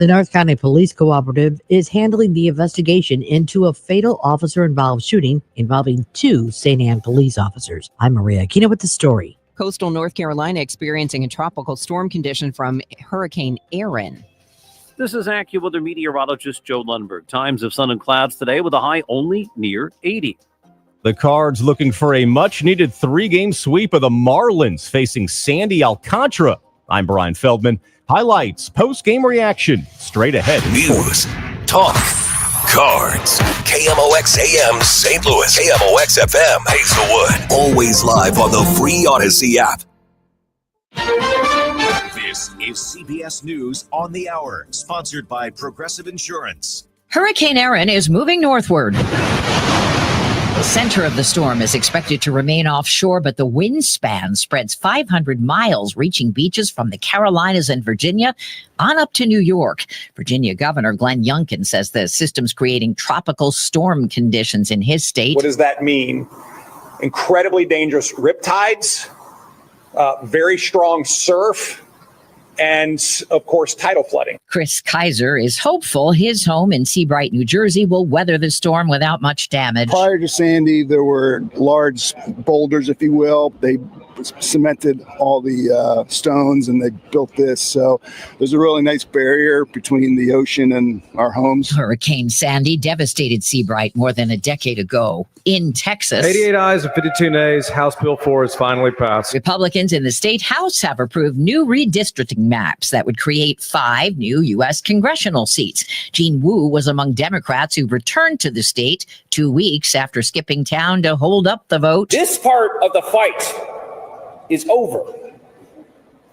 The North County Police Cooperative is handling the investigation into a fatal officer-involved shooting involving 2 St. Anne police officers. I'm Maria Aquino with the story. Coastal North Carolina experiencing a tropical storm condition from Hurricane Aaron. This is AccuWeather meteorologist Joe Lundberg. Times of sun and clouds today with a high only near 80. The Cards looking for a much-needed 3-game sweep of the Marlins facing Sandy Alcantara. I'm Brian Feldman. Highlights, post-game reaction, straight ahead. News, talk, cards. KMOX AM St. Louis, KMOX FM Hazelwood. Always live on the free Odyssey app. This is CBS News on the Hour, sponsored by Progressive Insurance. Hurricane Aaron is moving northward. The center of the storm is expected to remain offshore, but the wind span spreads 500 miles, reaching beaches from the Carolinas and Virginia on up to New York. Virginia Governor Glenn Youngkin says the system's creating tropical storm conditions in his state. What does that mean? Incredibly dangerous riptides, very strong surf, and, of course, tidal flooding. Chris Kaiser is hopeful his home in Seabright, New Jersey will weather the storm without much damage. Prior to Sandy, there were large boulders, if you will. They cemented all the stones and they built this. So there's a really nice barrier between the ocean and our homes. Hurricane Sandy devastated Seabright more than a decade ago. In Texas, 88 ayes and 52 nays. House Bill 4 is finally passed. Republicans in the state House have approved new redistricting maps that would create 5 new U.S. congressional seats. Jean Wu was among Democrats who returned to the state 2 weeks after skipping town to hold up the vote. This part of the fight is over,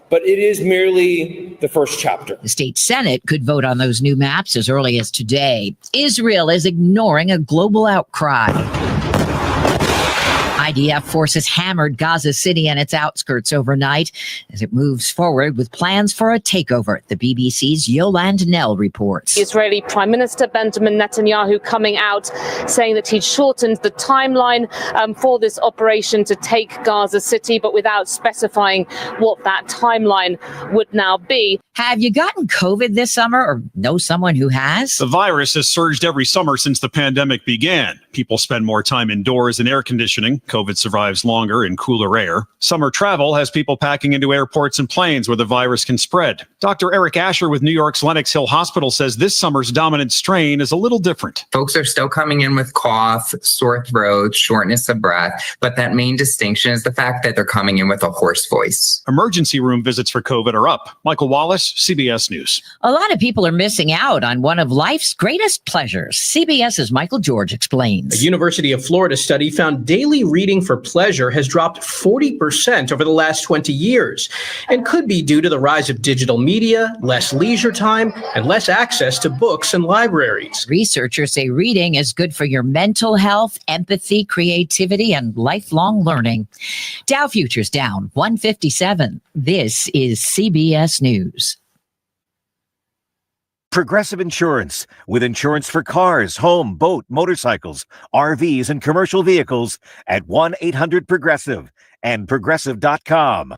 but it is merely the first chapter. The state Senate could vote on those new maps as early as today. Israel is ignoring a global outcry. IDF forces hammered Gaza City and its outskirts overnight as it moves forward with plans for a takeover. The BBC's Yolande Nell reports. Israeli Prime Minister Benjamin Netanyahu coming out saying that he'd shortened the timeline for this operation to take Gaza City, but without specifying what that timeline would now be. Have you gotten COVID this summer or know someone who has? The virus has surged every summer since the pandemic began. People spend more time indoors in air conditioning. COVID survives longer in cooler air. Summer travel has people packing into airports and planes where the virus can spread. Dr. Eric Asher with New York's Lenox Hill Hospital says this summer's dominant strain is a little different. Folks are still coming in with cough, sore throat, shortness of breath, but that main distinction is the fact that they're coming in with a hoarse voice. Emergency room visits for COVID are up. Michael Wallace, CBS News. A lot of people are missing out on one of life's greatest pleasures. CBS's Michael George explains. A University of Florida study found daily reading for pleasure has dropped 40% over the last 20 years and could be due to the rise of digital media, less leisure time, and less access to books and libraries. Researchers say reading is good for your mental health, empathy, creativity, and lifelong learning. Dow futures down 157. This is CBS News. Progressive Insurance, with insurance for cars, home, boat, motorcycles, RVs, and commercial vehicles at 1-800-PROGRESSIVE and Progressive.com.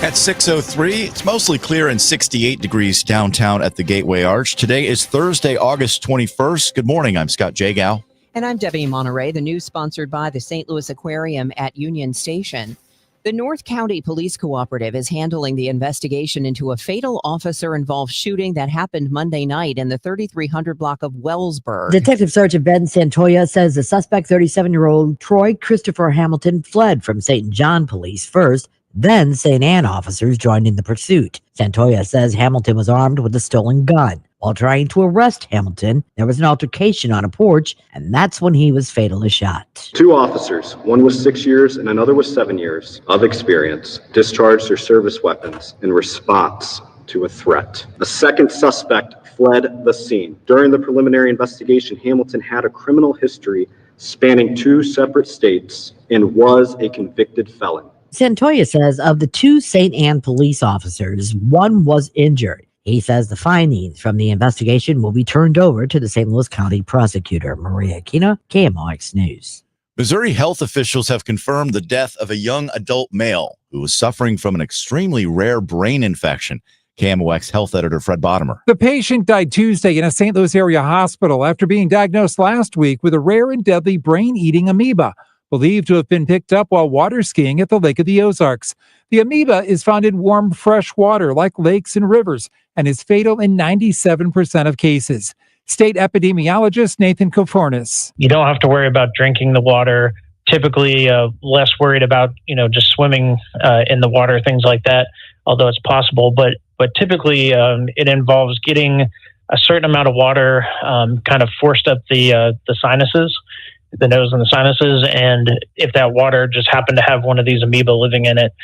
At 6:03, it's mostly clear and 68 degrees downtown at the Gateway Arch. Today is Thursday, August 21st. Good morning. I'm Scott Jagow. And I'm Debbie Monterrey. The news sponsored by the St. Louis Aquarium at Union Station. The North County Police Cooperative is handling the investigation into a fatal officer-involved shooting that happened Monday night in the 3300 block of Wellsburg. Detective Sergeant Ben Santoya says the suspect, 37-year-old Troy Christopher Hamilton, fled from St. John Police first. Then St. Anne officers joined in the pursuit. Santoya says Hamilton was armed with a stolen gun. While trying to arrest Hamilton, there was an altercation on a porch, and that's when he was fatally shot. 2 officers, one with 6 years and another with 7 years of experience, discharged their service weapons in response to a threat. A second suspect fled the scene. During the preliminary investigation, Hamilton had a criminal history spanning 2 separate states and was a convicted felon. Santoya says of the 2 St. Anne police officers, one was injured. He says the findings from the investigation will be turned over to the St. Louis County prosecutor. Maria Aquino, KMOX News. Missouri health officials have confirmed the death of a young adult male who was suffering from an extremely rare brain infection. KMOX health editor Fred Bottomer. The patient died Tuesday in a St. Louis area hospital after being diagnosed last week with a rare and deadly brain-eating amoeba, believed to have been picked up while water skiing at the Lake of the Ozarks. The amoeba is found in warm, fresh water like lakes and rivers and is fatal in 97% of cases. State epidemiologist Nathan Kofornis. You don't have to worry about drinking the water. Typically, less worried about, just swimming in the water, things like that, although it's possible. But typically, it involves getting a certain amount of water kind of forced up the sinuses, the nose and the sinuses. And if that water just happened to have one of these amoeba living in it,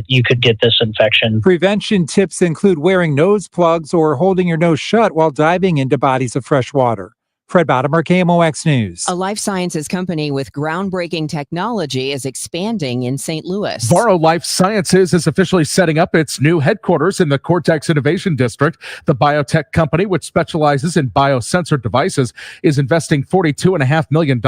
you could get this infection. Prevention tips include wearing nose plugs or holding your nose shut while diving into bodies of fresh water. Fred Bottomer, KMOX News. A life sciences company with groundbreaking technology is expanding in St. Louis. Varro Life Sciences is officially setting up its new headquarters in the Cortex Innovation District. The biotech company, which specializes in biosensor devices, is investing $42.5 million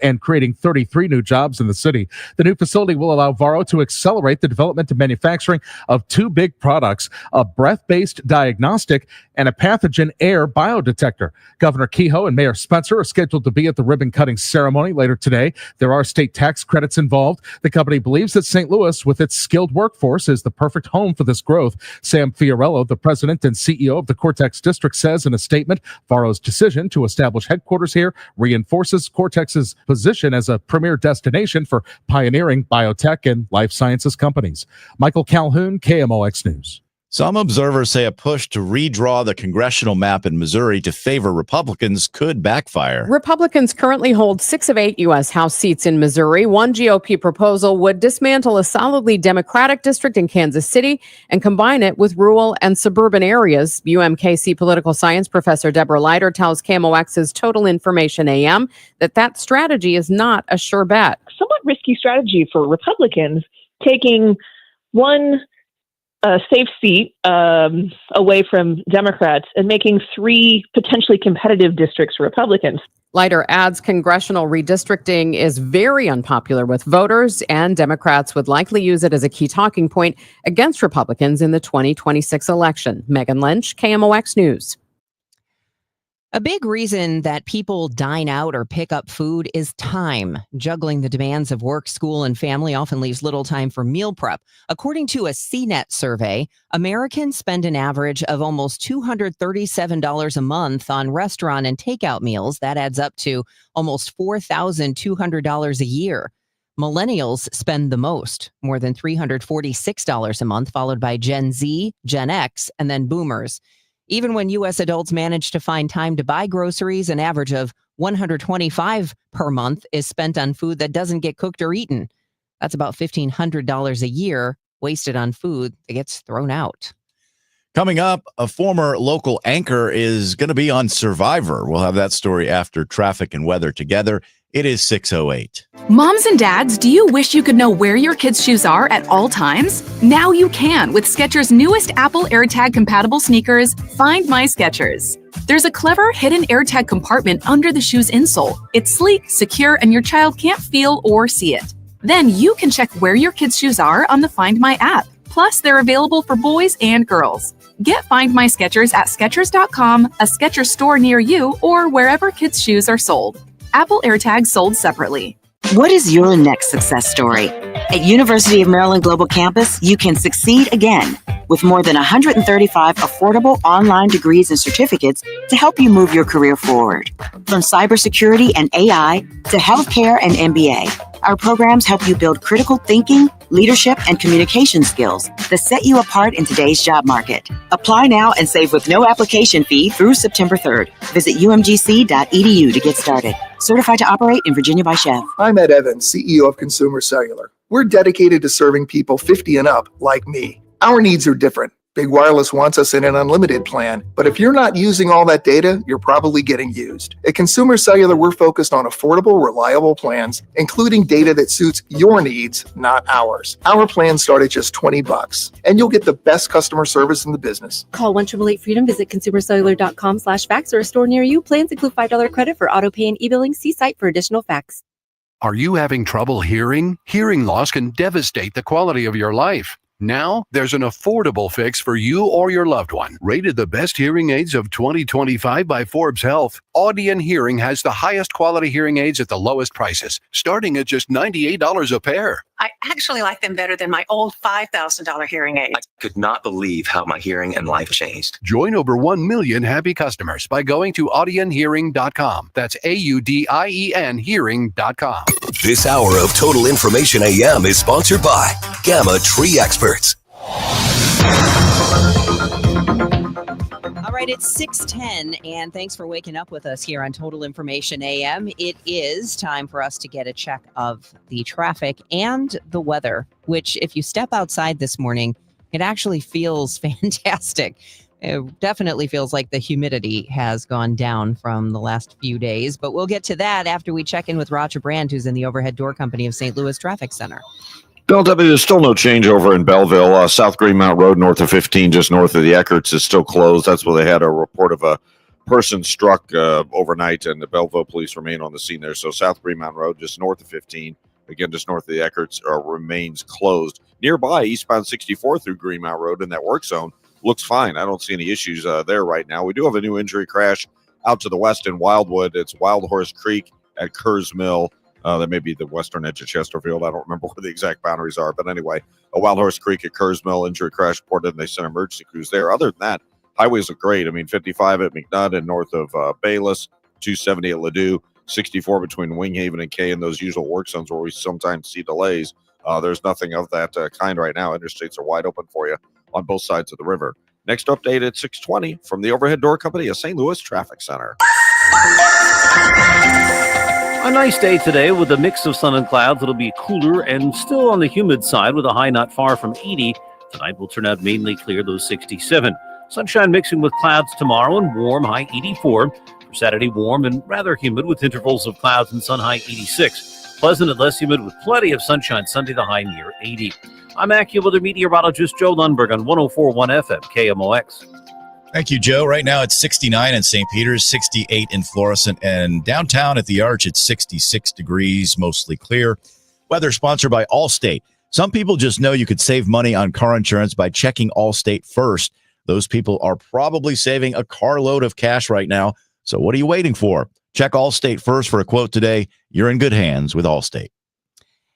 and creating 33 new jobs in the city. The new facility will allow Varro to accelerate the development and manufacturing of two big products, a breath-based diagnostic and a pathogen air biodetector. Governor Kehoe and Mayor Spencer are scheduled to be at the ribbon-cutting ceremony later today. There are state tax credits involved. The company believes that St. Louis, with its skilled workforce, is the perfect home for this growth. Sam Fiorello, the president and CEO of the Cortex District, says in a statement, Varro's decision to establish headquarters here reinforces Cortex's position as a premier destination for pioneering biotech and life sciences companies. Michael Calhoun, KMOX News. Some observers say a push to redraw the congressional map in Missouri to favor Republicans could backfire. Republicans currently hold 6 of 8 U.S. House seats in Missouri. One GOP proposal would dismantle a solidly Democratic district in Kansas City and combine it with rural and suburban areas. UMKC political science professor Deborah Leiter tells KMOX's Total Information AM that strategy is not a sure bet. Somewhat risky strategy for Republicans, taking one safe seat away from Democrats and making 3 potentially competitive districts for Republicans. Leiter adds congressional redistricting is very unpopular with voters, and Democrats would likely use it as a key talking point against Republicans in the 2026 election. Megan Lynch, KMOX News. A big reason that people dine out or pick up food is time. Juggling the demands of work, school, and family often leaves little time for meal prep. According to a CNET survey, Americans spend an average of almost $237 a month on restaurant and takeout meals. That adds up to almost $4,200 a year. Millennials spend the most, more than $346 a month, followed by Gen Z, Gen X, and then boomers. Even when U.S. adults manage to find time to buy groceries, an average of $125 per month is spent on food that doesn't get cooked or eaten. That's about $1,500 a year wasted on food that gets thrown out. Coming up, a former local anchor is going to be on Survivor. We'll have that story after traffic and weather together. It is 6:08. Moms and dads, do you wish you could know where your kids' shoes are at all times? Now you can with Skechers' newest Apple AirTag compatible sneakers, Find My Skechers. There's a clever hidden AirTag compartment under the shoe's insole. It's sleek, secure, and your child can't feel or see it. Then you can check where your kids' shoes are on the Find My app. Plus, they're available for boys and girls. Get Find My Skechers at Skechers.com, a Skechers store near you, or wherever kids' shoes are sold. Apple AirTags sold separately. What is your next success story? At University of Maryland Global Campus, you can succeed again with more than 135 affordable online degrees and certificates to help you move your career forward. From cybersecurity and AI to healthcare and MBA, our programs help you build critical thinking, leadership, and communication skills that set you apart in today's job market. Apply now and save with no application fee through September 3rd. Visit umgc.edu to get started. Certified to operate in Virginia by Chev. I'm Ed Evans, CEO of Consumer Cellular. We're dedicated to serving people 50 and up like me. Our needs are different. Big Wireless wants us in an unlimited plan, but if you're not using all that data, you're probably getting used. At Consumer Cellular, we're focused on affordable, reliable plans, including data that suits your needs, not ours. Our plans start at just $20, and you'll get the best customer service in the business. Call 1-888-FREEDOM, visit consumercellular.com/facts or a store near you. Plans include $5 credit for auto pay and e-billing. See site for additional facts. Are you having trouble hearing? Hearing loss can devastate the quality of your life. Now, there's an affordable fix for you or your loved one. Rated the best hearing aids of 2025 by Forbes Health, Audion Hearing has the highest quality hearing aids at the lowest prices, starting at just $98 a pair. I actually like them better than my old $5,000 hearing aid. I could not believe how my hearing and life changed. Join over 1 million happy customers by going to audionhearing.com. That's AUDIEN hearing.com. This hour of Total Information AM is sponsored by Gamma Tree Experts. All right, it's 6:10, and thanks for waking up with us here on Total Information AM. It is time for us to get a check of the traffic and the weather, which if you step outside this morning, it actually feels fantastic. It definitely feels like the humidity has gone down from the last few days, but we'll get to that after we check in with Roger Brand, who's in the Overhead Door Company of St. Louis Traffic Center. Bill W., there's still no change over in Belleville. South Greenmount Road, north of 15, just north of the Eckerts, is still closed. That's where they had a report of a person struck overnight, and the Belleville police remain on the scene there. So South Greenmount Road, just north of 15, again, just north of the Eckerts, remains closed. Nearby, eastbound 64 through Greenmount Road in that work zone looks fine. I don't see any issues there right now. We do have a new injury crash out to the west in Wildwood. It's Wild Horse Creek at Kerrs Mill. That may be the western edge of Chesterfield. I don't remember where the exact boundaries are. But anyway, a Wild Horse Creek at Kerrs Mill, injury crash reported, and they sent emergency crews there. Other than that, highways look great. I mean, 55 at McNutt and north of Bayless, 270 at Ladue, 64 between Winghaven and Kay, and those usual work zones where we sometimes see delays. There's nothing of that kind right now. Interstates are wide open for you on both sides of the river. Next update at 6:20 from the Overhead Door Company of St. Louis Traffic Center. A nice day today with a mix of sun and clouds. It'll be cooler and still on the humid side with a high not far from 80. Tonight will turn out mainly clear, though 67. Sunshine mixing with clouds tomorrow and warm, high 84. For Saturday, warm and rather humid with intervals of clouds and sun, high 86. Pleasant and less humid with plenty of sunshine Sunday, the high near 80. I'm AccuWeather meteorologist Joe Lundberg on 104.1 FM KMOX. Thank you, Joe. Right now it's 69 in St. Peter's, 68 in Florissant, and downtown at the Arch, it's 66 degrees, mostly clear. Weather sponsored by Allstate. Some people just know you could save money on car insurance by checking Allstate first. Those people are probably saving a carload of cash right now. So what are you waiting for? Check Allstate first for a quote today. You're in good hands with Allstate.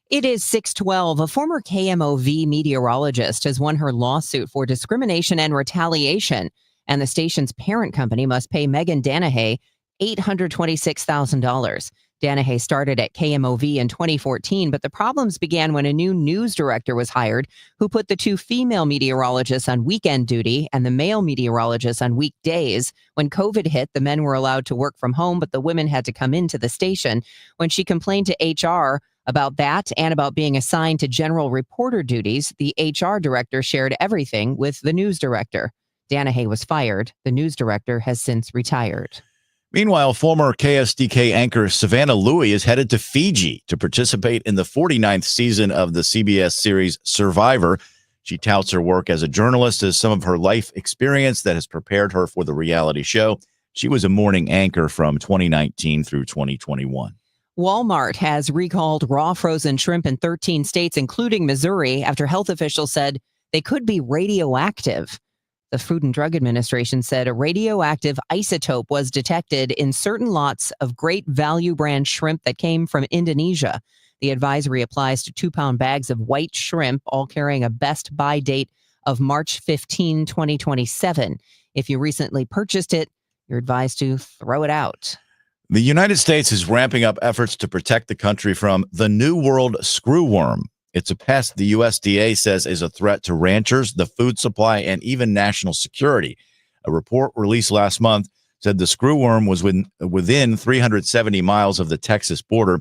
It is 6:12. A former KMOV meteorologist has won her lawsuit for discrimination and retaliation, and the station's parent company must pay Megan Danahay $826,000. Danahay started at KMOV in 2014, but the problems began when a new news director was hired who put the two female meteorologists on weekend duty and the male meteorologists on weekdays. When COVID hit, the men were allowed to work from home, but the women had to come into the station. When she complained to HR about that and about being assigned to general reporter duties, the HR director shared everything with the news director. Danahay was fired. The news director has since retired. Meanwhile, former KSDK anchor Savannah Louie is headed to Fiji to participate in the 49th season of the CBS series Survivor. She touts her work as a journalist as some of her life experience that has prepared her for the reality show. She was a morning anchor from 2019 through 2021. Walmart has recalled raw frozen shrimp in 13 states, including Missouri, after health officials said they could be radioactive. The Food and Drug Administration said a radioactive isotope was detected in certain lots of Great Value brand shrimp that came from Indonesia. The advisory applies to 2-pound bags of white shrimp, all carrying a best buy date of March 15, 2027. If you recently purchased it, you're advised to throw it out. The United States is ramping up efforts to protect the country from the New World screwworm. It's a pest the USDA says is a threat to ranchers, the food supply, and even national security. A report released last month said the screwworm was within 370 miles of the Texas border.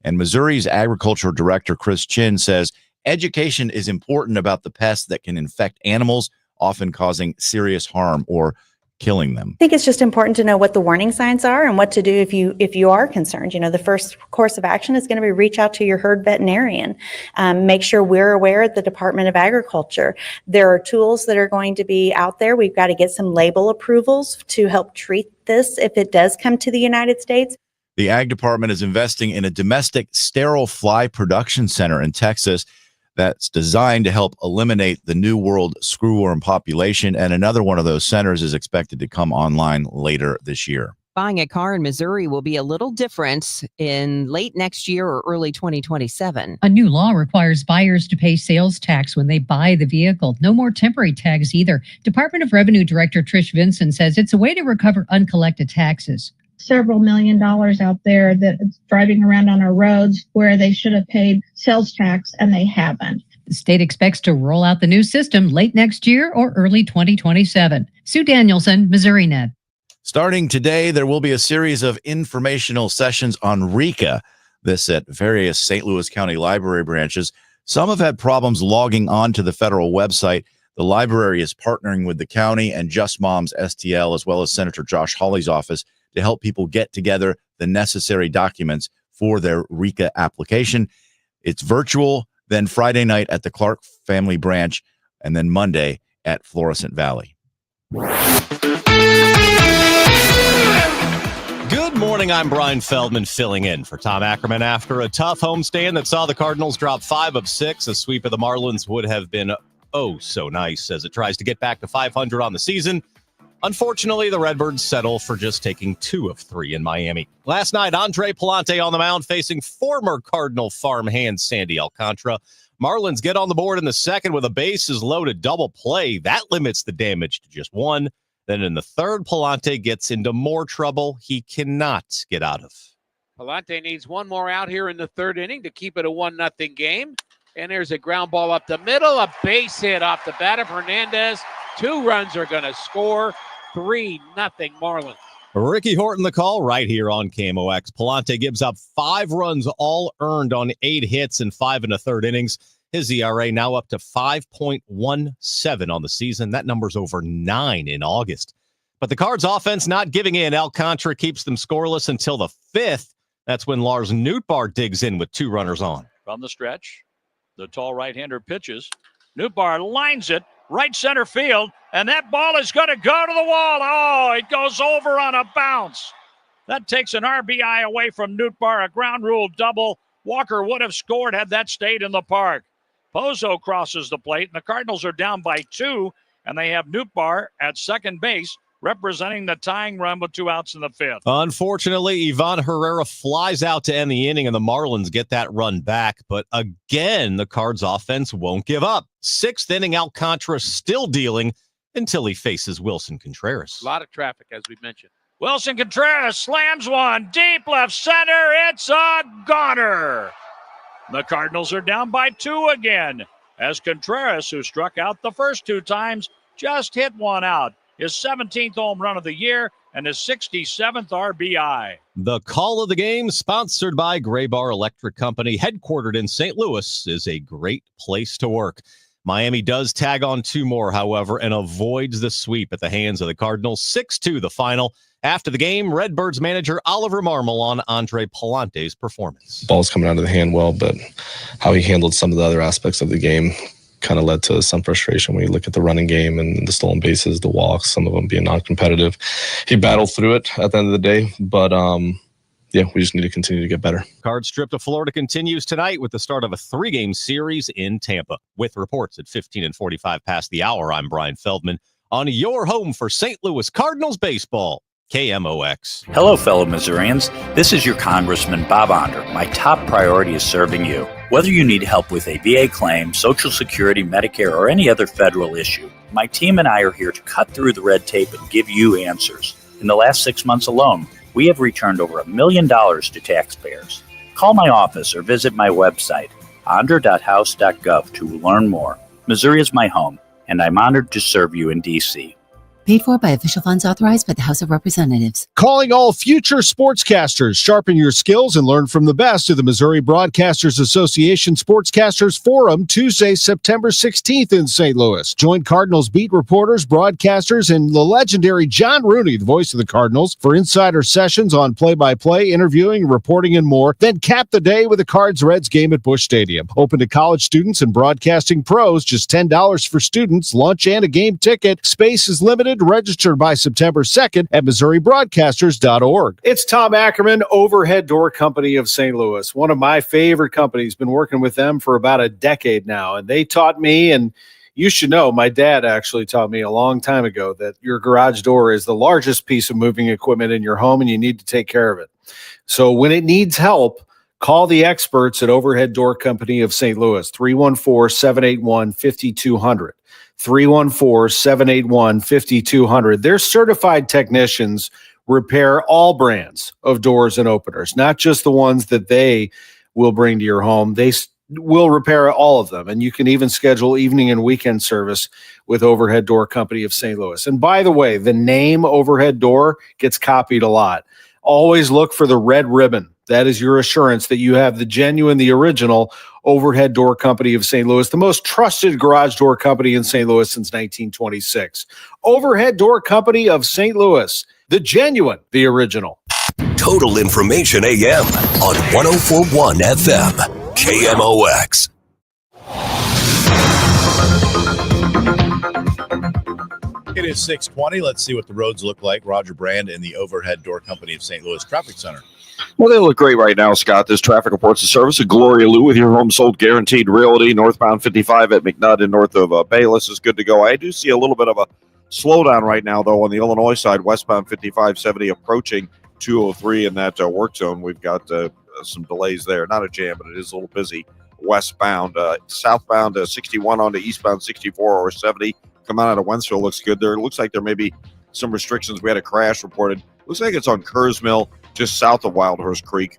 And Missouri's agriculture director, Chris Chin, says education is important about the pests that can infect animals, often causing serious harm or killing them. I think it's just important to know what the warning signs are and what to do if you are concerned. You know, the first course of action is going to be reach out to your herd veterinarian. Make sure we're aware at the Department of Agriculture. There are tools that are going to be out there. We've got to get some label approvals to help treat this if it does come to the United States. The Ag Department is investing in a domestic sterile fly production center in Texas. that's designed to help eliminate the New World screwworm population. And another one of those centers is expected to come online later this year. Buying a car in Missouri will be a little different in late next year or early 2027. A new law requires buyers to pay sales tax when they buy the vehicle. No more temporary tags either. Department of Revenue Director Trish Vinson says it's a way to recover uncollected taxes. Several $1 million out there that's driving around on our roads where they should have paid sales tax and they haven't. The state expects to roll out the new system late next year or early 2027. Sue Danielson, Missouri Net. Starting today, there will be a series of informational sessions on RICA, this at various St. Louis County library branches. Some have had problems logging on to the federal website. The library is partnering with the county and Just Moms STL, as well as Senator Josh Hawley's office, to help people get together the necessary documents for their RICA application. It's virtual, then Friday night at the Clark Family Branch, and then Monday at Florissant Valley. Good morning, I'm Brian Feldman filling in for Tom Ackerman after a tough homestand that saw the Cardinals drop 5 of 6. A sweep of the Marlins would have been so nice as it tries to get back to 500 on the season. Unfortunately, the Redbirds settle for just taking 2 of 3 in Miami. Last night, Andre Pallante on the mound facing former Cardinal farmhand Sandy Alcantara. Marlins get on the board in the second with a bases-loaded double play. That limits the damage to just 1. Then in the third, Pallante gets into more trouble he cannot get out of. Pallante needs 1 more out here in the third inning to keep it a 1-0 game. And there's a ground ball up the middle, a base hit off the bat of Hernandez. 2 runs are going to score. 3-0 Marlins. Ricky Horton the call right here on KMOX. Pallante gives up 5 runs, all earned on 8 hits and 5 in the third innings. His ERA now up to 5.17 on the season. That number's over 9 in August. But the Cards offense not giving in. Alcantara keeps them scoreless until the 5th. That's when Lars Nootbaar digs in with 2 runners on. From the stretch, the tall right-hander pitches. Nootbaar lines it right center field, and that ball is going to go to the wall. Oh, it goes over on a bounce. That takes an RBI away from Nootbaar, a ground rule double. Walker would have scored had that stayed in the park. Pozo crosses the plate, and the Cardinals are down by 2, and they have Nootbaar at second base, representing the tying run with 2 outs in the 5th. Unfortunately, Ivan Herrera flies out to end the inning, and the Marlins get that run back. But again, the Cards offense won't give up. 6th inning, Alcantara still dealing until he faces Wilson Contreras. A lot of traffic, as we mentioned. Wilson Contreras slams one deep left center. It's a goner. The Cardinals are down by 2 again, as Contreras, who struck out the first 2 times, just hit 1 out. His 17th home run of the year and his 67th RBI. The call of the game, sponsored by Graybar Electric Company, headquartered in St. Louis, is a great place to work. Miami does tag on 2 more, however, and avoids the sweep at the hands of the Cardinals. 6-2 the final. After the game, Redbirds manager Oliver Marmol on Andre Pallante's performance. Ball's coming out of the hand well, but how he handled some of the other aspects of the game kind of led to some frustration when you look at the running game and the stolen bases, the walks, some of them being non-competitive. He battled through it at the end of the day, but we just need to continue to get better. Cards trip to Florida continues tonight with the start of a 3-game series in Tampa. With reports at 15 and 45 past the hour, I'm Brian Feldman on your home for St. Louis Cardinals baseball, KMOX. Hello, fellow Missourians. This is your Congressman Bob Onder. My top priority is serving you. Whether you need help with a VA claim, Social Security, Medicare, or any other federal issue, my team and I are here to cut through the red tape and give you answers. In the last 6 months alone, we have returned over $1 million to taxpayers. Call my office or visit my website, onder.house.gov, to learn more. Missouri is my home, and I'm honored to serve you in D.C. Paid for by official funds authorized by the House of Representatives. Calling all future sportscasters. Sharpen your skills and learn from the best of the Missouri Broadcasters Association Sportscasters Forum, Tuesday, September 16th in St. Louis. Join Cardinals beat reporters, broadcasters, and the legendary John Rooney, the voice of the Cardinals, for insider sessions on play-by-play, interviewing, reporting, and more. Then cap the day with a Cards-Reds game at Busch Stadium. Open to college students and broadcasting pros. Just $10 for students, lunch, and a game ticket. Space is limited. should register by September 2nd at MissouriBroadcasters.org. It's Tom Ackerman, Overhead Door Company of St. Louis. One of my favorite companies. Been working with them for about a decade now, and they taught me, and you should know, my dad actually taught me a long time ago that your garage door is the largest piece of moving equipment in your home, and you need to take care of it. So when it needs help, call the experts at Overhead Door Company of St. Louis, 314-781-5200. 314-781-5200. Their certified technicians repair all brands of doors and openers, not just the ones that they will bring to your home. They will repair all of them. And you can even schedule evening and weekend service with Overhead Door Company of St. Louis. And by the way, the name Overhead Door gets copied a lot. Always look for the red ribbon. That is your assurance that you have the genuine, the original Overhead Door Company of St. Louis, the most trusted garage door company in St. Louis since 1926. Overhead Door Company of St. Louis, the genuine, the original. Total Information AM on 104.1 FM. KMOX. It is 6:20. Let's see what the roads look like. Roger Brand in the Overhead Door Company of St. Louis Traffic Center. Well, they look great right now, Scott. This traffic reports the service of Gloria Lou with your home sold guaranteed realty. Northbound 55 at McNutt and north of Bayless is good to go. I do see a little bit of a slowdown right now, though, on the Illinois side. Westbound 5570 approaching 203 in that work zone. We've got some delays there. Not a jam, but it is a little busy westbound. Southbound 61 onto eastbound 64 or 70. Come out of Wentzville looks good there. It looks like there may be some restrictions. We had a crash reported. Looks like it's on Kerrs Mill, just south of Wildhorse Creek.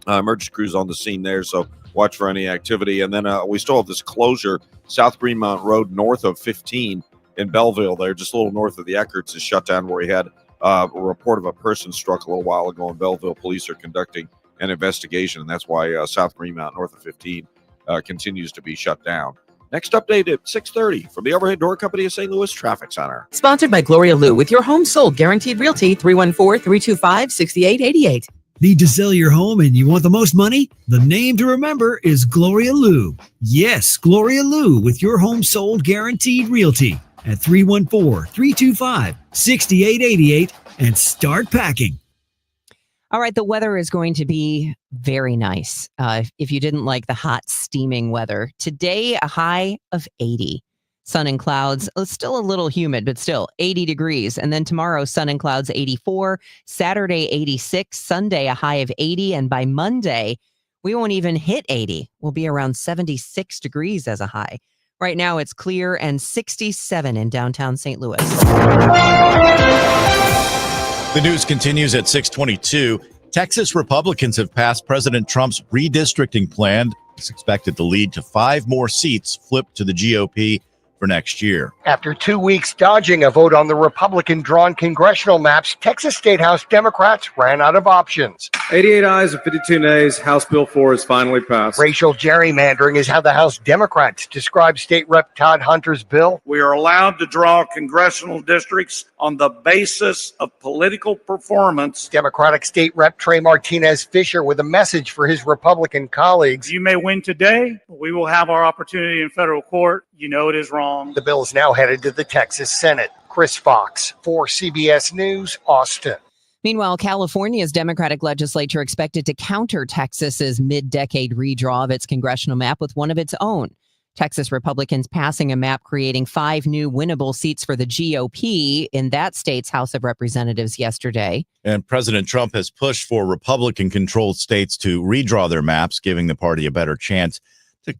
Emergency crews on the scene there, so watch for any activity. And then we still have this closure, South Greenmount Road, north of 15 in Belleville there, just a little north of the Eckerts is shut down, where we had a report of a person struck a little while ago in Belleville. Police are conducting an investigation, and that's why South Greenmount, north of 15, continues to be shut down. Next update at 6:30 from the Overhead Door Company of St. Louis Traffic Center. Sponsored by Gloria Lou with your home sold guaranteed realty 314-325-6888. Need to sell your home and you want the most money? The name to remember is Gloria Lou. Yes, Gloria Lou with your home sold guaranteed realty at 314-325-6888 and start packing. All right, the weather is going to be very nice. If you didn't like the hot, steaming weather, today a high of 80. Sun and clouds, still a little humid, but still 80 degrees. And then tomorrow, sun and clouds 84, Saturday 86, Sunday a high of 80. And by Monday, we won't even hit 80. We'll be around 76 degrees as a high. Right now, it's clear and 67 in downtown St. Louis. The news continues at 6:22. Texas Republicans have passed President Trump's redistricting plan. It's expected to lead to 5 more seats flipped to the GOP for next year. After 2 weeks dodging a vote on the Republican-drawn congressional maps, Texas State House Democrats ran out of options. 88 ayes and 52 nays. House Bill 4 is finally passed. Racial gerrymandering is how the House Democrats describe State Rep Todd Hunter's bill. We are allowed to draw congressional districts on the basis of political performance. Democratic State Rep Trey Martinez Fisher with a message for his Republican colleagues. You may win today, but we will have our opportunity in federal court. You know it is wrong. The bill is now headed to the Texas Senate. Chris Fox for CBS News, Austin. Meanwhile, California's Democratic legislature expected to counter Texas's mid-decade redraw of its congressional map with one of its own. Texas Republicans passing a map creating 5 new winnable seats for the GOP in that state's House of Representatives yesterday. And President Trump has pushed for Republican-controlled states to redraw their maps, giving the party a better chance to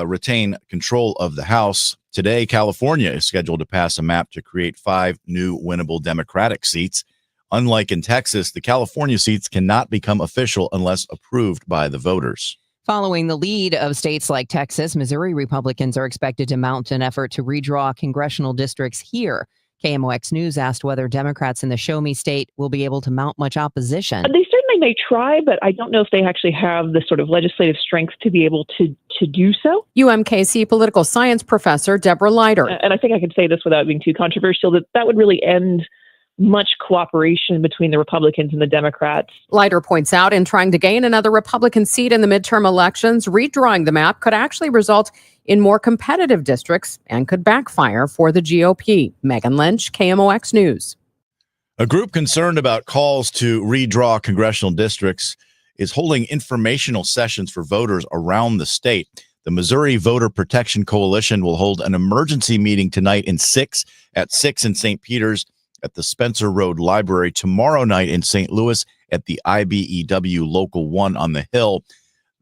retain control of the House. Today, California is scheduled to pass a map to create 5 new winnable Democratic seats. Unlike in Texas, the California seats cannot become official unless approved by the voters. Following the lead of states like Texas, Missouri Republicans are expected to mount an effort to redraw congressional districts here. KMOX News asked whether Democrats in the Show Me state will be able to mount much opposition. They certainly may try, but I don't know if they actually have the sort of legislative strength to be able to do so. UMKC political science professor Deborah Leiter. And I think I could say this without being too controversial, that would really end much cooperation between the Republicans and the Democrats. Leiter points out in trying to gain another Republican seat in the midterm elections, redrawing the map could actually result in more competitive districts and could backfire for the GOP. Megan Lynch, KMOX News. A group concerned about calls to redraw congressional districts is holding informational sessions for voters around the state. The Missouri Voter Protection Coalition will hold an emergency meeting tonight at 6 in St. Peters at the Spencer Road Library, tomorrow night in St. Louis at the IBEW Local 1 on the Hill.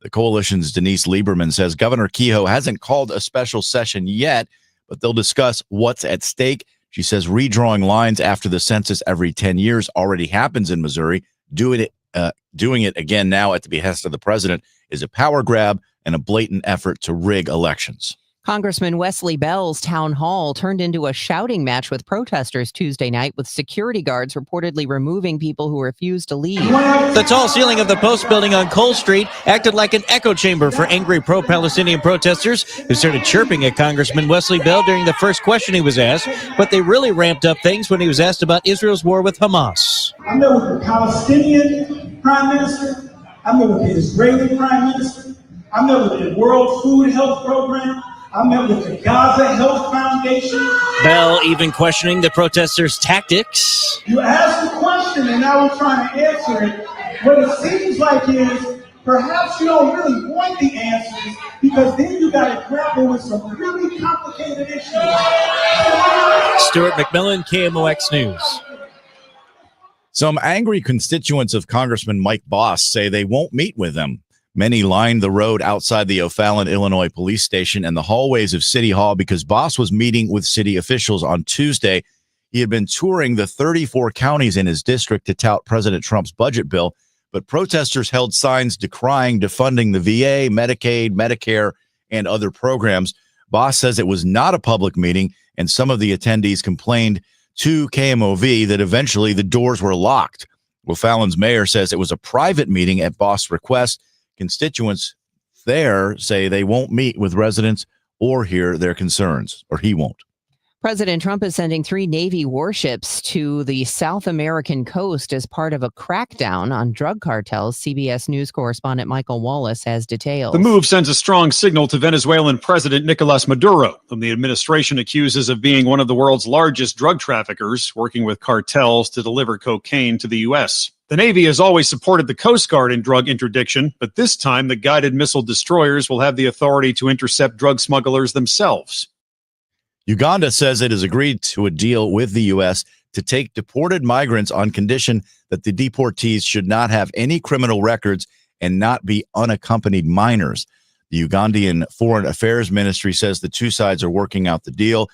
The coalition's Denise Lieberman says Governor Kehoe hasn't called a special session yet, but they'll discuss what's at stake. She says redrawing lines after the census every 10 years already happens in Missouri. Doing it again now at the behest of the president is a power grab and a blatant effort to rig elections. Congressman Wesley Bell's town hall turned into a shouting match with protesters Tuesday night, with security guards reportedly removing people who refused to leave. The tall ceiling of the Post building on Cole Street acted like an echo chamber for angry pro-Palestinian protesters who started chirping at Congressman Wesley Bell during the first question he was asked, but they really ramped up things when he was asked about Israel's war with Hamas. I met with the Palestinian Prime Minister. I met with the Israeli Prime Minister. I met with the World Food Health Program. I met with the Gaza Health Foundation. Bell even questioning the protesters' tactics. You asked the question and now we're trying to answer it. What it seems like is perhaps you don't really want the answers, because then you got to grapple with some really complicated issues. Stuart McMillan, KMOX News. Some angry constituents of Congressman Mike Boss say they won't meet with him. Many lined the road outside the O'Fallon, Illinois police station and the hallways of City Hall because Boss was meeting with city officials on Tuesday. He had been touring the 34 counties in his district to tout President Trump's budget bill, but protesters held signs decrying defunding the VA, Medicaid, Medicare, and other programs. Boss says it was not a public meeting, and some of the attendees complained to KMOV that eventually the doors were locked. O'Fallon's mayor says it was a private meeting at Boss' request. Constituents there say they won't meet with residents or hear their concerns, or he won't. President Trump is sending 3 Navy warships to the South American coast as part of a crackdown on drug cartels. CBS News correspondent Michael Wallace has details. The move sends a strong signal to Venezuelan President Nicolas Maduro, whom the administration accuses of being one of the world's largest drug traffickers, working with cartels to deliver cocaine to the U.S. The Navy has always supported the Coast Guard in drug interdiction, but this time the guided missile destroyers will have the authority to intercept drug smugglers themselves. Uganda says it has agreed to a deal with the U.S. to take deported migrants on condition that the deportees should not have any criminal records and not be unaccompanied minors. The Ugandan Foreign Affairs Ministry says the two sides are working out the deal.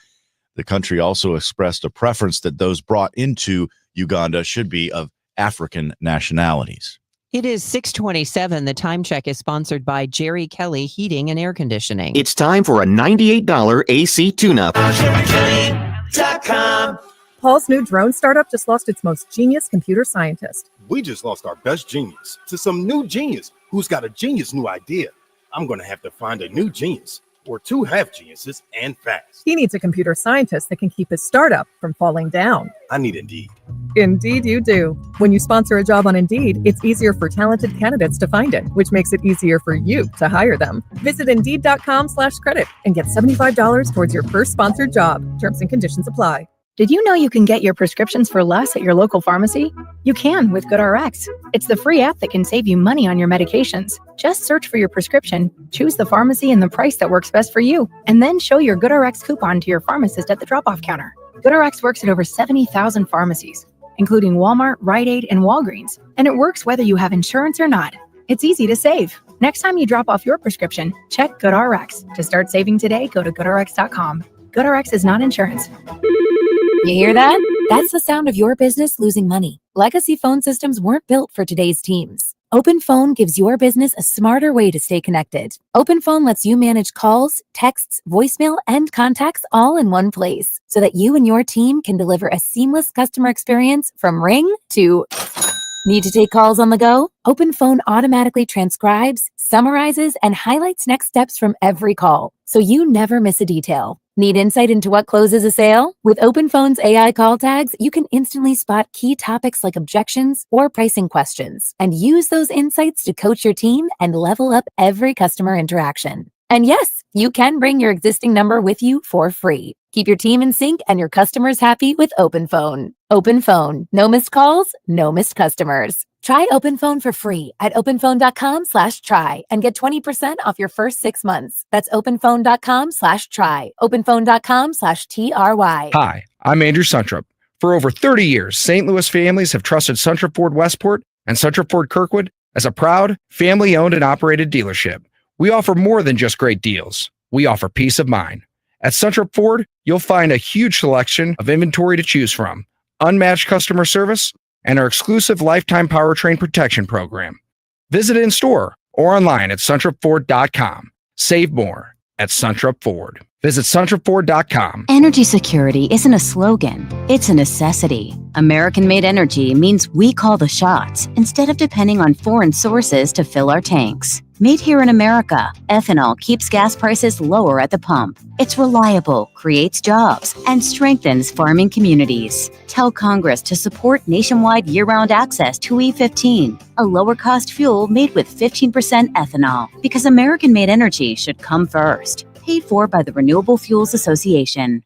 The country also expressed a preference that those brought into Uganda should be of African nationalities. It is 6:27. The time check is sponsored by Jerry Kelly Heating and Air Conditioning. It's time for a $98 AC tune-up. Paul's new drone startup just lost its most genius computer scientist. We just lost our best genius to some new genius who's got a genius new idea. I'm going to have to find a new genius, or 2 half geniuses, and fast. He needs a computer scientist that can keep his startup from falling down. I need Indeed. Indeed you do. When you sponsor a job on Indeed, it's easier for talented candidates to find it, which makes it easier for you to hire them. Visit Indeed.com/credit and get $75 towards your first sponsored job. Terms and conditions apply. Did you know you can get your prescriptions for less at your local pharmacy? You can with GoodRx. It's the free app that can save you money on your medications. Just search for your prescription, choose the pharmacy and the price that works best for you, and then show your GoodRx coupon to your pharmacist at the drop-off counter. GoodRx works at over 70,000 pharmacies, including Walmart, Rite Aid, and Walgreens, and it works whether you have insurance or not. It's easy to save. Next time you drop off your prescription, check GoodRx. To start saving today, go to GoodRx.com. GoodRx is not insurance. You hear that? That's the sound of your business losing money. Legacy phone systems weren't built for today's teams. OpenPhone gives your business a smarter way to stay connected. OpenPhone lets you manage calls, texts, voicemail, and contacts all in one place so that you and your team can deliver a seamless customer experience from ring to... Need to take calls on the go? OpenPhone automatically transcribes, summarizes, and highlights next steps from every call, so you never miss a detail. Need insight into what closes a sale? With OpenPhone's AI call tags, you can instantly spot key topics like objections or pricing questions and use those insights to coach your team and level up every customer interaction. And yes, you can bring your existing number with you for free. Keep your team in sync and your customers happy with OpenPhone. OpenPhone. No missed calls, no missed customers. Try OpenPhone for free at openphone.com/try and get 20% off your first 6 months. That's openphone.com/try. openphone.com/TRY. Hi, I'm Andrew Suntrup. For over 30 years, St. Louis families have trusted Suntrup Ford Westport and Suntrup Ford Kirkwood as a proud, family-owned and operated dealership. We offer more than just great deals. We offer peace of mind. At Suntrup Ford, you'll find a huge selection of inventory to choose from, unmatched customer service, and our exclusive lifetime powertrain protection program. Visit in store or online at suntrupford.com. Save more at Suntrup Ford. Visit suntrupford.com. Energy security isn't a slogan, it's a necessity. American-made energy means we call the shots instead of depending on foreign sources to fill our tanks. Made here in America, ethanol keeps gas prices lower at the pump. It's reliable, creates jobs, and strengthens farming communities. Tell Congress to support nationwide year-round access to E15, a lower-cost fuel made with 15% ethanol, because American-made energy should come first. Paid for by the Renewable Fuels Association.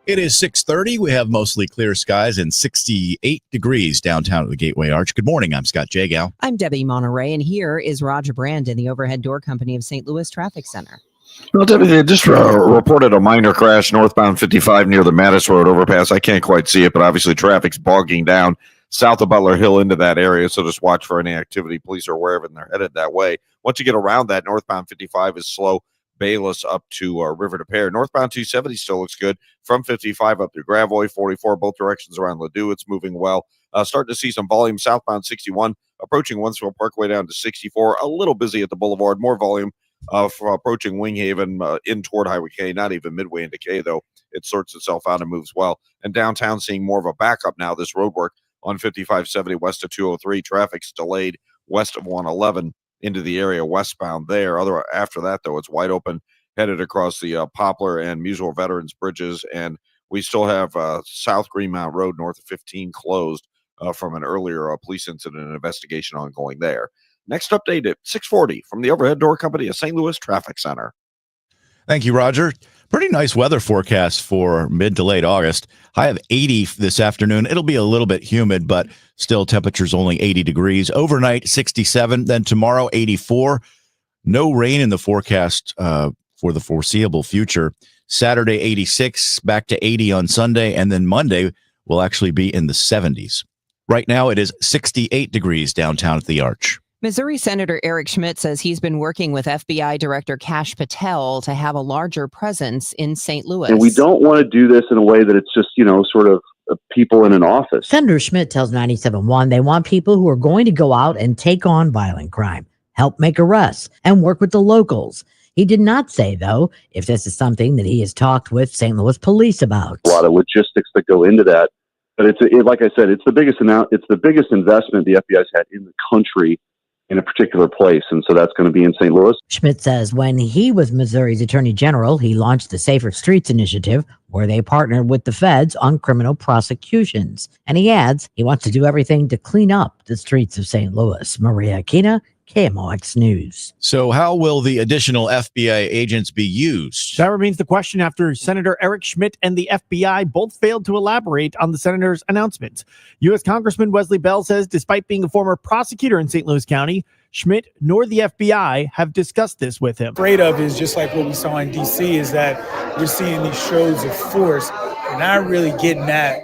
It is 6:30. We have mostly clear skies and 68 degrees downtown at the Gateway Arch. Good morning. I'm Scott Jagow. I'm Debbie Monterrey, and here is Roger Brandon, the Overhead Door Company of St. Louis Traffic Center. Well, Debbie, they just reported a minor crash northbound 55 near the Mattis Road overpass. I can't quite see it, but obviously traffic's bogging down south of Butler Hill into that area, so just watch for any activity. Police are aware of it, and they're headed that way. Once you get around that, northbound 55 is slow. Bayless up to River to Pear. Northbound 270 still looks good from 55 up to Gravois, 44, both directions around Ladue. It's moving well. Starting to see some volume southbound 61, approaching Wentzville Parkway down to 64. A little busy at the boulevard. More volume for approaching Winghaven in toward Highway K. Not even midway into K, though. It sorts itself out and moves well. And downtown seeing more of a backup now. This road work on 5570 west of 203. Traffic's delayed west of 111. Into the area westbound there. After that, though, it's wide open, headed across the Poplar and Muswell Veterans Bridges, and we still have South Greenmount Road north of 15 closed from an earlier police incident and investigation ongoing there. Next update at 6:40 from the Overhead Door Company of St. Louis Traffic Center. Thank you, Roger. Pretty nice weather forecast for mid to late August. High of 80 this afternoon. It'll be a little bit humid, but still temperatures only 80 degrees. Overnight, 67. Then tomorrow, 84. No rain in the forecast for the foreseeable future. Saturday, 86. Back to 80 on Sunday. And then Monday will actually be in the 70s. Right now, it is 68 degrees downtown at the Arch. Missouri Senator Eric Schmidt says he's been working with FBI Director Kash Patel to have a larger presence in St. Louis. And we don't want to do this in a way that it's just, sort of people in an office. Senator Schmidt tells 97.1 they want people who are going to go out and take on violent crime, help make arrests, and work with the locals. He did not say, though, if this is something that he has talked with St. Louis police about. A lot of logistics that go into that. But like I said, it's the biggest investment the FBI's had in the country in a particular place, and so that's going to be in St. Louis. Schmidt says when he was Missouri's Attorney General, he launched the Safer Streets Initiative, where they partnered with the feds on criminal prosecutions. And he adds he wants to do everything to clean up the streets of St. Louis. Maria Aquina, KMOX News. So how will the additional FBI agents be used? That remains the question after Senator Eric Schmidt and the FBI both failed to elaborate on the senator's announcement. U.S. Congressman Wesley Bell says despite being a former prosecutor in St. Louis County, Schmidt nor the FBI have discussed this with him. Afraid of is just like what we saw in D.C. is that we're seeing these shows of force and not really getting at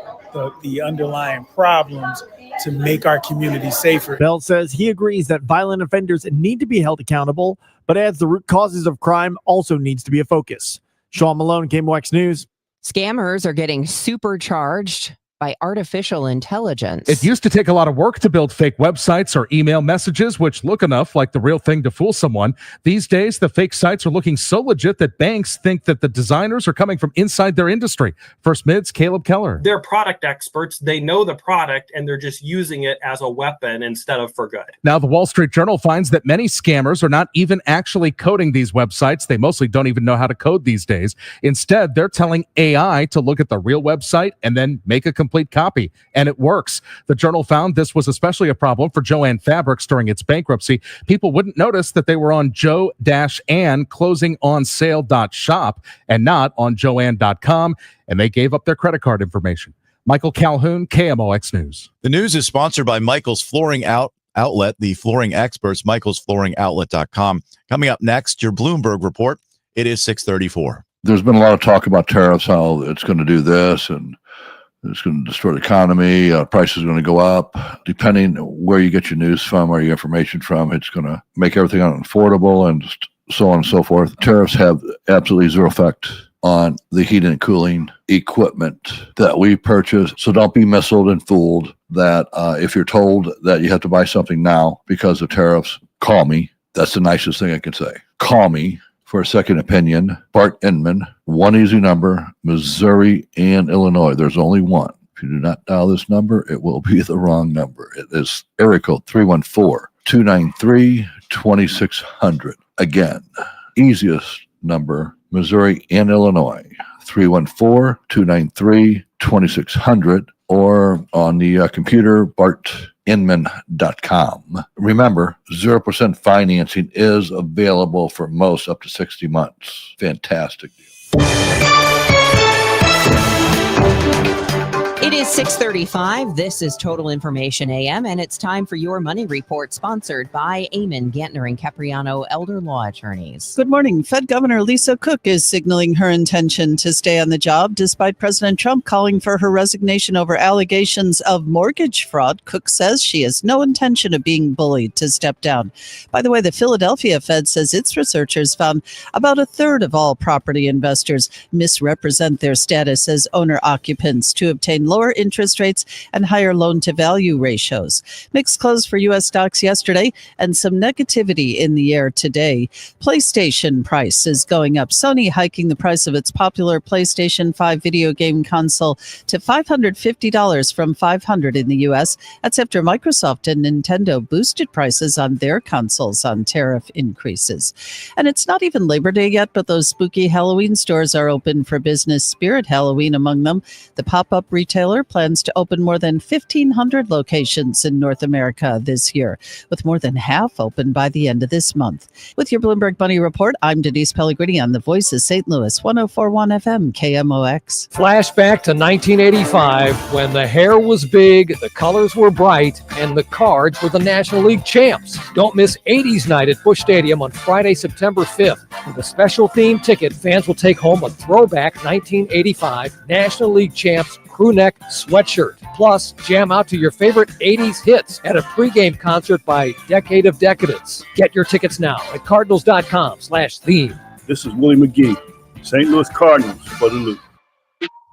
the underlying problems to make our community safer. Bell says he agrees that violent offenders need to be held accountable, but adds the root causes of crime also needs to be a focus. Sean Malone, KMOX News. Scammers are getting supercharged by artificial intelligence. It used to take a lot of work to build fake websites or email messages, which look enough like the real thing to fool someone. These days, the fake sites are looking so legit that banks think that the designers are coming from inside their industry. First Mid's Caleb Keller. They're product experts. They know the product, and they're just using it as a weapon instead of for good. Now, the Wall Street Journal finds that many scammers are not even actually coding these websites. They mostly don't even know how to code these days. Instead, they're telling AI to look at the real website and then make a complete copy, and it works. The Journal found this was especially a problem for Joann Fabrics during its bankruptcy. People wouldn't notice that they were on Jo-Ann closing on sale.shop and not on Joann.com, and they gave up their credit card information. Michael Calhoun, KMOX News. The news is sponsored by Michael's Flooring Outlet, the flooring experts, michaelsflooringoutlet.com. Coming up next, your Bloomberg report. It is 6:34. There's been a lot of talk about tariffs, how it's going to do this and it's going to destroy the economy. Prices are going to go up. Depending where you get your news from or your information from, it's going to make everything unaffordable and so on and so forth. Tariffs have absolutely zero effect on the heating and cooling equipment that we purchase. So don't be misled and fooled that if you're told that you have to buy something now because of tariffs, call me. That's the nicest thing I can say. Call me for a second opinion. Bart Inman, one easy number, Missouri and Illinois. There's only one. If you do not dial this number, it will be the wrong number. It is area code 314-293-2600. Again, easiest number, Missouri and Illinois, 314-293-2600, or on the computer, bartinman.com. Remember, 0% financing is available for most up to 60 months. Fantastic deal. It is 6:35. This is Total Information AM, and it's time for your money report, sponsored by Eamon Gantner and Capriano Elder Law Attorneys. Good morning. Fed Governor Lisa Cook is signaling her intention to stay on the job despite President Trump calling for her resignation over allegations of mortgage fraud. Cook says she has no intention of being bullied to step down. By the way, the Philadelphia Fed says its researchers found about a third of all property investors misrepresent their status as owner-occupants to obtain lower interest rates and higher loan-to-value ratios. Mixed close for U.S. stocks yesterday and some negativity in the air today. PlayStation price is going up. Sony hiking the price of its popular PlayStation 5 video game console to $550 from $500 in the U.S. That's after Microsoft and Nintendo boosted prices on their consoles on tariff increases. And it's not even Labor Day yet, but those spooky Halloween stores are open for business. Spirit Halloween among them. The pop-up retailer plans to open more than 1,500 locations in North America this year, with more than half open by the end of this month. With your Bloomberg Money Report, I'm Denise Pellegrini on the Voice of St. Louis, 104.1 FM, KMOX. Flashback to 1985, when the hair was big, the colors were bright, and the Cards were the National League champs. Don't miss 80s night at Busch Stadium on Friday, September 5th. With a special theme ticket, fans will take home a throwback 1985 National League champs crew neck sweatshirt. Plus, jam out to your favorite 80s hits at a pregame concert by Decade of Decadence. Get your tickets now at cardinals.com/theme. This is Willie McGee, St. Louis Cardinals for the loop.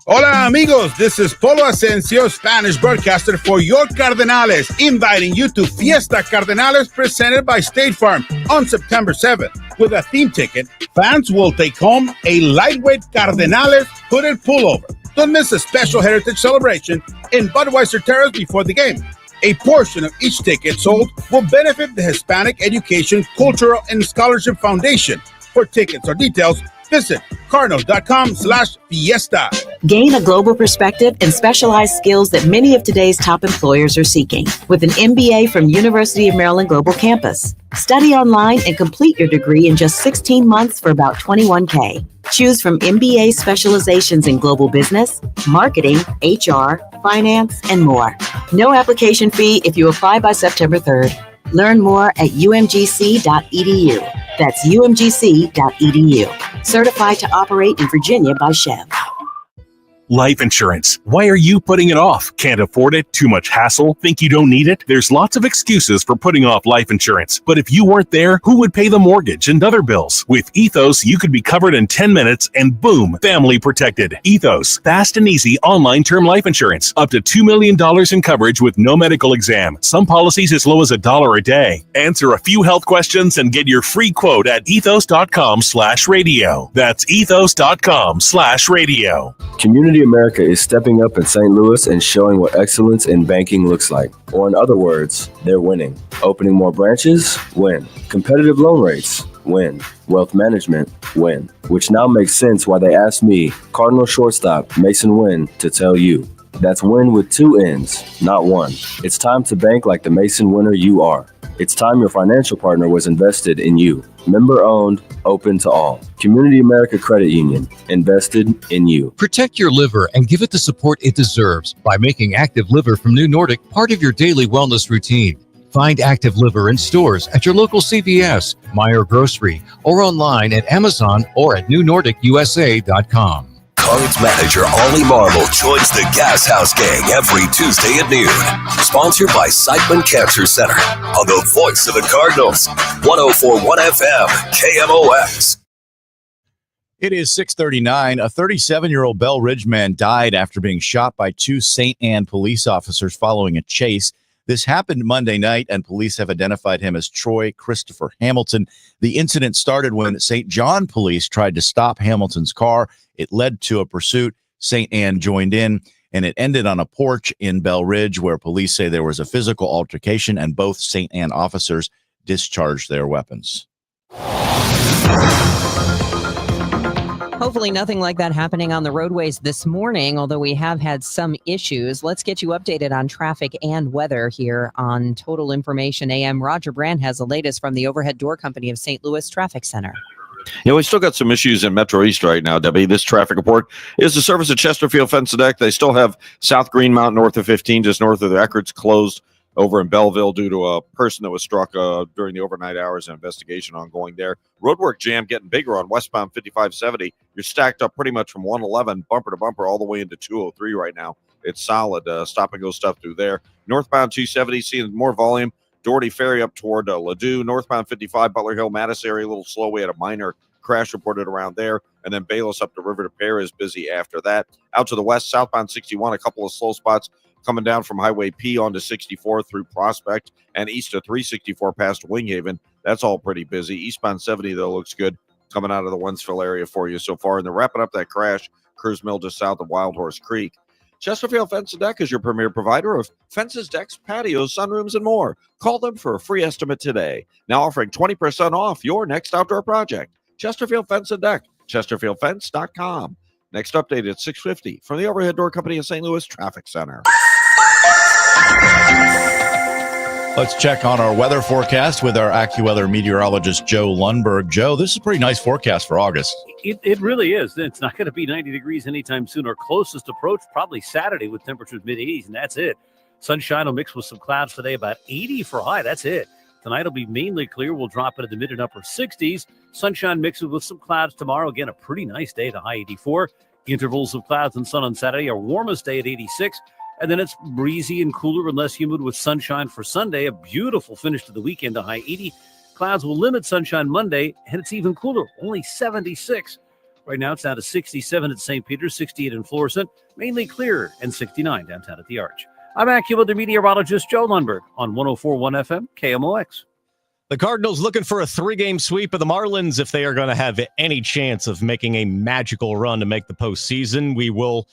Hola amigos, this is Polo Asensio, Spanish broadcaster for your Cardenales, inviting you to Fiesta Cardenales presented by State Farm on September 7th. With a theme ticket, fans will take home a lightweight Cardenales hooded pullover. Don't miss a special heritage celebration in Budweiser Terrace before the game. A portion of each ticket sold will benefit the Hispanic Education, Cultural, and Scholarship Foundation. For tickets or details, visit cardinals.com/fiesta. Gain a global perspective and specialized skills that many of today's top employers are seeking with an MBA from University of Maryland Global Campus. Study online and complete your degree in just 16 months for about $21K. Choose from MBA specializations in global business, marketing, HR, finance, and more. No application fee if you apply by September 3rd. Learn more at umgc.edu. That's umgc.edu. Certified to operate in Virginia by Chev. Life insurance. Why are you putting it off? Can't afford it? Too much hassle? Think you don't need it? There's lots of excuses for putting off life insurance. But if you weren't there, who would pay the mortgage and other bills? With Ethos, you could be covered in 10 minutes and boom, family protected. Ethos, fast and easy online term life insurance. Up to $2 million in coverage with no medical exam. Some policies as low as $1 a day. Answer a few health questions and get your free quote at ethos.com/radio. That's ethos.com/radio. Community America is stepping up in St. Louis and showing what excellence in banking looks like. Or in other words, they're winning. Opening more branches? Win. Competitive loan rates? Win. Wealth management? Win. Which now makes sense why they asked me, Cardinal shortstop Mason Wynn, to tell you. That's win with two N's, not one. It's time to bank like the Mason winner you are. It's time your financial partner was invested in you. Member owned, open to all. Community America Credit Union, invested in you. Protect your liver and give it the support it deserves by making Active Liver from New Nordic part of your daily wellness routine. Find Active Liver in stores at your local CVS, Meijer Grocery, or online at Amazon or at newnordicusa.com. Cards manager Ollie Marble joins the Gas House Gang every Tuesday at noon. Sponsored by Siteman Cancer Center on the voice of the Cardinals, 104.1 FM, KMOX. It is 6:39. A 37-year-old Bell Ridge man died after being shot by two St. Anne police officers following a chase. This happened Monday night, and police have identified him as Troy Christopher Hamilton. The incident started when St. John police tried to stop Hamilton's car. It led to a pursuit. St. Anne joined in, and it ended on a porch in Bell Ridge where police say there was a physical altercation, and both St. Anne officers discharged their weapons. Hopefully nothing like that happening on the roadways this morning, although we have had some issues. Let's get you updated on traffic and weather here on Total Information AM. Roger Brand has the latest from the Overhead Door Company of St. Louis Traffic Center. We still got some issues in Metro East right now, Debbie. This traffic report is the service of Chesterfield Fence and Deck. They still have South Green Mountain north of 15, just north of the Eckerts, closed over in Belleville due to a person that was struck during the overnight hours. An investigation ongoing there. Roadwork jam getting bigger on westbound 5570. You're stacked up pretty much from 111 bumper to bumper all the way into 203 right now. It's solid stop and go stuff through there. Northbound 270 seeing more volume. Doherty Ferry up toward Ladue. Northbound 55 Butler Hill Mattis area a little slow. We had a minor crash reported around there. And then Bayless up to River to Pear is busy after that. Out to the west, southbound 61, a couple of slow spots coming down from Highway P onto 64 through Prospect and east of 364 past Winghaven. That's all pretty busy. Eastbound 70, though, looks good coming out of the Wentzville area for you so far. And they're wrapping up that crash, Cruz Mill just south of Wild Horse Creek. Chesterfield Fence and Deck is your premier provider of fences, decks, patios, sunrooms, and more. Call them for a free estimate today. Now offering 20% off your next outdoor project. Chesterfield Fence and Deck, chesterfieldfence.com. Next update at 6:50 from the Overhead Door Company of St. Louis Traffic Center. Let's check on our weather forecast with our AccuWeather meteorologist, Joe Lundberg. Joe, this is a pretty nice forecast for August. It really is. It's not going to be 90 degrees anytime soon. Our closest approach probably Saturday with temperatures mid-80s, and that's it. Sunshine will mix with some clouds today, about 80 for high. That's it. Tonight will be mainly clear. We'll drop into the mid and upper 60s. Sunshine mixes with some clouds tomorrow. Again, a pretty nice day, the high 84. Intervals of clouds and sun on Saturday. Our warmest day at 86. And then it's breezy and cooler and less humid with sunshine for Sunday. A beautiful finish to the weekend, a high 80. Clouds will limit sunshine Monday, and it's even cooler, only 76. Right now, it's down to 67 at St. Peter's, 68 in Florissant, mainly clear, and 69 downtown at the Arch. I'm AccuWeather meteorologist Joe Lundberg on 104.1 FM KMOX. The Cardinals looking for a 3-game sweep of the Marlins if they are going to have any chance of making a magical run to make the postseason. We will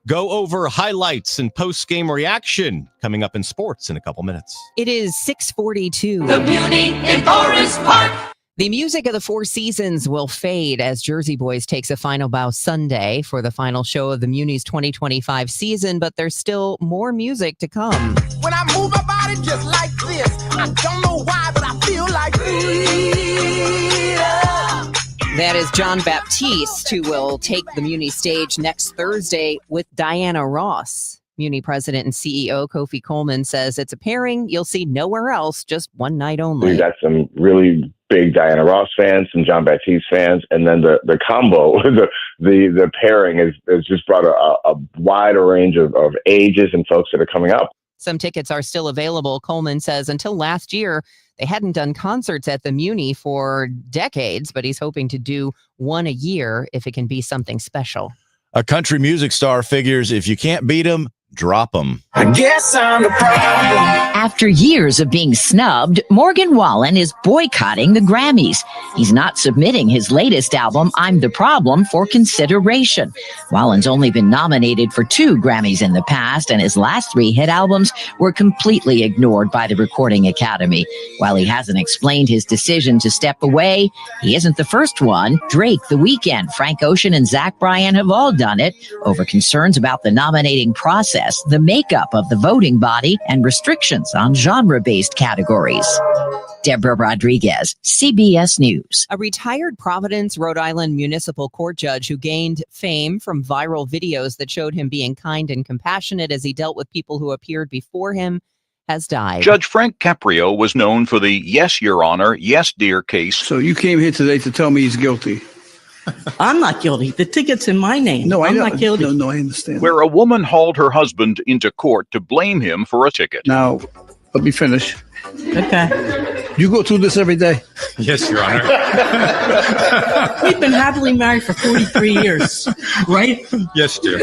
go over highlights and post-game reaction coming up in sports in a couple minutes. It is 6:42. The Muni in Forest Park. The music of the Four Seasons will fade as Jersey Boys takes a final bow Sunday for the final show of the Muni's 2025 season, but there's still more music to come. When I move my body just like this, I don't know why, but I feel like freedom. That is John Baptiste, who will take the Muni stage next Thursday with Diana Ross. Muni president and CEO Kofi Coleman says it's a pairing you'll see nowhere else, just one night only. We've got some really big Diana Ross fans, some John Baptiste fans, and then the combo, the pairing has just brought a wider range of ages and folks that are coming up. Some tickets are still available. Coleman says until last year, they hadn't done concerts at the Muni for decades, but he's hoping to do one a year if it can be something special. A country music star figures if you can't beat them, drop them. I guess I'm the problem. After years of being snubbed, Morgan Wallen is boycotting the Grammys. He's not submitting his latest album, I'm the Problem, for consideration. Wallen's only been nominated for 2 Grammys in the past, and his last 3 hit albums were completely ignored by the Recording Academy. While he hasn't explained his decision to step away, he isn't the first one. Drake, The Weeknd, Frank Ocean, and Zach Bryan have all done it over concerns about the nominating process, the makeup of the voting body, and restrictions on genre-based categories. Deborah Rodriguez, CBS News. A retired Providence, Rhode Island municipal court judge who gained fame from viral videos that showed him being kind and compassionate as he dealt with people who appeared before him has died. Judge Frank Caprio was known for the yes, Your Honor, yes, dear case. So you came here today to tell me he's guilty. I'm not guilty. The ticket's in my name. No, I'm not guilty. No, I understand. Where a woman hauled her husband into court to blame him for a ticket. Now, let me finish. Okay. You go through this every day? Yes, Your Honor. We've been happily married for 43 years, right? Yes, dear.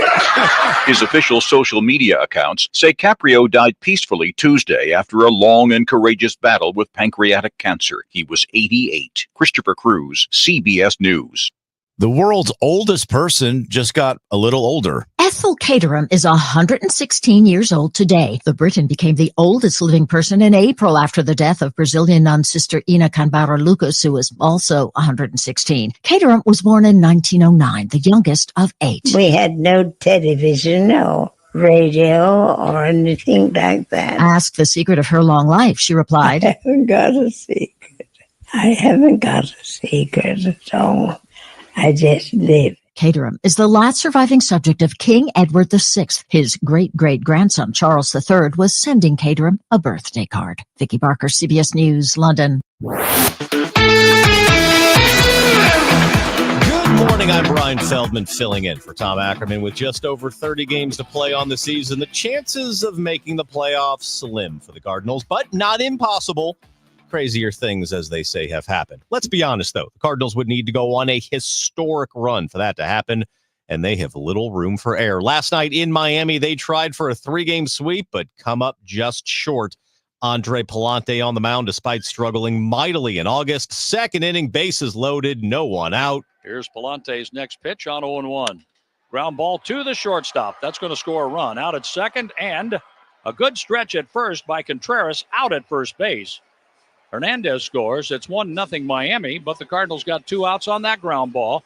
His official social media accounts say Caprio died peacefully Tuesday after a long and courageous battle with pancreatic cancer. He was 88. Christopher Cruz, CBS News. The world's oldest person just got a little older. Ethel Caterham is 116 years old today. The Briton became the oldest living person in April after the death of Brazilian nun Sister Ina Canbara Lucas, who was also 116. Caterham was born in 1909, the youngest of 8. We had no television, no radio or anything like that. Asked the secret of her long life, she replied, I haven't got a secret. I haven't got a secret at all. I just live. Caterham is the last surviving subject of King Edward VI. His great-great-grandson, Charles III, was sending Caterham a birthday card. Vicki Barker, CBS News, London. Good morning, I'm Brian Feldman, filling in for Tom Ackerman. With just over 30 games to play on the season, the chances of making the playoffs slim for the Cardinals, but not impossible. Crazier things, as they say, have happened. Let's be honest, though. The Cardinals would need to go on a historic run for that to happen, and they have little room for error. Last night in Miami, they tried for a 3-game sweep, but come up just short. Andre Palante on the mound, despite struggling mightily in August. Second inning, bases loaded, no one out. Here's Palante's next pitch on 0-1. Ground ball to the shortstop. That's going to score a run. Out at second, and a good stretch at first by Contreras out at first base. Hernandez scores. It's 1-0 Miami, but the Cardinals got 2 outs on that ground ball.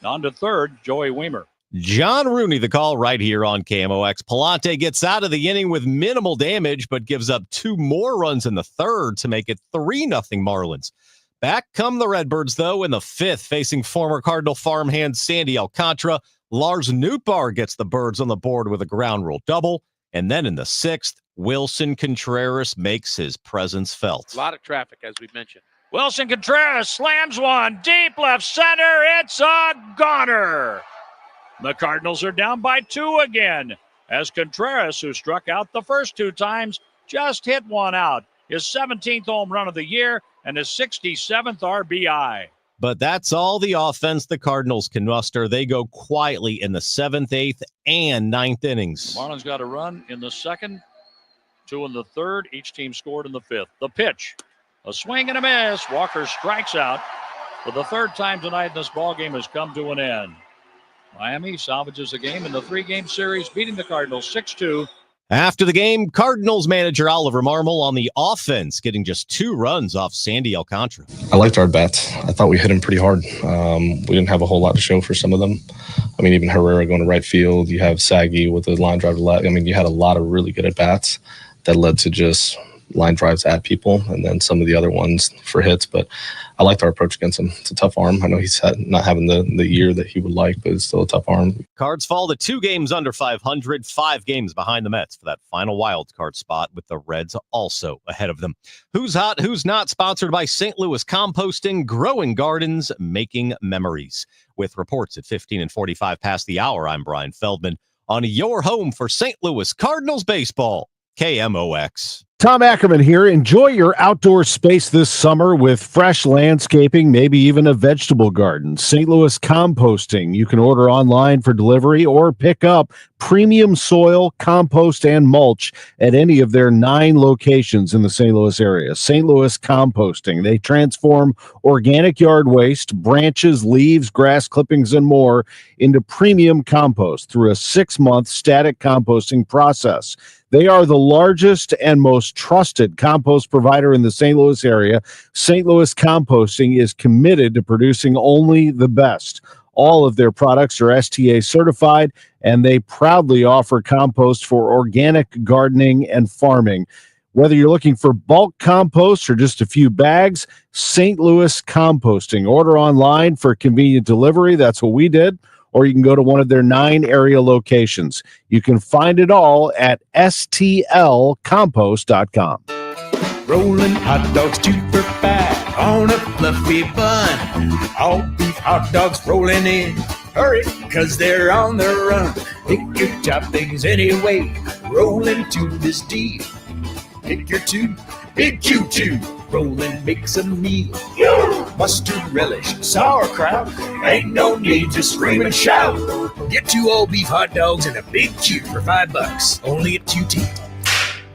On to third, Joey Wiemer. John Rooney, the call right here on KMOX. Palante gets out of the inning with minimal damage, but gives up 2 more runs in the third to make it 3-0 Marlins. Back come the Redbirds, though, in the 5th, facing former Cardinal farmhand Sandy Alcantara. Lars Nootbaar gets the Birds on the board with a ground rule double. And then in the 6th, Wilson Contreras makes his presence felt. A lot of traffic, as we mentioned. Wilson Contreras slams one deep left center. It's a goner. The Cardinals are down by 2 again, as Contreras, who struck out the first 2 times, just hit one out. His 17th home run of the year and his 67th RBI. But that's all the offense the Cardinals can muster. They go quietly in the 7th, 8th, and 9th innings. The Marlins got a run in the 2nd, 2 in the 3rd. Each team scored in the 5th. The pitch, a swing and a miss. Walker strikes out. For the 3rd time tonight, this ball game has come to an end. Miami salvages a game in the 3-game series, beating the Cardinals 6-2. After the game, Cardinals manager Oliver Marmol on the offense, getting just 2 runs off Sandy Alcantara. I liked our bats. I thought we hit them pretty hard. We didn't have a whole lot to show for some of them. I mean, even Herrera going to right field. You have Saggy with a line drive to left. I mean, you had a lot of really good at-bats that led to just line drives at people, and then some of the other ones for hits. But I liked our approach against him. It's a tough arm. I know he's not having the year that he would like, but it's still a tough arm. Cards fall to 2 games under 500, 5 games behind the Mets for that final wild card spot, with the Reds also ahead of them. Who's hot, who's not, sponsored by St. Louis Composting, growing gardens, making memories. With reports at 15 and 45 past the hour, I'm Brian Feldman on your home for St. Louis Cardinals baseball, KMOX. Tom Ackerman here. Enjoy your outdoor space this summer with fresh landscaping, maybe even a vegetable garden. St. Louis Composting. You can order online for delivery or pick up premium soil, compost, and mulch at any of their 9 locations in the St. Louis area. St. Louis Composting. They transform organic yard waste, branches, leaves, grass clippings, and more into premium compost through a 6-month static composting process. They are the largest and most trusted compost provider in the St. Louis area. St. Louis Composting is committed to producing only the best. All of their products are STA certified, and they proudly offer compost for organic gardening and farming. Whether you're looking for bulk compost or just a few bags, St. Louis Composting. Order online for convenient delivery. That's what we did. Or you can go to one of their 9 area locations. You can find it all at stlcompost.com. Rolling hot dogs 2 for $5 on a fluffy bun. All beef hot dogs rolling in. Hurry, cause they're on the run. Pick your toppings anyway. Roll into this deal. Pick your 2, big Q2. Roll and mix a meal. Mustard relish, sauerkraut. Ain't no need to scream and shout. Get 2 all beef hot dogs and a big Q for $5. Only at QT.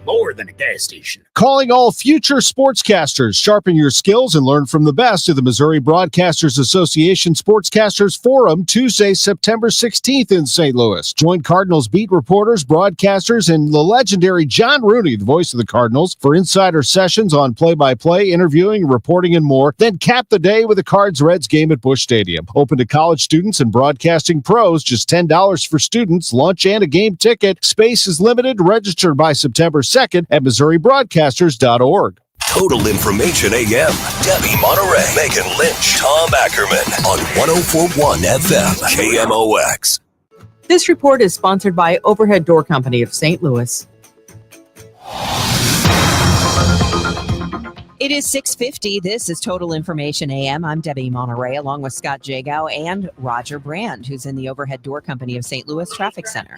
More than a gas station. Calling all future sportscasters. Sharpen your skills and learn from the best of the Missouri Broadcasters Association Sportscasters Forum, Tuesday, September 16th in St. Louis. Join Cardinals beat reporters, broadcasters, and the legendary John Rooney, the voice of the Cardinals, for insider sessions on play-by-play, interviewing, reporting, and more. Then cap the day with a Cards-Reds game at Busch Stadium. Open to college students and broadcasting pros. Just $10 for students, lunch, and a game ticket. Space is limited. Register by September 2nd at MissouriBroadcasters.org. Total Information AM. Debbie Monterrey, Megan Lynch, Tom Ackerman on 104.1 FM KMOX. This report is sponsored by Overhead Door Company of St. Louis. It is 6:50. This is Total Information AM. I'm Debbie Monterrey, along with Scott Jagow and Roger Brand, who's in the Overhead Door Company of St. Louis Traffic Center.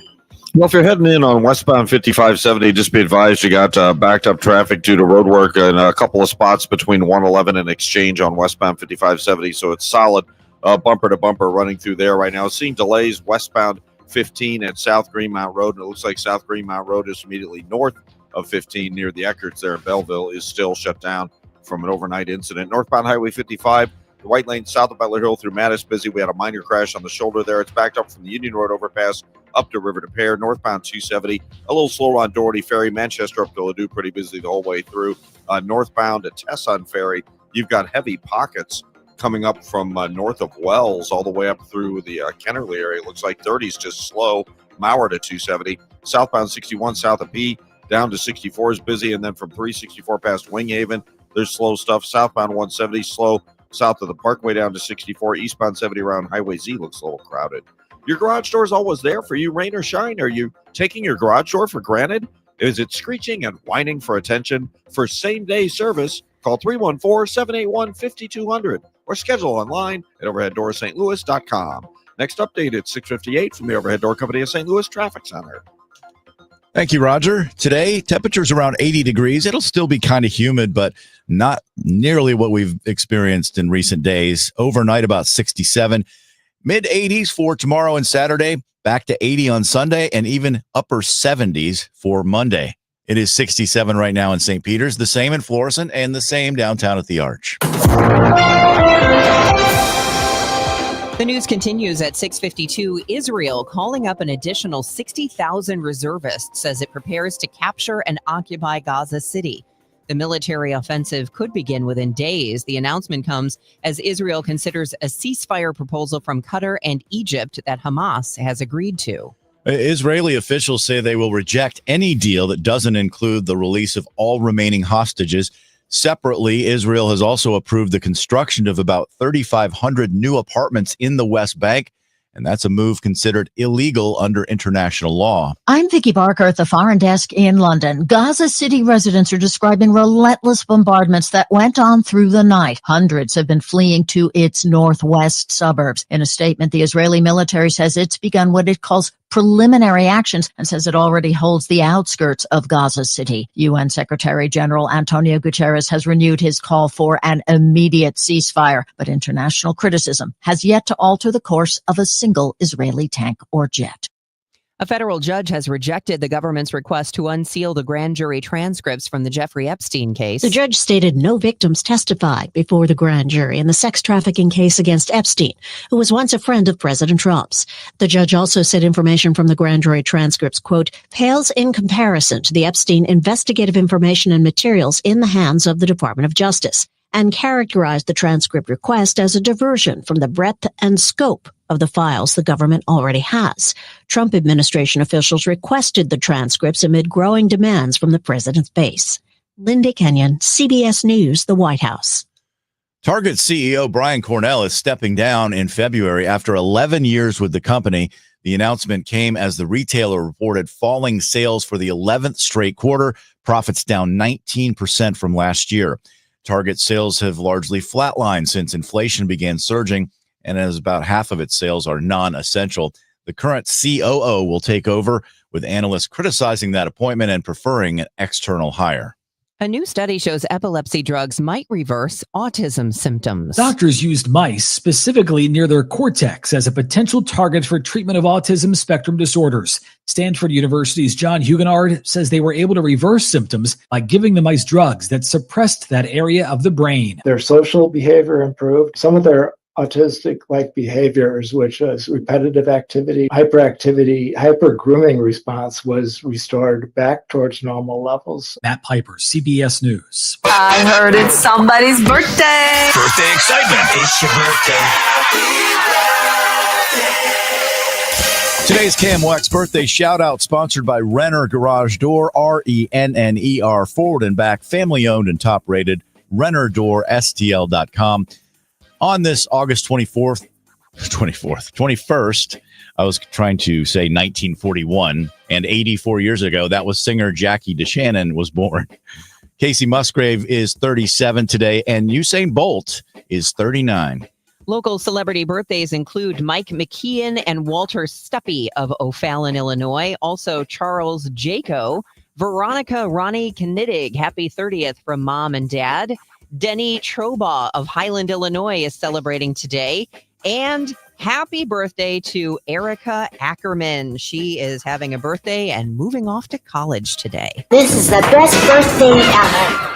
Well, if you're heading in on westbound 5570, just be advised you got backed up traffic due to road work in a couple of spots between 111 and Exchange on westbound 5570. So it's solid bumper to bumper running through there right now. Seeing delays westbound 15 at South Greenmount Road, and it looks like South Greenmount Road is immediately north of 15 near the Eckerts there in Belleville is still shut down from an overnight incident. Northbound Highway 55, the white lane south of Butler Hill through Mattis busy. We had a minor crash on the shoulder there. It's backed up from the Union Road overpass up to River to Pear. Northbound 270, a little slower on Doherty Ferry. Manchester up to Ladue, pretty busy the whole way through. Northbound at Tesson Ferry, you've got heavy pockets coming up from north of Wells all the way up through the Kennerly area. It looks like 30's just slow. Mauer to 270. Southbound 61 south of P down to 64 is busy. And then from 364 past Winghaven, there's slow stuff. Southbound 170 slow south of the Parkway down to 64. Eastbound 70 around Highway Z looks a little crowded. Your garage door is always there for you, rain or shine. Are you taking your garage door for granted? Is it screeching and whining for attention? For same-day service, call 314-781-5200 or schedule online at overheaddoorsstlouis.com. Next update at 6:58 from the Overhead Door Company of St. Louis Traffic Center. Thank you, Roger. Today, temperatures around 80 degrees. It'll still be kind of humid, but not nearly what we've experienced in recent days. Overnight, about 67. Mid-80s for tomorrow and Saturday. Back to 80 on Sunday, and even upper 70s for Monday. It is 67 right now in St. Peter's, the same in Florissant, and the same downtown at the Arch. The news continues at 6:52. Israel calling up an additional 60,000 reservists as it prepares to capture and occupy Gaza City. The military offensive could begin within days. The announcement comes as Israel considers a ceasefire proposal from Qatar and Egypt that Hamas has agreed to. Israeli officials say they will reject any deal that doesn't include the release of all remaining hostages. Separately, Israel has also approved the construction of about 3,500 new apartments in the West Bank, and that's a move considered illegal under international law. I'm Vicki Barker at the Foreign Desk in London. Gaza City residents are describing relentless bombardments that went on through the night. Hundreds have been fleeing to its northwest suburbs. In a statement, the Israeli military says it's begun what it calls preliminary actions and says it already holds the outskirts of Gaza City. UN Secretary General Antonio Guterres has renewed his call for an immediate ceasefire, but international criticism has yet to alter the course of a single Israeli tank or jet. A federal judge has rejected the government's request to unseal the grand jury transcripts from the Jeffrey Epstein case. The judge stated no victims testified before the grand jury in the sex trafficking case against Epstein, who was once a friend of President Trump's. The judge also said information from the grand jury transcripts, quote, pales in comparison to the Epstein investigative information and materials in the hands of the Department of Justice, and characterized the transcript request as a diversion from the breadth and scope of the files the government already has. Trump administration officials requested the transcripts amid growing demands from the president's base. Linda Kenyon, CBS News, the White House. Target CEO Brian Cornell is stepping down in February after 11 years with the company. The announcement came as the retailer reported falling sales for the 11th straight quarter, profits down 19% from last year. Target sales have largely flatlined since inflation began surging, and as about half of its sales are non-essential. The current COO will take over, with analysts criticizing that appointment and preferring an external hire. A new study shows epilepsy drugs might reverse autism symptoms. Doctors used mice, specifically near their cortex, as a potential target for treatment of autism spectrum disorders. Stanford University's John Hugenard says they were able to reverse symptoms by giving the mice drugs that suppressed that area of the brain. Their social behavior improved. Some of their autistic-like behaviors, which is repetitive activity, hyperactivity, hyper-grooming response was restored back towards normal levels. Matt Piper, CBS News. I heard it's somebody's birthday. Birthday excitement. It's your birthday. Today's Cam Wax birthday shout out sponsored by Renner Garage Door, RENNER, forward and back, family owned and top rated, RennerDoorSTL.com. On this August 21st, I was trying to say 1941, and 84 years ago, that was singer Jackie DeShannon was born. Casey Musgrave is 37 today, and Usain Bolt is 39. Local celebrity birthdays include Mike McKeon and Walter Stuppy of O'Fallon, Illinois. Also, Charles Jagow, Veronica Ronnie Knittig, happy 30th from mom and dad. Denny Trobaugh of Highland, Illinois is celebrating today. And happy birthday to Erica Ackerman. She is having a birthday and moving off to college today. This is the best birthday ever.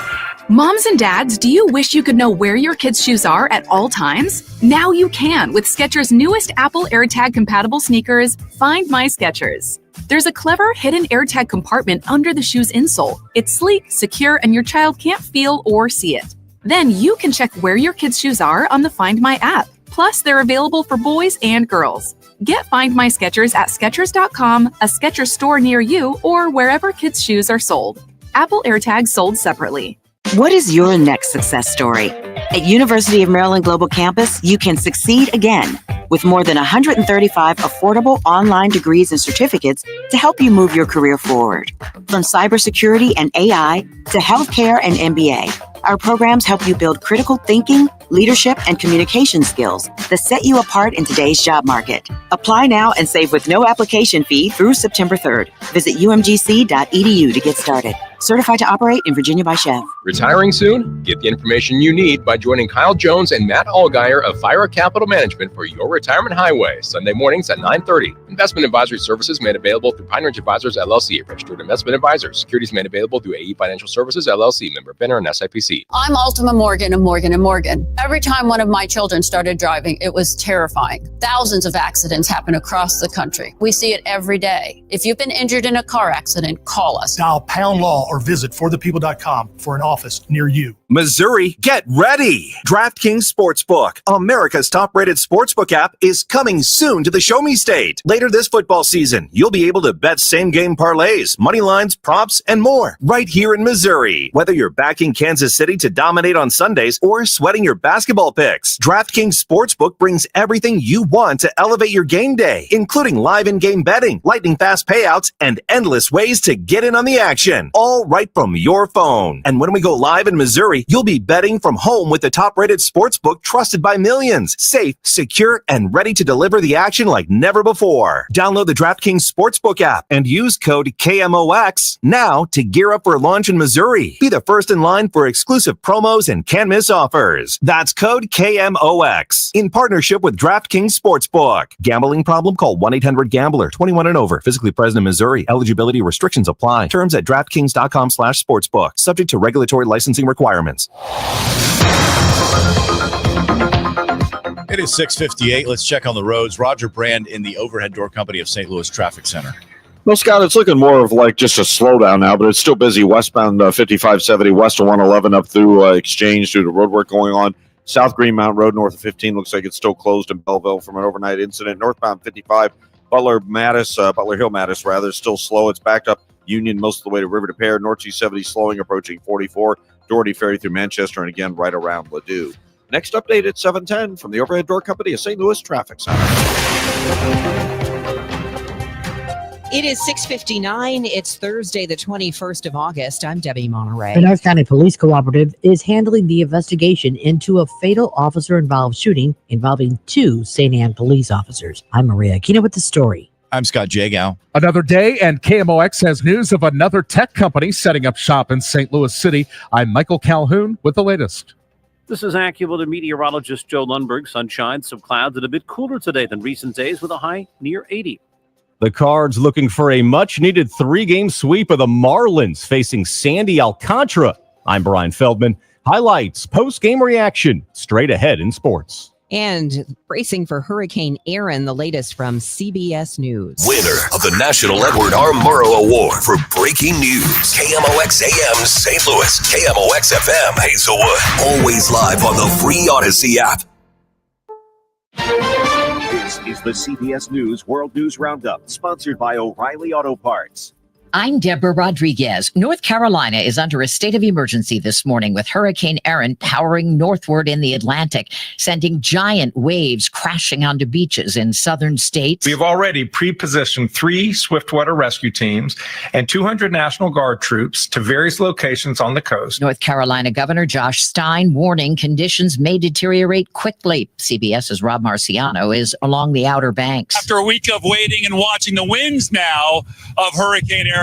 Moms and dads, do you wish you could know where your kids' shoes are at all times? Now you can with Skechers' newest Apple AirTag compatible sneakers, Find My Skechers. There's a clever hidden AirTag compartment under the shoe's insole. It's sleek, secure, and your child can't feel or see it. Then you can check where your kids' shoes are on the Find My app. Plus, they're available for boys and girls. Get Find My Skechers at Skechers.com, a Skechers store near you, or wherever kids' shoes are sold. Apple AirTags sold separately. What is your next success story? At University of Maryland Global Campus, you can succeed again with more than 135 affordable online degrees and certificates to help you move your career forward. From cybersecurity and AI to healthcare and MBA, our programs help you build critical thinking, leadership, and communication skills that set you apart in today's job market. Apply now and save with no application fee through September 3rd. Visit umgc.edu to get started. Certified to operate in Virginia by Chev. Retiring soon? Get the information you need by joining Kyle Jones and Matt Allgeier of Fire Capital Management for your retirement highway, Sunday mornings at 9:30. Investment advisory services made available through Pine Ridge Advisors, LLC, registered investment advisors. Securities made available through AE Financial Services, LLC, member FINRA and SIPC. I'm Ultima Morgan of Morgan & Morgan. Every time one of my children started driving, it was terrifying. Thousands of accidents happen across the country. We see it every day. If you've been injured in a car accident, call us. Dial #law or visit forthepeople.com for an office near you. Missouri, get ready! DraftKings Sportsbook, America's top-rated sportsbook app, is coming soon to the Show Me State. Later this football season, you'll be able to bet same-game parlays, money lines, props, and more right here in Missouri. Whether you're backing Kansas City to dominate on Sundays or sweating your basketball picks, DraftKings Sportsbook brings everything you want to elevate your game day, including live in-game betting, lightning-fast payouts, and endless ways to get in on the action, all right from your phone. And when we go live in Missouri, you'll be betting from home with the top-rated sportsbook trusted by millions. Safe, secure, and ready to deliver the action like never before. Download the DraftKings Sportsbook app and use code KMOX now to gear up for launch in Missouri. Be the first in line for exclusive promos and can't-miss offers. That's code KMOX in partnership with DraftKings Sportsbook. Gambling problem? Call 1-800-GAMBLER. 21 and over. Physically present in Missouri. Eligibility restrictions apply. Terms at DraftKings.com/sportsbook. Subject to regulatory licensing requirements. It is 6:58. Let's check on the roads. Roger Brand in the Overhead Door Company of St. Louis Traffic Center. Well, Scott, it's looking more of like just a slowdown now, but it's still busy westbound 5570 west of 111 up through Exchange due to road work going on. South Green Mountain Road north of 15 looks like it's still closed in Belleville from an overnight incident. Northbound 55 Butler Hill Mattis rather, still slow. It's backed up Union most of the way to River to Pear. North 270 slowing, approaching 44. Doherty Ferry through Manchester, and again right around Ladue. Next update at 7:10 from the Overhead Door Company of St. Louis Traffic Center. It is 6:59. It's Thursday, the 21st of August. I'm Debbie Monterrey. The North County Police Cooperative is handling the investigation into a fatal officer-involved shooting involving 2 St. Anne police officers. I'm Maria Aquino with the story. I'm Scott Jagow. Another day, and KMOX has news of another tech company setting up shop in St. Louis City. I'm Michael Calhoun with the latest. This is AccuWeather meteorologist Joe Lundberg. Sunshine, some clouds, and a bit cooler today than recent days with a high near 80. The Cards looking for a much-needed 3-game sweep of the Marlins facing Sandy Alcantara. I'm Brian Feldman. Highlights, post-game reaction, straight ahead in sports. And bracing for Hurricane Aaron, the latest from CBS News. Winner of the National Edward R. Murrow Award for Breaking News. KMOX AM St. Louis. KMOX FM Hazelwood. Always live on the free Odyssey app. This is the CBS News World News Roundup, sponsored by O'Reilly Auto Parts. I'm Deborah Rodriguez. North Carolina is under a state of emergency this morning with Hurricane Aaron powering northward in the Atlantic, sending giant waves crashing onto beaches in southern states. We've already pre-positioned 3 swiftwater rescue teams and 200 National Guard troops to various locations on the coast. North Carolina Governor Josh Stein warning conditions may deteriorate quickly. CBS's Rob Marciano is along the Outer Banks. After a week of waiting and watching, the winds now of Hurricane Aaron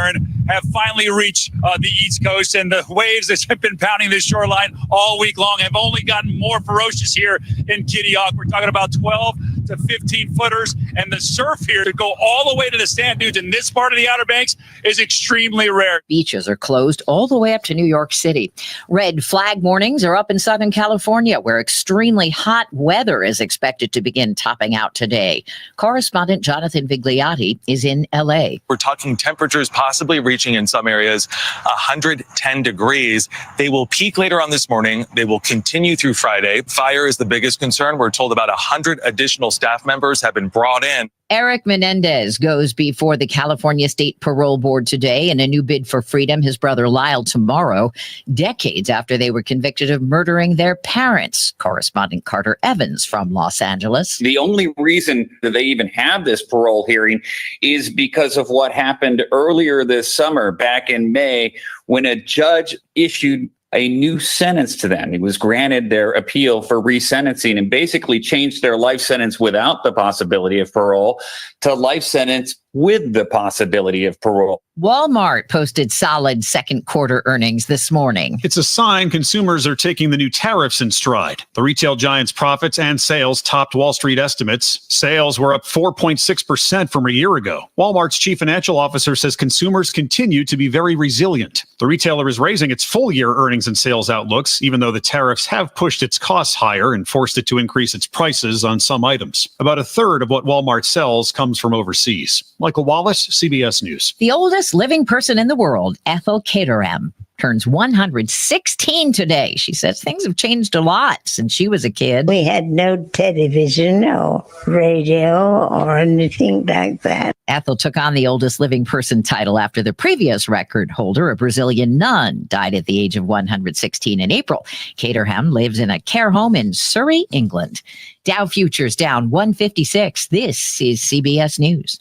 have finally reached the East Coast, and the waves that have been pounding this shoreline all week long have only gotten more ferocious here in Kitty Hawk. We're talking about 12 to 15 footers, and the surf here to go all the way to the sand dunes in this part of the Outer Banks is extremely rare. Beaches are closed all the way up to New York City. Red flag warnings are up in Southern California, where extremely hot weather is expected to begin topping out today. Correspondent Jonathan Vigliotti is in LA. We're talking temperatures possibly reaching in some areas 110 degrees. They will peak later on this morning. They will continue through Friday. Fire is the biggest concern. We're told about 100 additional staff members have been brought in. Eric Menendez goes before the California State Parole Board today in a new bid for freedom. His brother Lyle tomorrow, decades after they were convicted of murdering their parents. Correspondent Carter Evans from Los Angeles. The only reason that they even have this parole hearing is because of what happened earlier this summer, back in May, when a judge issued a new sentence to them. He was granted their appeal for resentencing and basically changed their life sentence without the possibility of parole to life sentence with the possibility of parole. Walmart posted solid second quarter earnings this morning. It's a sign consumers are taking the new tariffs in stride. The retail giant's profits and sales topped Wall Street estimates. Sales were up 4.6% from a year ago. Walmart's chief financial officer says consumers continue to be very resilient. The retailer is raising its full-year earnings and sales outlooks, even though the tariffs have pushed its costs higher and forced it to increase its prices on some items. About a third of what Walmart sells comes from overseas. Michael Wallace, CBS News. The oldest living person in the world, Ethel Caterham. turns 116 today. She says things have changed a lot since she was a kid. We had no television or radio or anything like that. Ethel took on the oldest living person title after the previous record holder, a Brazilian nun, died at the age of 116 in April. Caterham lives in a care home in Surrey, England. Dow futures down 156. This is CBS News.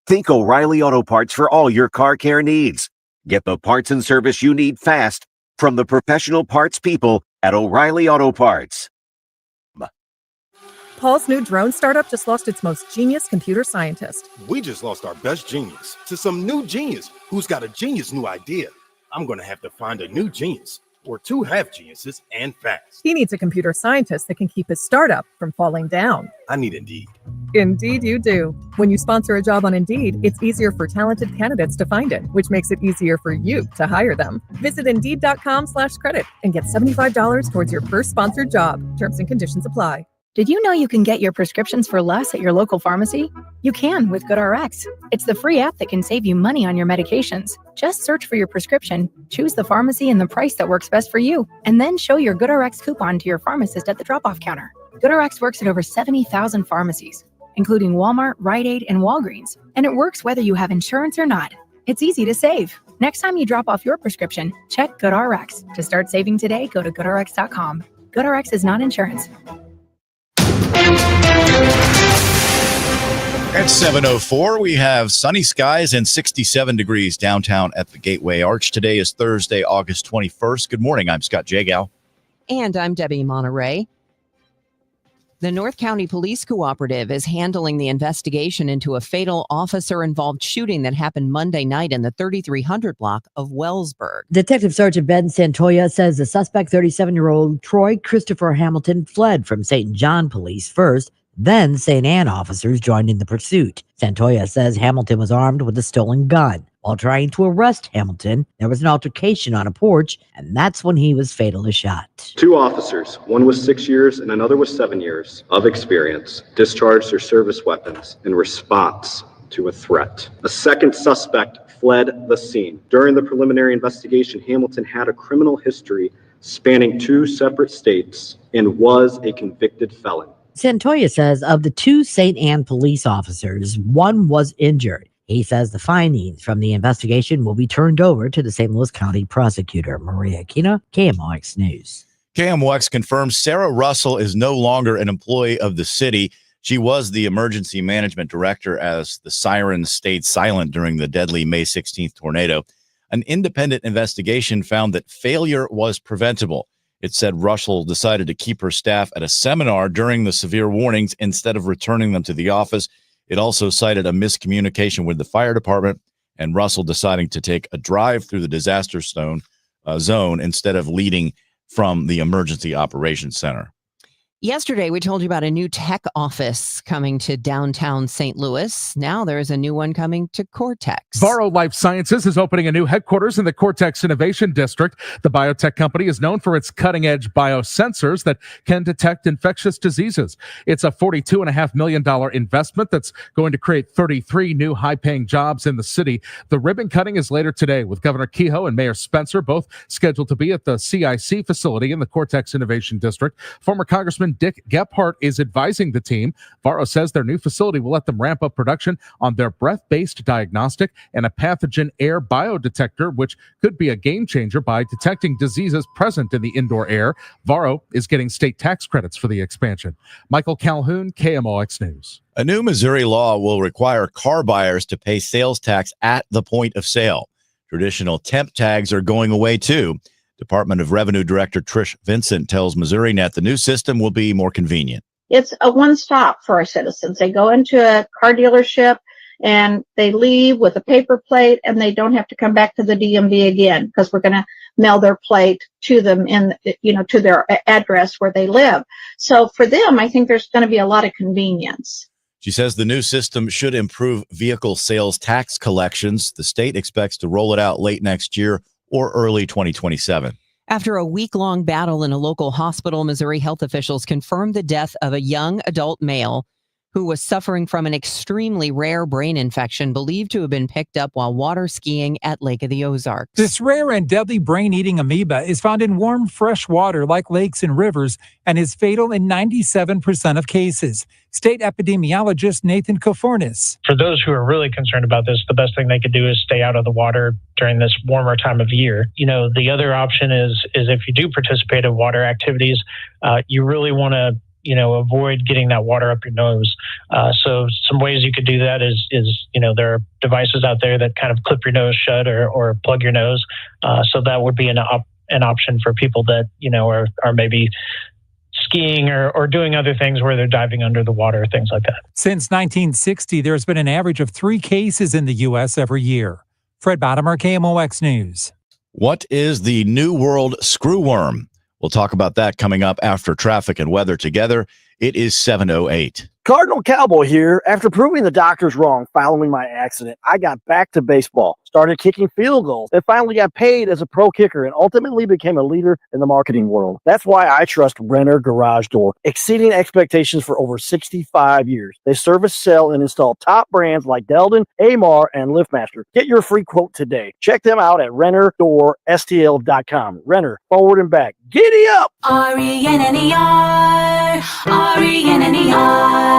Think O'Reilly Auto Parts for all your car care needs. Get the parts and service you need fast from the professional parts people at O'Reilly Auto Parts. Paul's new drone startup just lost its most genius computer scientist. We just lost our best genius to some new genius who's got a genius new idea. I'm going to have to find a new genius or two half geniuses and fast. He needs a computer scientist that can keep his startup from falling down. I need Indeed. Indeed you do. When you sponsor a job on Indeed, it's easier for talented candidates to find it, which makes it easier for you to hire them. Visit Indeed.com/credit and get $75 towards your first sponsored job. Terms and conditions apply. Did you know you can get your prescriptions for less at your local pharmacy? You can with GoodRx. It's the free app that can save you money on your medications. Just search for your prescription, choose the pharmacy and the price that works best for you, and then show your GoodRx coupon to your pharmacist at the drop-off counter. GoodRx works at over 70,000 pharmacies, including Walmart, Rite Aid, and Walgreens, and it works whether you have insurance or not. It's easy to save. Next time you drop off your prescription, check GoodRx. To start saving today, go to GoodRx.com. GoodRx is not insurance. At 7:04, we have sunny skies and 67 degrees downtown at the Gateway Arch. Today is Thursday, August 21st. Good morning. I'm Scott Jagow. And I'm Debbie Monterrey. The North County Police Cooperative is handling the investigation into a fatal officer-involved shooting that happened Monday night in the 3300 block of Wellsburg. Detective Sergeant Ben Santoya says the suspect, 37-year-old Troy Christopher Hamilton, fled from St. John Police first. Then St. Anne officers joined in the pursuit. Santoya says Hamilton was armed with a stolen gun. While trying to arrest Hamilton, there was an altercation on a porch, and that's when he was fatally shot. Two officers, one with 6 years and another with 7 years of experience, discharged their service weapons in response to a threat. A second suspect fled the scene. During the preliminary investigation, Hamilton had a criminal history spanning 2 separate states and was a convicted felon. Santoya says of the 2 St. Anne police officers, one was injured. He says the findings from the investigation will be turned over to the St. Louis County prosecutor. Maria Aquino, KMOX News. KMOX confirms Sarah Russell is no longer an employee of the city. She was the emergency management director as the sirens stayed silent during the deadly May 16th tornado. An independent investigation found that failure was preventable. It said Russell decided to keep her staff at a seminar during the severe warnings instead of returning them to the office. It also cited a miscommunication with the fire department and Russell deciding to take a drive through the disaster zone instead of leading from the emergency operations center. Yesterday, we told you about a new tech office coming to downtown St. Louis. Now there's a new one coming to Cortex. Varro Life Sciences is opening a new headquarters in the Cortex Innovation District. The biotech company is known for its cutting-edge biosensors that can detect infectious diseases. It's a $42.5 million investment that's going to create 33 new high-paying jobs in the city. The ribbon cutting is later today with Governor Kehoe and Mayor Spencer, both scheduled to be at the CIC facility in the Cortex Innovation District. Former Congressman Dick Gephardt is advising the team. Varro says their new facility will let them ramp up production on their breath-based diagnostic and a pathogen air biodetector, which could be a game changer by detecting diseases present in the indoor air. Varro is getting state tax credits for the expansion. Michael Calhoun, KMOX News. A new Missouri law will require car buyers to pay sales tax at the point of sale. Traditional temp tags are going away too. Department of Revenue Director Trish Vincent tells MissouriNet the new system will be more convenient. It's a one-stop for our citizens. They go into a car dealership and they leave with a paper plate and they don't have to come back to the DMV again because we're going to mail their plate to them to their address where they live. So for them, I think there's going to be a lot of convenience. She says the new system should improve vehicle sales tax collections. The state expects to roll it out late next year or early 2027. After a week-long battle in a local hospital, Missouri health officials confirmed the death of a young adult male who was suffering from an extremely rare brain infection believed to have been picked up while water skiing at Lake of the Ozarks. This rare and deadly brain-eating amoeba is found in warm, fresh water like lakes and rivers and is fatal in 97% of cases. State epidemiologist Nathan Kofornis. For those who are really concerned about this, the best thing they could do is stay out of the water during this warmer time of year. The other option is if you do participate in water activities, you really want to avoid getting that water up your nose. So some ways you could do that is there are devices out there that kind of clip your nose shut or plug your nose. So that would be an option for people that, are maybe skiing or doing other things where they're diving under the water, things like that. Since 1960, there's been an average of 3 cases in the U.S. every year. Fred Bottomer, KMOX News. What is the New World screwworm? We'll talk about that coming up after traffic and weather together. It is 7:08. Cardinal Cowboy here. After proving the doctors wrong following my accident, I got back to baseball, started kicking field goals, and finally got paid as a pro kicker and ultimately became a leader in the marketing world. That's why I trust Renner Garage Door, exceeding expectations for over 65 years. They service, sell, and install top brands like Delden, Amar, and LiftMaster. Get your free quote today. Check them out at RennerDoorSTL.com. Renner, forward and back. Giddy up! RENNER, RENNER.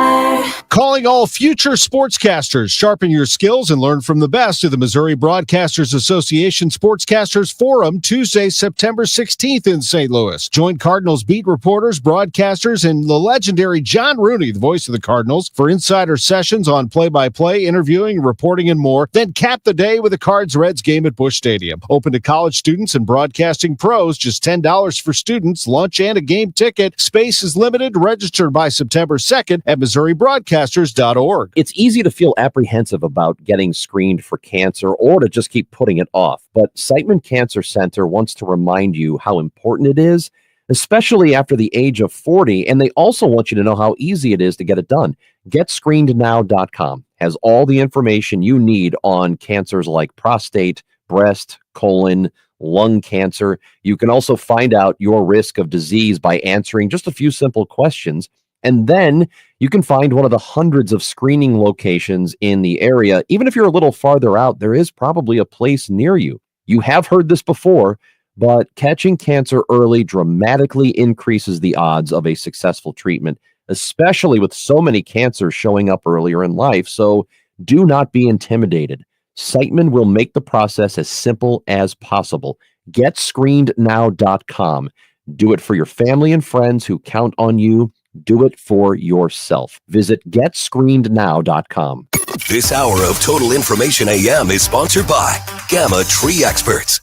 Calling all future sportscasters. Sharpen your skills and learn from the best of the Missouri Broadcasters Association Sportscasters Forum Tuesday, September 16th in St. Louis. Join Cardinals beat reporters, broadcasters, and the legendary John Rooney, the voice of the Cardinals, for insider sessions on play-by-play, interviewing, reporting, and more. Then cap the day with a Cards-Reds game at Busch Stadium. Open to college students and broadcasting pros. Just $10 for students, lunch, and a game ticket. Space is limited. Register by September 2nd at MissouriBroadcasters.org. It's easy to feel apprehensive about getting screened for cancer or to just keep putting it off. But Siteman Cancer Center wants to remind you how important it is, especially after the age of 40. And they also want you to know how easy it is to get it done. GetScreenedNow.com has all the information you need on cancers like prostate, breast, colon, lung cancer. You can also find out your risk of disease by answering just a few simple questions. And then you can find one of the hundreds of screening locations in the area. Even if you're a little farther out, there is probably a place near you. You have heard this before, but catching cancer early dramatically increases the odds of a successful treatment, especially with so many cancers showing up earlier in life. So do not be intimidated. Siteman will make the process as simple as possible. GetScreenedNow.com. Do it for your family and friends who count on you. Do it for yourself. Visit GetScreenedNow.com. This hour of Total Information AM is sponsored by Gamma Tree Experts.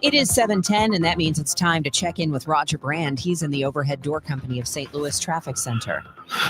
It is 7:10, and that means it's time to check in with Roger Brand. He's in the Overhead Door Company of St. Louis Traffic Center.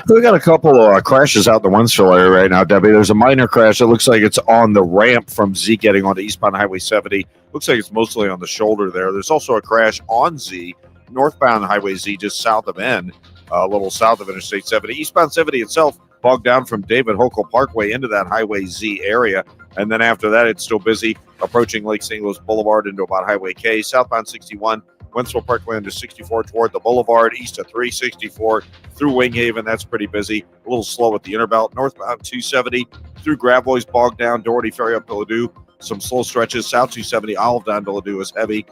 We got a couple of crashes out the Wentzville area right now, Debbie. There's a minor crash. It looks like it's on the ramp from Z getting onto eastbound Highway 70. Looks like it's mostly on the shoulder there. There's also a crash on Z, northbound Highway Z, just south of N, a little south of Interstate 70. Eastbound 70 itself bogged down from David Hochul Parkway into that Highway Z area. And then after that, it's still busy approaching Lake St. Louis Boulevard into about Highway K. Southbound 61, Wentzville Parkway into 64 toward the Boulevard, east of 364 through Winghaven. That's pretty busy. A little slow at the Interbound. Northbound 270 through Gravois, bogged down. Doherty Ferry up to Ladue. Some slow stretches. South 270, Olive down to Ladue is heavy.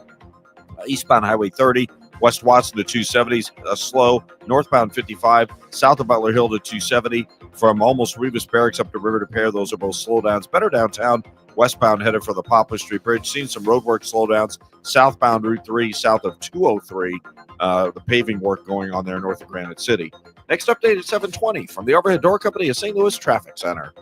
Eastbound Highway 30. West Watson to 270s, slow. Northbound 55, south of Butler Hill to 270. From almost Revis Barracks up to River to Pear, those are both slowdowns. Better downtown, westbound headed for the Poplar Street Bridge. Seen some roadwork slowdowns. Southbound Route 3, south of 203. The paving work going on there north of Granite City. Next update at 7:20 from the Overhead Door Company of St. Louis Traffic Center.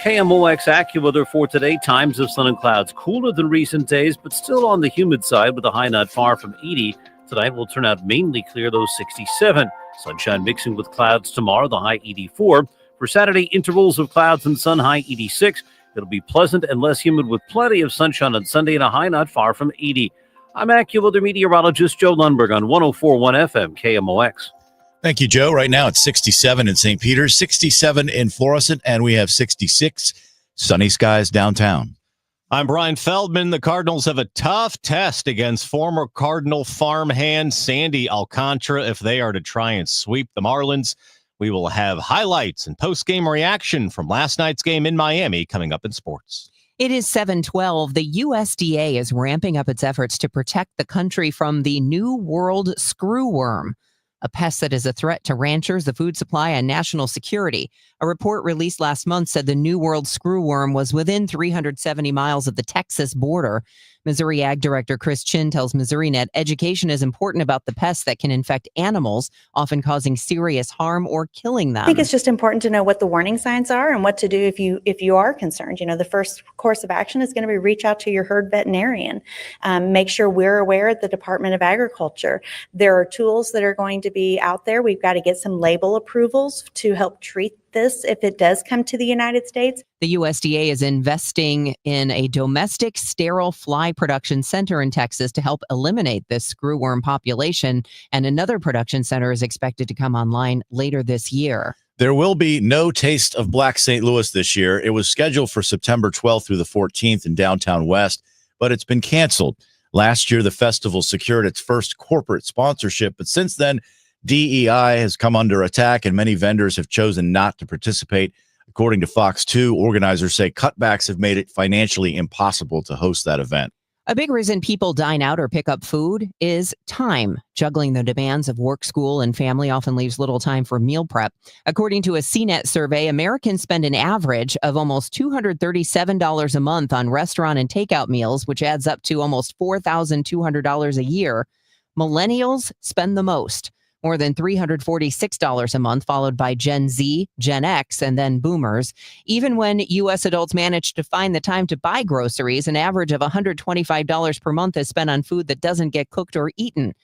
KMOX AccuWeather for today. Times of sun and clouds. Cooler than recent days, but still on the humid side with a high not far from 80. Tonight will turn out mainly clear, though 67. Sunshine mixing with clouds tomorrow, the high 84. For Saturday, intervals of clouds and sun, high 86. It'll be pleasant and less humid with plenty of sunshine on Sunday and a high not far from 80. I'm AccuWeather meteorologist Joe Lundberg on 104.1 FM KMOX. Thank you, Joe. Right now it's 67 in St. Peter's, 67 in Florissant, and we have 66 sunny skies downtown. I'm Brian Feldman. The Cardinals have a tough test against former Cardinal farmhand Sandy Alcantara if they are to try and sweep the Marlins. We will have highlights and post-game reaction from last night's game in Miami coming up in sports. It is 7:12. The USDA is ramping up its efforts to protect the country from the New World screwworm, a pest that is a threat to ranchers, the food supply, and national security. A report released last month said the New World screwworm was within 370 miles of the Texas border. Missouri Ag Director Chris Chin tells MissouriNet education is important about the pests that can infect animals, often causing serious harm or killing them. I think it's just important to know what the warning signs are and what to do if you are concerned. The first course of action is going to be reach out to your herd veterinarian. Make sure we're aware at the Department of Agriculture. There are tools that are going to be out there. We've got to get some label approvals to help treat this if it does come to the United States. The USDA is investing in a domestic sterile fly production center in Texas to help eliminate this screwworm population, and another production center is expected to come online later this year. There will be no Taste of Black St. Louis this year. It was scheduled for September 12th through the 14th in downtown West, but it's been canceled. Last year, the festival secured its first corporate sponsorship, but since then, DEI has come under attack and many vendors have chosen not to participate. According to Fox 2, organizers say cutbacks have made it financially impossible to host that event. A big reason people dine out or pick up food is time. Juggling the demands of work, school, and family often leaves little time for meal prep. According to a CNET survey, Americans spend an average of almost $237 a month on restaurant and takeout meals, which adds up to almost $4,200 a year. Millennials spend the most, more than $346 a month, followed by Gen Z, Gen X, and then boomers. Even when U.S. adults manage to find the time to buy groceries, an average of $125 per month is spent on food that doesn't get cooked or eaten.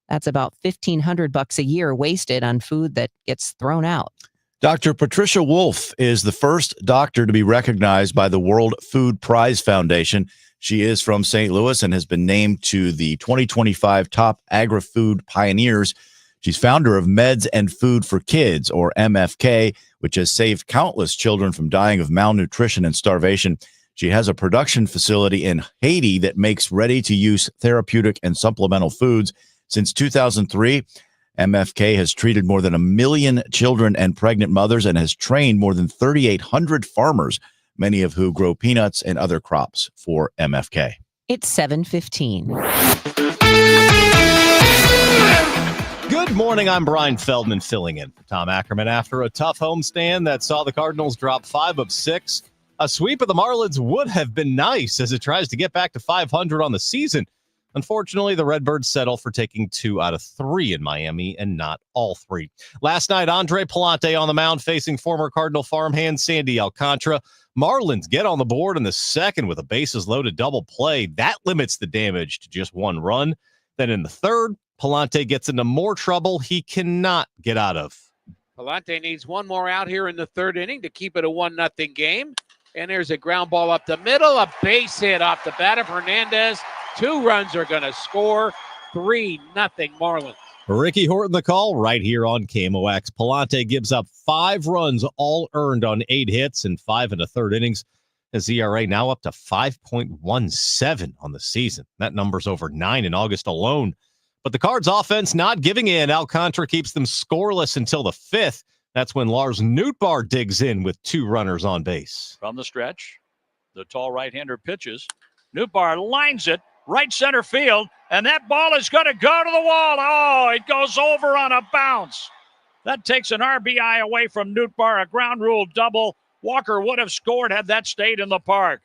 That's about $1,500 a year wasted on food that gets thrown out. Dr. Patricia Wolf is the first doctor to be recognized by the World Food Prize Foundation. She is from St. Louis and has been named to the 2025 Top Agri-Food Pioneers. She's founder of Meds and Food for Kids, or MFK, which has saved countless children from dying of malnutrition and starvation. She has a production facility in Haiti that makes ready-to-use therapeutic and supplemental foods. Since 2003, MFK has treated more than 1 million children and pregnant mothers and has trained more than 3,800 farmers, many of who grow peanuts and other crops for MFK. It's 7:15. Good morning. I'm Brian Feldman filling in for Tom Ackerman after a tough homestand that saw the Cardinals drop 5 of 6. A sweep of the Marlins would have been nice as it tries to get back to 500 on the season. Unfortunately, the Redbirds settle for taking 2 out of 3 in Miami and not all 3. Last night, Andre Palante on the mound facing former Cardinal farmhand Sandy Alcantara. Marlins get on the board in the second with a bases-loaded double play. That limits the damage to just 1 run. Then in the third, Palante gets into more trouble he cannot get out of. Palante needs 1 more out here in the third inning to keep it a 1-0 game. And there's a ground ball up the middle, a base hit off the bat of Hernandez. 2 runs are going to score. 3-0 Marlins. Ricky Horton the call right here on KMOX. Palante gives up 5 runs, all earned on 8 hits and 5 1/3 innings. His ERA now up to 5.17 on the season. That number's over 9 in August alone. But the Cards offense not giving in. Alcantara keeps them scoreless until the 5th. That's when Lars Nootbaar digs in with 2 runners on base. From the stretch, the tall right-hander pitches. Nootbaar lines it right center field, and that ball is going to go to the wall. Oh, it goes over on a bounce. That takes an RBI away from Nootbaar, a ground rule double. Walker would have scored had that stayed in the park.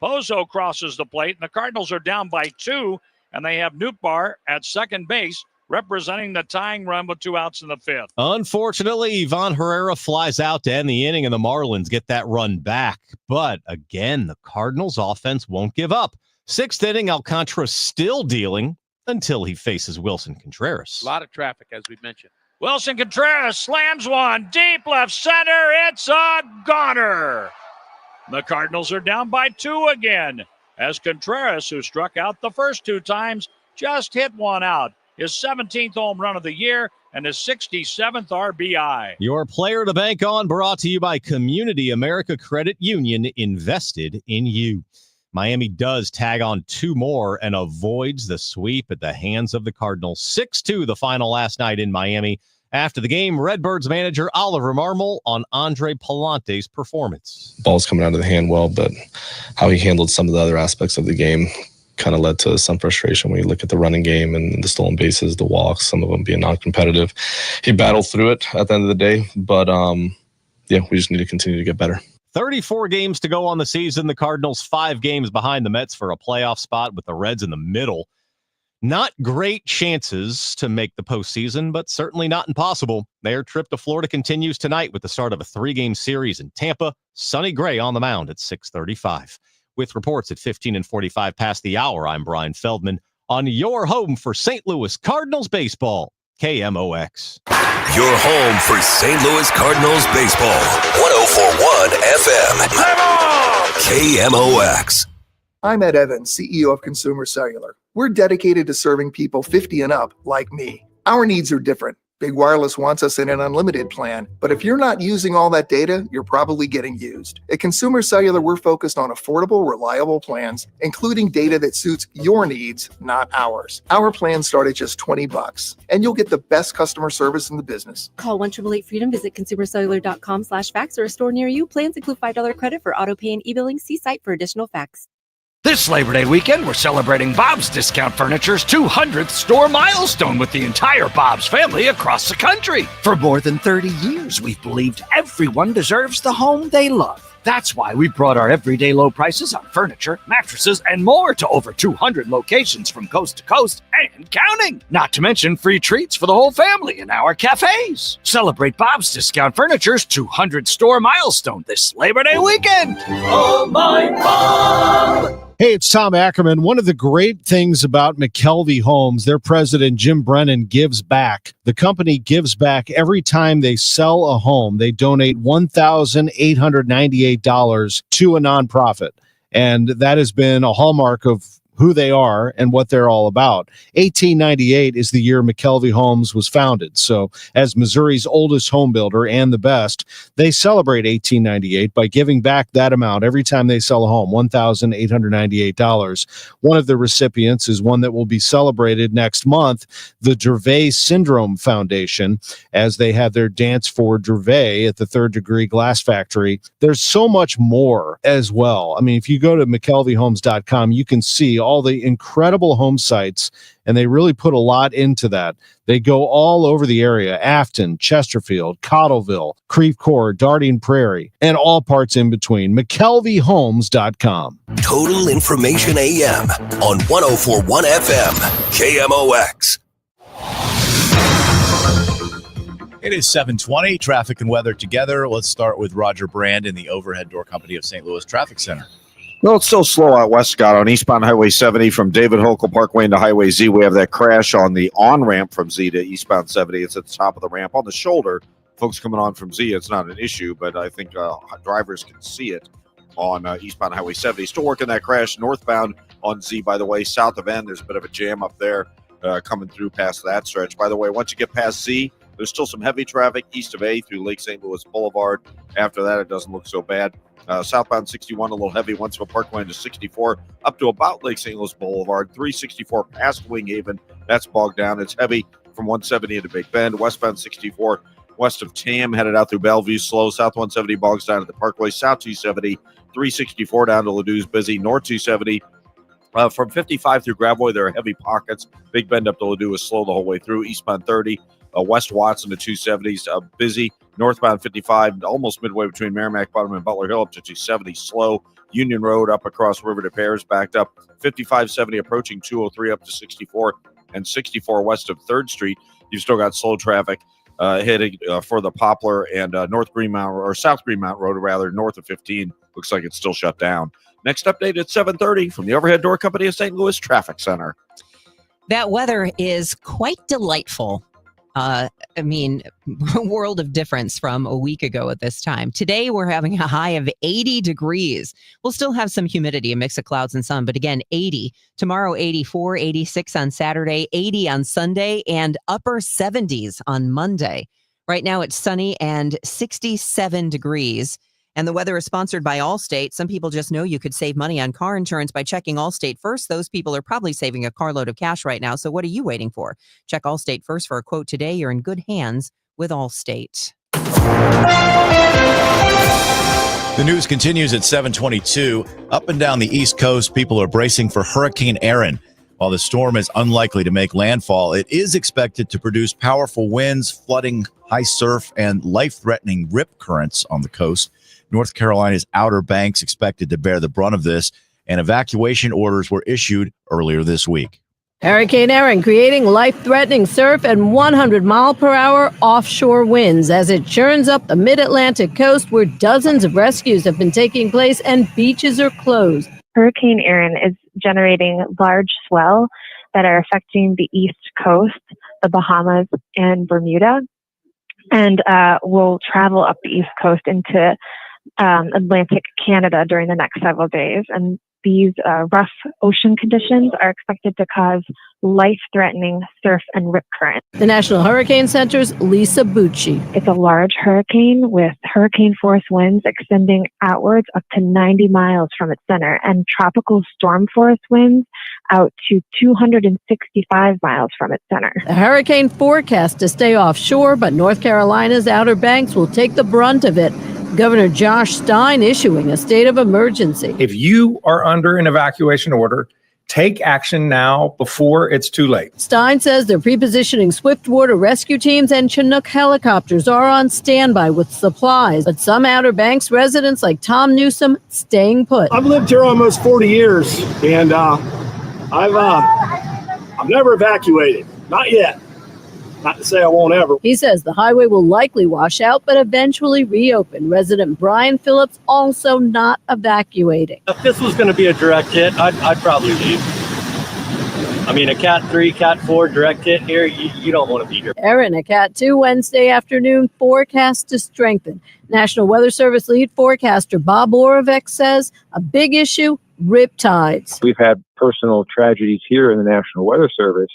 Pozo crosses the plate, and the Cardinals are down by 2, and they have Nootbaar at second base, representing the tying run with 2 outs in the 5th. Unfortunately, Ivan Herrera flies out to end the inning, and the Marlins get that run back. But again, the Cardinals offense won't give up. 6th inning, Alcantara still dealing until he faces Wilson Contreras. A lot of traffic, as we mentioned. Wilson Contreras slams one deep left center. It's a goner. The Cardinals are down by 2 again, as Contreras, who struck out the first 2 times, just hit 1 out. His 17th home run of the year and his 67th RBI. Your player to bank on, brought to you by Community America Credit Union, invested in you. Miami does tag on 2 more and avoids the sweep at the hands of the Cardinals. 6-2 the final last night in Miami. After the game, Redbirds manager Oliver Marmol on Andre Palante's performance. Ball's coming out of the hand well, but how he handled some of the other aspects of the game kind of led to some frustration when you look at the running game and the stolen bases, the walks, some of them being non-competitive. He battled through it at the end of the day, but we just need to continue to get better. 34 games to go on the season. The Cardinals 5 games behind the Mets for a playoff spot with the Reds in the middle. Not great chances to make the postseason, but certainly not impossible. Their trip to Florida continues tonight with the start of a 3-game series in Tampa. Sonny Gray on the mound at 6:35. With reports at 15 and 45 past the hour, I'm Brian Feldman on your home for St. Louis Cardinals baseball, KMOX. Your home for St. Louis Cardinals baseball, 104.1 FM, KMOX. I'm Ed Evans, CEO of Consumer Cellular. We're dedicated to serving people 50 and up like me. Our needs are different. Big Wireless wants us in an unlimited plan, but if you're not using all that data, you're probably getting used. At Consumer Cellular, we're focused on affordable, reliable plans, including data that suits your needs, not ours. Our plans start at just $20, and you'll get the best customer service in the business. Call 1-888-FREEDOM, visit consumercellular.com/facts or a store near you. Plans include $5 credit for auto pay and e-billing. See site for additional facts. This Labor Day weekend, we're celebrating Bob's Discount Furniture's 200th store milestone with the entire Bob's family across the country. For more than 30 years, we've believed everyone deserves the home they love. That's why we brought our everyday low prices on furniture, mattresses, and more to over 200 locations from coast to coast and counting. Not to mention free treats for the whole family in our cafes. Celebrate Bob's Discount Furniture's 200 store milestone this Labor Day weekend. Oh, my Bob! Hey, it's Tom Ackerman. One of the great things about McKelvey Homes, their president, Jim Brennan, gives back. The company gives back every time they sell a home. They donate $1,898 to a nonprofit. And that has been a hallmark of who they are and what they're all about. 1898 is the year McKelvey Homes was founded. So as Missouri's oldest home builder and the best, they celebrate 1898 by giving back that amount every time they sell a home, $1,898. One of the recipients is one that will be celebrated next month, the Gervais Syndrome Foundation, as they have their Dance for Gervais at the Third Degree Glass Factory. There's so much more as well. I mean, if you go to McKelveyHomes.com, you can see all the incredible home sites, and they really put a lot into that. They go all over the area: Afton, Chesterfield, Cottleville, Creve Coeur, Darting Prairie, and all parts in between. McKelveyHomes.com. Total Information AM on 104.1 FM, KMOX. It is 7:20. Traffic and weather together. Let's start with Roger Brand in the Overhead Door Company of St. Louis Traffic Center. No, it's still slow out west, Scott, on eastbound Highway 70 from David Hokel Parkway into Highway Z. We have that crash on the on-ramp from Z to eastbound 70. It's at the top of the ramp. On the shoulder, folks coming on from Z, it's not an issue, but I think drivers can see it on eastbound Highway 70. Still working that crash northbound on Z, by the way. South of N, there's a bit of a jam up there coming through past that stretch. By the way, once you get past Z, there's still some heavy traffic east of A through Lake St. Louis Boulevard. After that, it doesn't look so bad. Southbound 61, a little heavy, Wentzville Parkway into 64, up to about Lake St. Louis Boulevard. 364 past Wing Haven, that's bogged down. It's heavy from 170 into Big Bend. Westbound 64, west of Tam, headed out through Bellevue, slow. South 170 bogs down at the Parkway. South 270, 364 down to Ladou's busy. North 270, from 55 through Gravois, there are heavy pockets. Big Bend up to Ladue is slow the whole way through. Eastbound 30, West Watson to 270s, busy. Northbound 55, almost midway between Merrimack Bottom and Butler Hill up to 270, slow. Union Road up across River to Pears, backed up. 5570 approaching 203 up to 64, and 64 west of 3rd Street. You've still got slow traffic heading for the Poplar and North Greenmount, or South Greenmount Road, rather, north of 15. Looks like it's still shut down. Next update at 7:30 from the Overhead Door Company of St. Louis Traffic Center. That weather is quite delightful. I mean, world of difference from a week ago at this time. Today, we're having a high of 80 degrees. We'll still have some humidity, a mix of clouds and sun, but again, 80. Tomorrow, 84, 86 on Saturday, 80 on Sunday, and upper 70s on Monday. Right now, it's sunny and 67 degrees. And the weather is sponsored by Allstate. Some people just know you could save money on car insurance by checking Allstate first. Those people are probably saving a carload of cash right now. So what are you waiting for? Check Allstate first for a quote today. You're in good hands with Allstate. The news continues at 7:22. Up and down the East Coast, people are bracing for Hurricane Erin. While the storm is unlikely to make landfall, it is expected to produce powerful winds, flooding, high surf, and life-threatening rip currents on the coast. North Carolina's Outer Banks expected to bear the brunt of this, and evacuation orders were issued earlier this week. Hurricane Erin creating life-threatening surf and 100-mile-per-hour offshore winds as it churns up the mid-Atlantic coast where dozens of rescues have been taking place and beaches are closed. Hurricane Erin is generating large swell that are affecting the East Coast, the Bahamas, and Bermuda, and will travel up the East Coast into Atlantic Canada during the next several days. And these rough ocean conditions are expected to cause life-threatening surf and rip currents. The National Hurricane Center's Lisa Bucci. It's a large hurricane with hurricane-force winds extending outwards up to 90 miles from its center and tropical storm-force winds out to 265 miles from its center. The hurricane forecast to stay offshore, but North Carolina's Outer Banks will take the brunt of it. Governor Josh Stein issuing a state of emergency. If you are under an evacuation order, take action now before it's too late. Stein says they're prepositioning swiftwater rescue teams and Chinook helicopters are on standby with supplies. But some Outer Banks residents like Tom Newsom staying put. I've lived here almost 40 years, and I've never evacuated. Not yet. Not to say I won't ever. He says the highway will likely wash out, but eventually reopen. Resident Brian Phillips also not evacuating. If this was going to be a direct hit, I'd probably leave. I mean, a Cat 3, Cat 4 direct hit here, you don't want to be here. Erin, a Cat 2 Wednesday afternoon forecast to strengthen. National Weather Service lead forecaster Bob Oravec says a big issue, rip tides. We've had personal tragedies here in the National Weather Service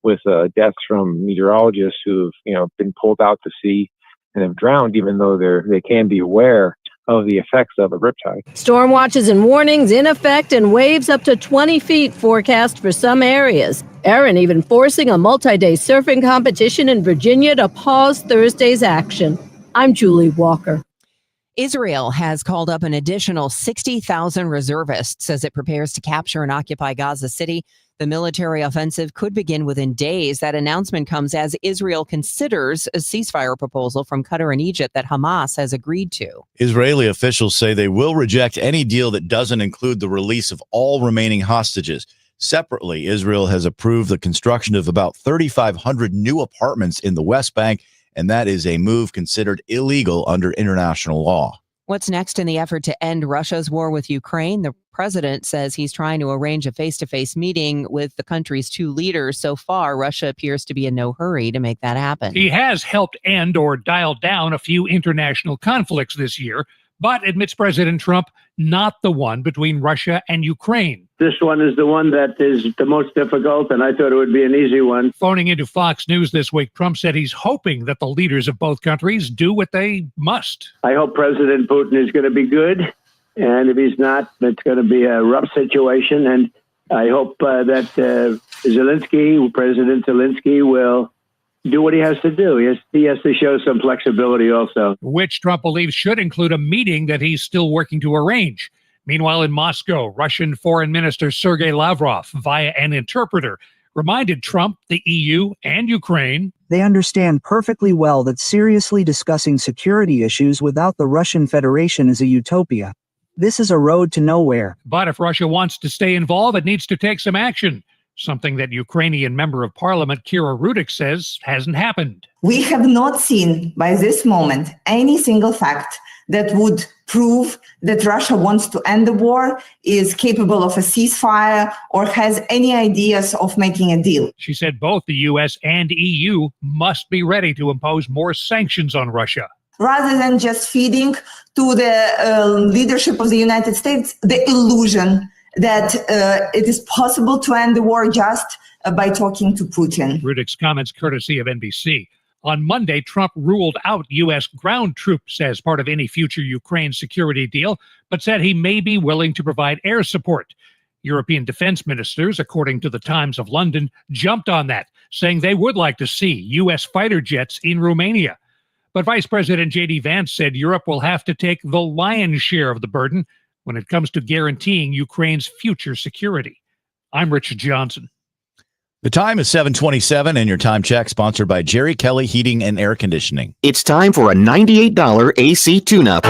with deaths from meteorologists who've been pulled out to sea and have drowned, even though they can be aware of the effects of a riptide. Storm watches and warnings in effect and waves up to 20 feet forecast for some areas. Erin even forcing a multi-day surfing competition in Virginia to pause Thursday's action. I'm Julie Walker. Israel has called up an additional 60,000 reservists as it prepares to capture and occupy Gaza City. The military offensive could begin within days. That announcement comes as Israel considers a ceasefire proposal from Qatar and Egypt that Hamas has agreed to. Israeli officials say they will reject any deal that doesn't include the release of all remaining hostages. Separately, Israel has approved the construction of about 3,500 new apartments in the West Bank, and that is a move considered illegal under international law. What's next in the effort to end Russia's war with Ukraine? The president says he's trying to arrange a face-to-face meeting with the country's two leaders. So far, Russia appears to be in no hurry to make that happen. He has helped end or dial down a few international conflicts this year, but admits President Trump, not the one between Russia and Ukraine. This one is the one that is the most difficult, and I thought it would be an easy one. Phoning into Fox News this week, Trump said he's hoping that the leaders of both countries do what they must. I hope President Putin is going to be good, and if he's not, it's going to be a rough situation. And I hope that President Zelensky will do what he has to do. He has to show some flexibility also. Which Trump believes should include a meeting that he's still working to arrange. Meanwhile, in Moscow, Russian Foreign Minister Sergei Lavrov, via an interpreter, reminded Trump, the EU, and Ukraine they understand perfectly well that seriously discussing security issues without the Russian Federation is a utopia. This is a road to nowhere. But if Russia wants to stay involved, it needs to take some action. Something that Ukrainian Member of Parliament Kira Rudik says hasn't happened. We have not seen by this moment any single fact that would prove that Russia wants to end the war, is capable of a ceasefire, or has any ideas of making a deal. She said both the U.S. and EU must be ready to impose more sanctions on Russia. Rather than just feeding to the leadership of the United States the illusion that it is possible to end the war just by talking to Putin. Rudik's comments courtesy of NBC. On Monday, Trump ruled out U.S. ground troops as part of any future Ukraine security deal, but said he may be willing to provide air support. European defense ministers, according to the Times of London, jumped on that, saying they would like to see U.S. fighter jets in Romania. But Vice President J.D. Vance said Europe will have to take the lion's share of the burden when it comes to guaranteeing Ukraine's future security. I'm Richard Johnson. The time is 7:27, and your time check sponsored by Jerry Kelly Heating and Air Conditioning. It's time for a $98 AC tune-up.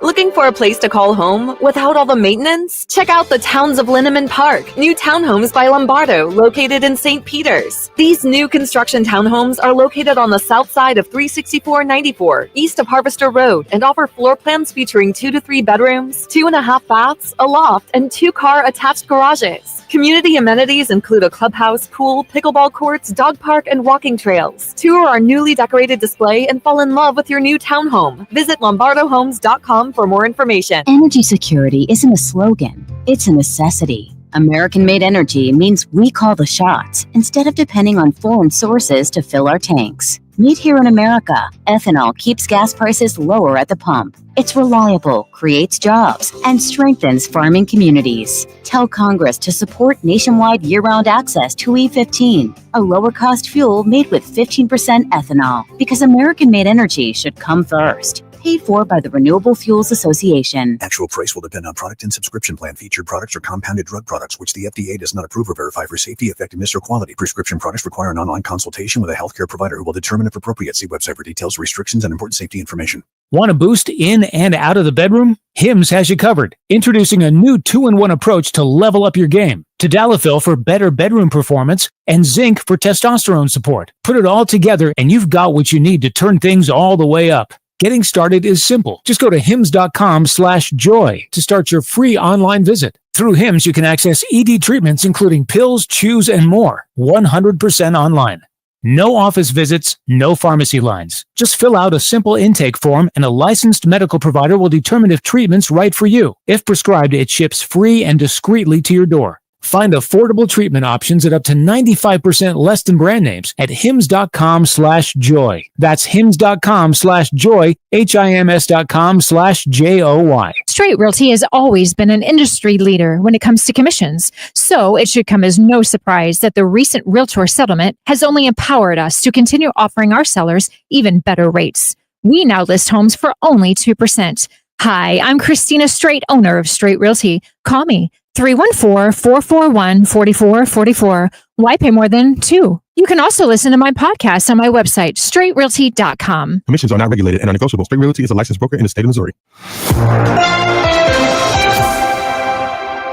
Looking for a place to call home without all the maintenance? Check out the Towns of Linneman Park, new townhomes by Lombardo, located in St. Peters. These new construction townhomes are located on the south side of 36494, east of Harvester Road, and offer floor plans featuring 2 to 3 bedrooms, 2.5 baths, a loft, and 2-car attached garages. Community amenities include a clubhouse, pool, pickleball courts, dog park, and walking trails. Tour our newly decorated display and fall in love with your new townhome. Visit LombardoHomes.com for more information. Energy security isn't a slogan, it's a necessity. American-made energy means we call the shots instead of depending on foreign sources to fill our tanks. Made here in America, ethanol keeps gas prices lower at the pump. It's reliable, creates jobs, and strengthens farming communities. Tell Congress to support nationwide year-round access to E15, a lower-cost fuel made with 15% ethanol, because American-made energy should come first. Paid for by the Renewable Fuels Association. Actual price will depend on product and subscription plan. Featured products are compounded drug products, which the FDA does not approve or verify for safety, effectiveness, or quality. Prescription products require an online consultation with a healthcare provider who will determine if appropriate. See website for details, restrictions, and important safety information. Want a boost in and out of the bedroom? Hims has you covered. Introducing a new 2-in-1 approach to level up your game. Tadalafil for better bedroom performance and zinc for testosterone support. Put it all together and you've got what you need to turn things all the way up. Getting started is simple. Just go to hims.com/joy to start your free online visit. Through Hims, you can access ED treatments, including pills, chews, and more, 100% online. No office visits, no pharmacy lines. Just fill out a simple intake form and a licensed medical provider will determine if treatment's right for you. If prescribed, it ships free and discreetly to your door. Find affordable treatment options at up to 95% less than brand names at hims.com/joy. That's hims.com/joy, HIMS.com/JOY. Straight Realty has always been an industry leader when it comes to commissions, so it should come as no surprise that the recent Realtor settlement has only empowered us to continue offering our sellers even better rates. We now list homes for only 2%. Hi, I'm Christina Straight, owner of Straight Realty. Call me 314-441-4444. Why pay more than 2? You can also listen to my podcast on my website, straightrealty.com. Commissions are not regulated and are negotiable. Straight Realty is a licensed broker in the state of Missouri.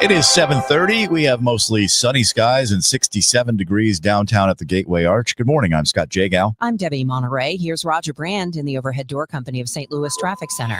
It is 7:30. We have mostly sunny skies and 67 degrees downtown at the Gateway Arch. Good morning. I'm Scott Jagow. I'm Debbie Monterrey. Here's Roger Brand in the Overhead Door Company of St. Louis Traffic Center.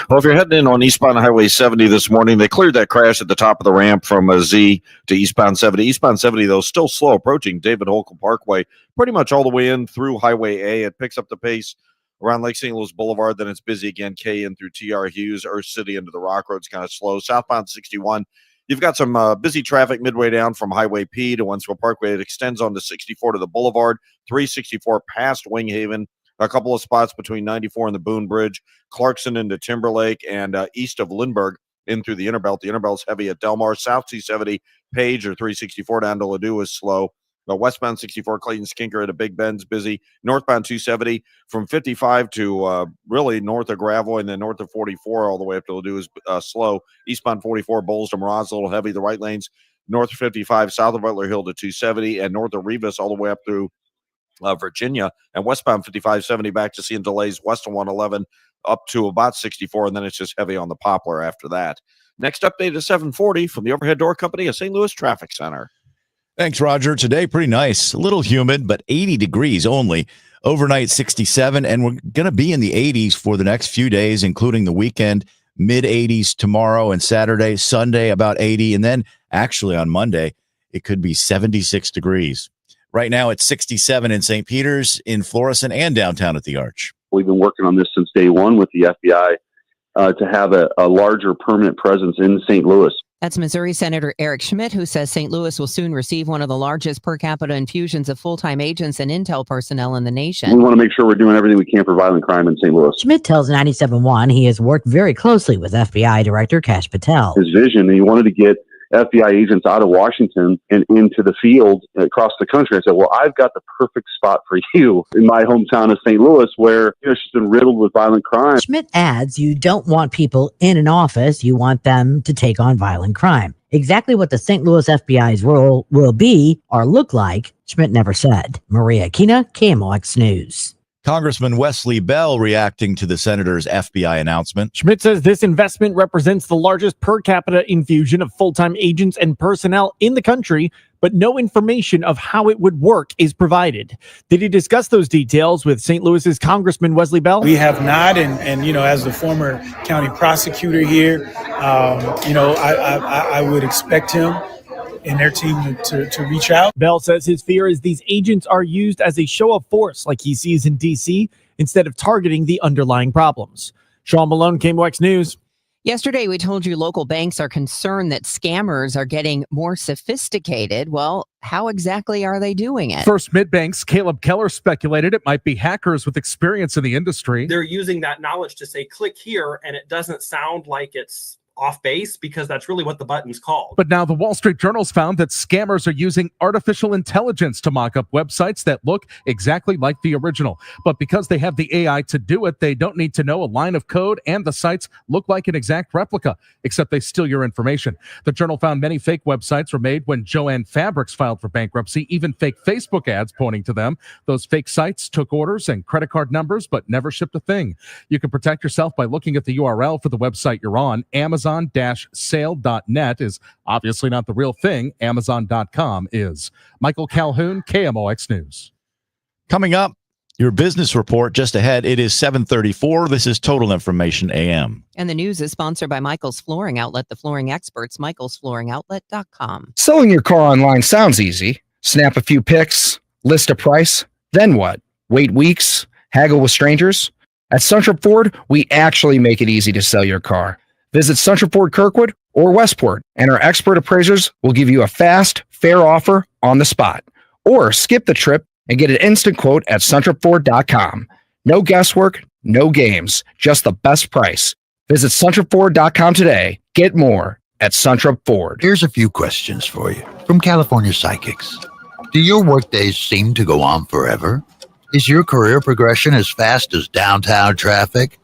Well, if you're heading in on eastbound Highway 70 this morning, they cleared that crash at the top of the ramp from Z to eastbound 70. Eastbound 70, though, still slow approaching David Holcomb Parkway, pretty much all the way in through Highway A. It picks up the pace around Lake St. Louis Boulevard, then it's busy again, K in through TR Hughes, Earth City into the Rock Road's kind of slow. Southbound 61, you've got some busy traffic midway down from Highway P to Wentzville Parkway. It extends on to 64 to the Boulevard, 364 past Winghaven, a couple of spots between 94 and the Boone Bridge, Clarkson into Timberlake, and east of Lindbergh in through the Interbelt. The Interbelt's heavy at Delmar. South 270, Page or 364 down to Ladue is slow. Westbound 64, Clayton Skinker at a Big Bend's busy. Northbound 270 from 55 to really north of Gravel and then north of 44 all the way up to Ladue is slow. Eastbound 44, Bowles to Mirage, a little heavy. The right lanes, north of 55, south of Butler Hill to 270, and north of Rivas all the way up through Virginia. And westbound 5570 back to seeing delays west of 111 up to about 64, and then it's just heavy on the Poplar after that. Next update is 740 from the Overhead Door Company of St. Louis Traffic Center. Thanks, Roger. Today, pretty nice. A little humid, but 80 degrees only. Overnight, 67, and we're going to be in the 80s for the next few days, including the weekend, mid-80s tomorrow and Saturday, Sunday, about 80, and then actually on Monday, it could be 76 degrees. Right now, it's 67 in St. Peters, in Florissant, and downtown at the Arch. We've been working on this since day one with the FBI to have a larger permanent presence in St. Louis. That's Missouri Senator Eric Schmidt, who says St. Louis will soon receive one of the largest per capita infusions of full-time agents and intel personnel in the nation. We want to make sure we're doing everything we can for violent crime in St. Louis. Schmidt tells 97.1 he has worked very closely with FBI Director Kash Patel. His vision, he wanted to get FBI agents out of Washington and into the field across the country. I said, well, I've got the perfect spot for you in my hometown of St. Louis, where it's just been riddled with violent crime. Schmidt adds you don't want people in an office, you want them to take on violent crime. Exactly what the St. Louis FBI's role will be or look like, Schmidt never said. Maria Kina, KMOX News. Congressman Wesley Bell reacting to the senator's FBI announcement. Schmidt says this investment represents the largest per capita infusion of full-time agents and personnel in the country, but no information of how it would work is provided. Did he discuss those details with St. Louis's Congressman Wesley Bell? We have not, and as the former county prosecutor here, I would expect him and their team to reach out. Bell says his fear is these agents are used as a show of force like he sees in D.C. instead of targeting the underlying problems. Sean Malone, KMOX News. Yesterday, we told you local banks are concerned that scammers are getting more sophisticated. Well, how exactly are they doing it? First Mid-Bank's Caleb Keller speculated it might be hackers with experience in the industry. They're using that knowledge to say, click here, and it doesn't sound like it's off base because that's really what the button's called. But now the Wall Street Journal's found that scammers are using artificial intelligence to mock up websites that look exactly like the original. But because they have the AI to do it, they don't need to know a line of code, and the sites look like an exact replica, except they steal your information. The Journal found many fake websites were made when Joann Fabrics filed for bankruptcy, even fake Facebook ads pointing to them. Those fake sites took orders and credit card numbers, but never shipped a thing. You can protect yourself by looking at the URL for the website you're on. Amazon-sale.net is obviously not the real thing. Amazon.com is. Michael Calhoun, KMOX News. Coming up, your business report just ahead. It is 7:34. This is Total Information AM. And the news is sponsored by Michael's Flooring Outlet, the flooring experts, michaelsflooringoutlet.com. Selling your car online sounds easy. Snap a few pics, list a price, then what? Wait weeks? Haggle with strangers? At Suntrip Ford, we actually make it easy to sell your car. Visit Suntrip Ford Kirkwood or Westport, and our expert appraisers will give you a fast, fair offer on the spot. Or skip the trip and get an instant quote at suntripford.com. No guesswork, no games, just the best price. Visit suntripford.com today. Get more at Suntrip Ford. Here's a few questions for you from California Psychics. Do your workdays seem to go on forever? Is your career progression as fast as downtown traffic?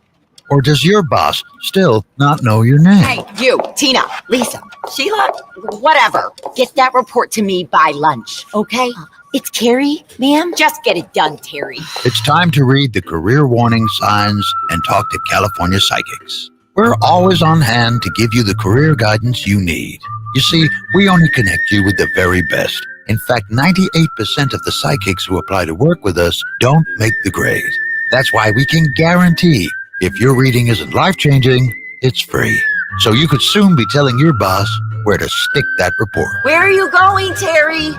Or does your boss still not know your name? Hey, you, Tina, Lisa, Sheila, whatever. Get that report to me by lunch, okay? It's Terry, ma'am. Just get it done, Terry. It's time to read the career warning signs and talk to California Psychics. We're always on hand to give you the career guidance you need. You see, we only connect you with the very best. In fact, 98% of the psychics who apply to work with us don't make the grade. That's why we can guarantee if your reading isn't life-changing, it's free. So you could soon be telling your boss where to stick that report. Where are you going, Terry?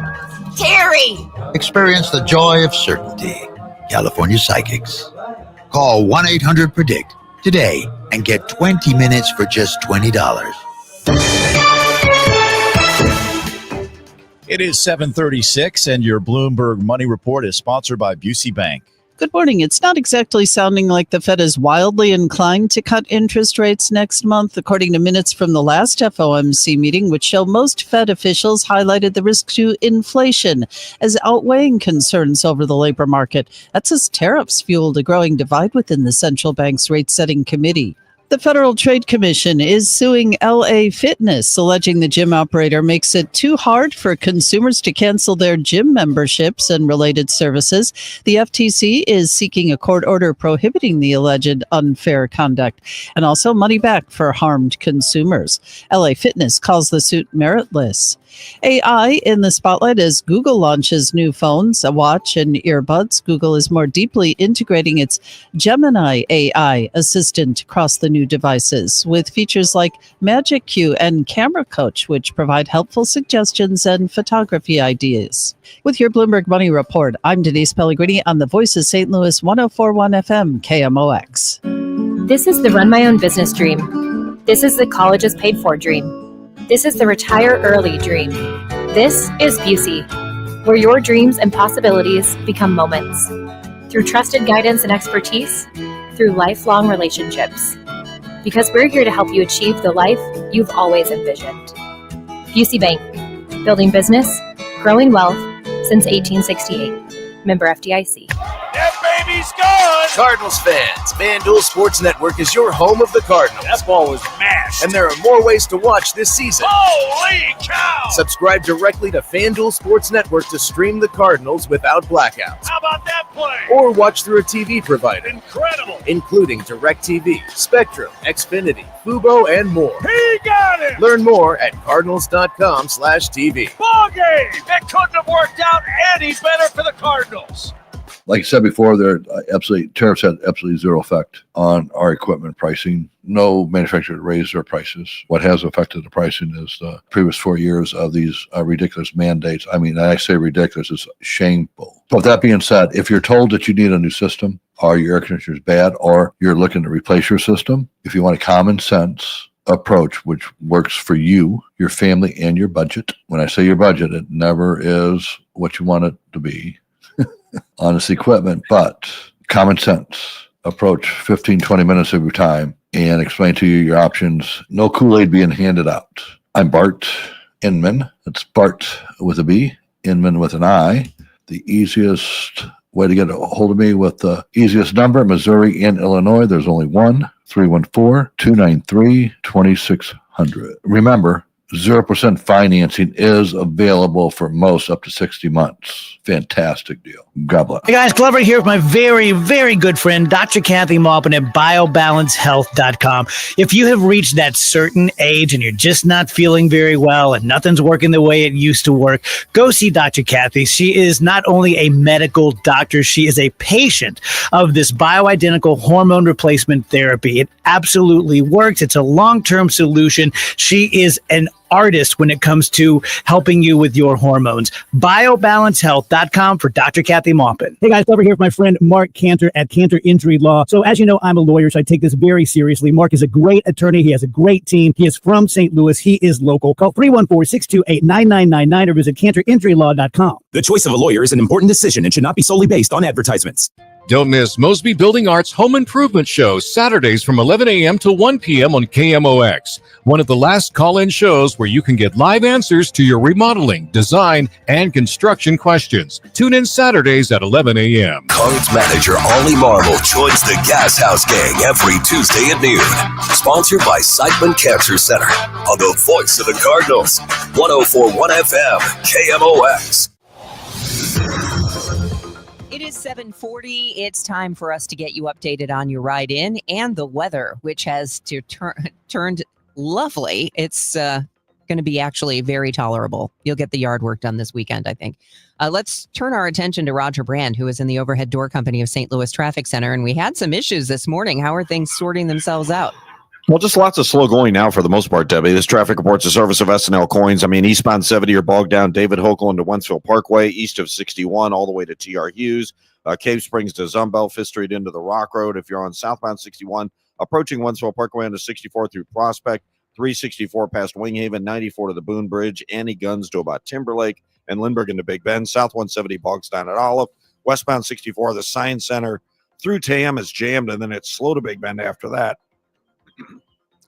Terry! Experience the joy of certainty. California Psychics. Call 1-800-PREDICT today and get 20 minutes for just $20. It is 7:36, and your Bloomberg Money Report is sponsored by Busey Bank. Good morning. It's not exactly sounding like the Fed is wildly inclined to cut interest rates next month, according to minutes from the last FOMC meeting, which show most Fed officials highlighted the risk to inflation as outweighing concerns over the labor market. That's as tariffs fueled a growing divide within the central bank's rate-setting committee. The Federal Trade Commission is suing LA Fitness, alleging the gym operator makes it too hard for consumers to cancel their gym memberships and related services. The FTC is seeking a court order prohibiting the alleged unfair conduct and also money back for harmed consumers. LA Fitness calls the suit meritless. AI in the spotlight as Google launches new phones, a watch, and earbuds. Google is more deeply integrating its Gemini AI assistant across the new devices with features like Magic Cue and Camera Coach, which provide helpful suggestions and photography ideas. With your Bloomberg Money Report, I'm Denise Pellegrini on the Voice of St. Louis 104.1 FM KMOX. This is the run my own business dream. This is the colleges paid for dream. This is the retire early dream. This is Busey, where your dreams and possibilities become moments. Through trusted guidance and expertise, through lifelong relationships. Because we're here to help you achieve the life you've always envisioned. Busey Bank, building business, growing wealth since 1868. Member FDIC. That baby's gone! Cardinals fans, FanDuel Sports Network is your home of the Cardinals. That ball was mashed. And there are more ways to watch this season. Holy cow! Subscribe directly to FanDuel Sports Network to stream the Cardinals without blackouts. How about that play? Or watch through a TV provider. Incredible! Including DirecTV, Spectrum, Xfinity, Fubo, and more. He got it! Learn more at cardinals.com/TV. Ball game! That couldn't have worked out any better for the Cardinals. Like I said before, tariffs had absolutely zero effect on our equipment pricing. No manufacturer raised their prices. What has affected the pricing is the previous 4 years of these ridiculous mandates. I mean, I say ridiculous, it's shameful. But with that being said, if you're told that you need a new system, or your air conditioner is bad, or you're looking to replace your system, if you want a common sense approach which works for you, your family, and your budget. When I say your budget, it never is what you want it to be on this equipment, but common sense approach, 15-20 minutes of your time, and explain to you your options. No Kool-Aid being handed out. I'm Bart Inman. It's Bart with a B, Inman with an I. The easiest way to get a hold of me with the easiest number, Missouri and Illinois, there's only one, 314-293-2600. Remember, 0% financing is available for most up to 60 months. Fantastic deal. God bless. Hey guys, Glover here with my very, very good friend, Dr. Kathy Maupin at BioBalanceHealth.com. If you have reached that certain age and you're just not feeling very well and nothing's working the way it used to work, go see Dr. Kathy. She is not only a medical doctor, she is a patient of this bioidentical hormone replacement therapy. It absolutely works. It's a long-term solution. She is an artist when it comes to helping you with your hormones. BioBalanceHealth.com for Dr. Kathy Maupin. Hey guys, over here with my friend Mark Cantor at Cantor Injury Law. So as you know, I'm a lawyer, so I take this very seriously. Mark is a great attorney. He has a great team. He is from St. Louis. He is local. Call 314-628-9999 or visit CantorInjuryLaw.com. The choice of a lawyer is an important decision and should not be solely based on advertisements. Don't miss Mosby Building Arts Home Improvement Show, Saturdays from 11 a.m. to 1 p.m. on KMOX. One of the last call-in shows where you can get live answers to your remodeling, design, and construction questions. Tune in Saturdays at 11 a.m. Cards manager Ollie Marble joins the Gas House Gang every Tuesday at noon. Sponsored by Seichman Cancer Center on the voice of the Cardinals. 104.1 FM, KMOX. It is 7:40. It's time for us to get you updated on your ride in and the weather, which has turned lovely. It's going to be actually very tolerable. You'll get the yard work done this weekend, I think. Let's turn our attention to Roger Brand, who is in the Overhead Door Company of St. Louis Traffic Center. And we had some issues this morning. How are things sorting themselves out? Well, just lots of slow going now for the most part, Debbie. This traffic report's a service of SNL Coins. I mean, eastbound 70 are bogged down David Hokel into Wentzville Parkway, east of 61 all the way to T.R. Hughes, Cave Springs to Zumbel, Fifth Street into the Rock Road. If you're on southbound 61, approaching Wentzville Parkway into 64 through Prospect, 364 past Winghaven, 94 to the Boone Bridge, Annie Guns to about Timberlake, and Lindbergh into Big Bend. South 170 bogs down at Olive. Westbound 64, the Science Center through Tam is jammed, and then it's slow to Big Bend after that.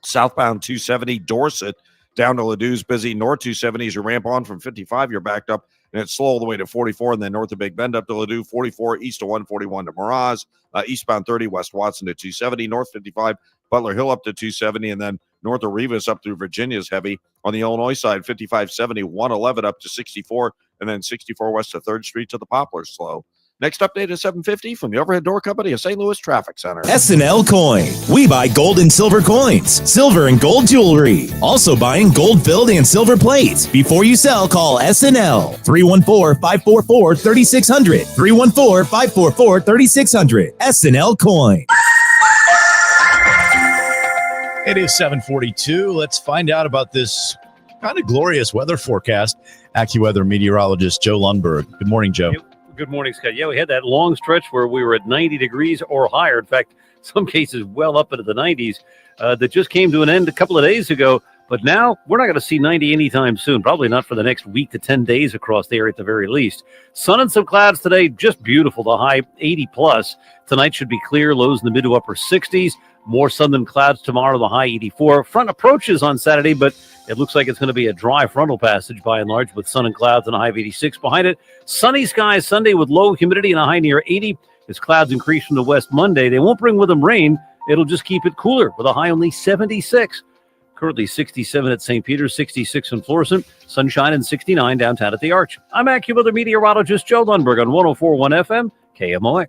Southbound 270 Dorset down to Ladou's busy. North 270 as you ramp on from 55, you're backed up, and it's slow all the way to 44, and then north of Big Bend up to Ladou, 44, east of 141 to Miraz, eastbound 30, West Watson to 270, north 55, Butler Hill up to 270, and then north of Rivas up through Virginia is heavy. On the Illinois side, 5570, 111 up to 64, and then 64 west of 3rd Street to the Poplars slow. Next update is 7:50 from the Overhead Door Company of St. Louis Traffic Center. SNL Coin. We buy gold and silver coins, silver and gold jewelry. Also buying gold-filled and silver plates. Before you sell, call SNL. 314-544-3600. 314-544-3600. SNL Coin. It is 7:42. Let's find out about this kind of glorious weather forecast. AccuWeather meteorologist Joe Lundberg. Good morning, Joe. Good morning, Scott. Yeah, we had that long stretch where we were at 90 degrees or higher. In fact, some cases well up into the 90s that just came to an end a couple of days ago. But now we're not going to see 90 anytime soon, probably not for the next week to 10 days across the area at the very least. Sun and some clouds today, just beautiful. The high 80 plus. Tonight should be clear, lows in the mid to upper 60s. More sun than clouds tomorrow, the high 84. Front approaches on Saturday, but it looks like it's going to be a dry frontal passage by and large with sun and clouds and a high of 86 behind it. Sunny skies Sunday with low humidity and a high near 80. As clouds increase from the west Monday, they won't bring with them rain. It'll just keep it cooler with a high only 76. Currently 67 at St. Peter's, 66 in Florissant, sunshine and 69 downtown at the Arch. I'm AccuWeather meteorologist Joe Lundberg on 104.1 FM, KMOX.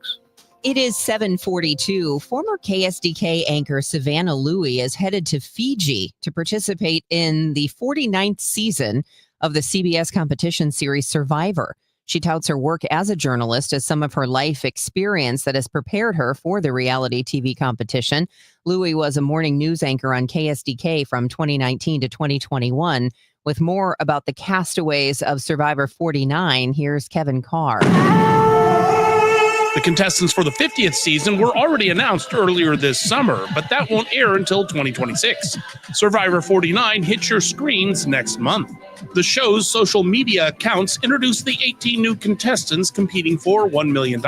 It is 7:42. Former KSDK anchor Savannah Louie is headed to Fiji to participate in the 49th season of the CBS competition series Survivor. She touts her work as a journalist as some of her life experience that has prepared her for the reality TV competition. Louie was a morning news anchor on KSDK from 2019 to 2021. With more about the castaways of Survivor 49, here's Kevin Carr. The contestants for the 50th season were already announced earlier this summer, but that won't air until 2026. Survivor 49 hits your screens next month. The show's social media accounts introduced the 18 new contestants competing for $1 million.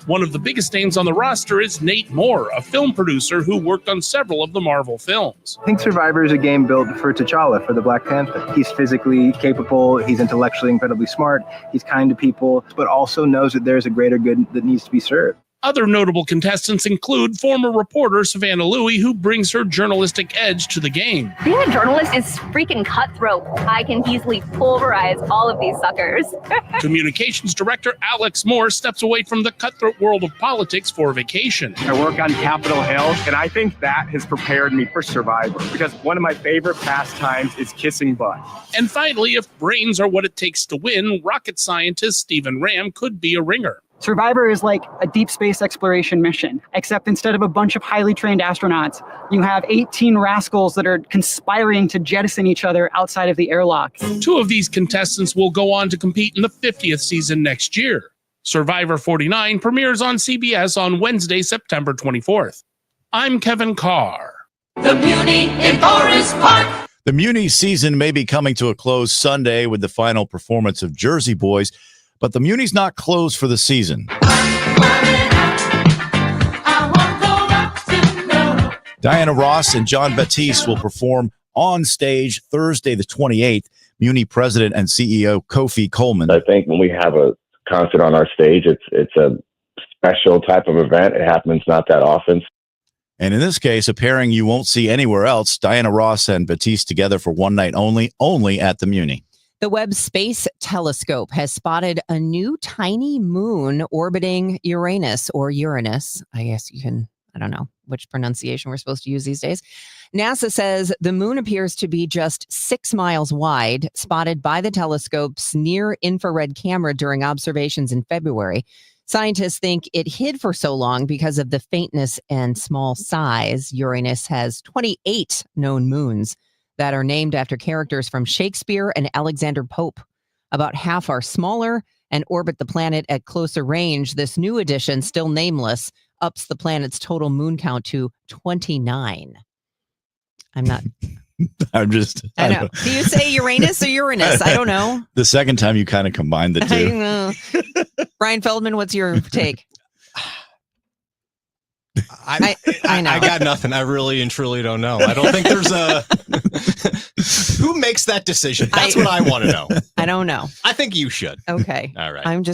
One of the biggest names on the roster is Nate Moore, a film producer who worked on several of the Marvel films. I think Survivor is a game built for T'Challa, for the Black Panther. He's physically capable, he's intellectually incredibly smart, he's kind to people, but also knows that there's a greater good that needs to be served. Other notable contestants include former reporter Savannah Louie, who brings her journalistic edge to the game. Being a journalist is freaking cutthroat. I can easily pulverize all of these suckers. Communications director Alex Moore steps away from the cutthroat world of politics for a vacation. I work on Capitol Hill, and I think that has prepared me for Survivor, because one of my favorite pastimes is kissing butt. And finally, if brains are what it takes to win, rocket scientist Stephen Ram could be a ringer. Survivor is like a deep space exploration mission, except instead of a bunch of highly trained astronauts, you have 18 rascals that are conspiring to jettison each other outside of the airlock. 2 of these contestants will go on to compete in the 50th season next year. Survivor 49 premieres on CBS on Wednesday, September 24th. I'm Kevin Carr. The Muni in Forest Park. The Muni season may be coming to a close Sunday with the final performance of Jersey Boys, but the Muni's not closed for the season. Diana Ross and John Batiste will perform on stage Thursday the 28th. Muni president and CEO Kofi Coleman. I think when we have a concert on our stage, it's a special type of event. It happens not that often. And in this case, a pairing you won't see anywhere else. Diana Ross and Batiste together for one night only at the Muni. The Webb Space Telescope has spotted a new tiny moon orbiting Uranus, or Uranus. I guess you can, I don't know which pronunciation we're supposed to use these days. NASA says the moon appears to be just 6 miles wide, spotted by the telescope's near-infrared camera during observations in February. Scientists think it hid for so long because of the faintness and small size. Uranus has 28 known moons that are named after characters from Shakespeare and Alexander Pope. About half are smaller and orbit the planet at closer range. This new addition, still nameless, ups the planet's total moon count to 29. I know. Do you say Uranus or Uranus? I don't know. The second time you kind of combined the two. I know. Brian Feldman, what's your take? I know. I got nothing. I really and truly don't know. I don't think there's a... Who makes that decision? That's what I want to know. I don't know. I think you should. Okay. All right. I'm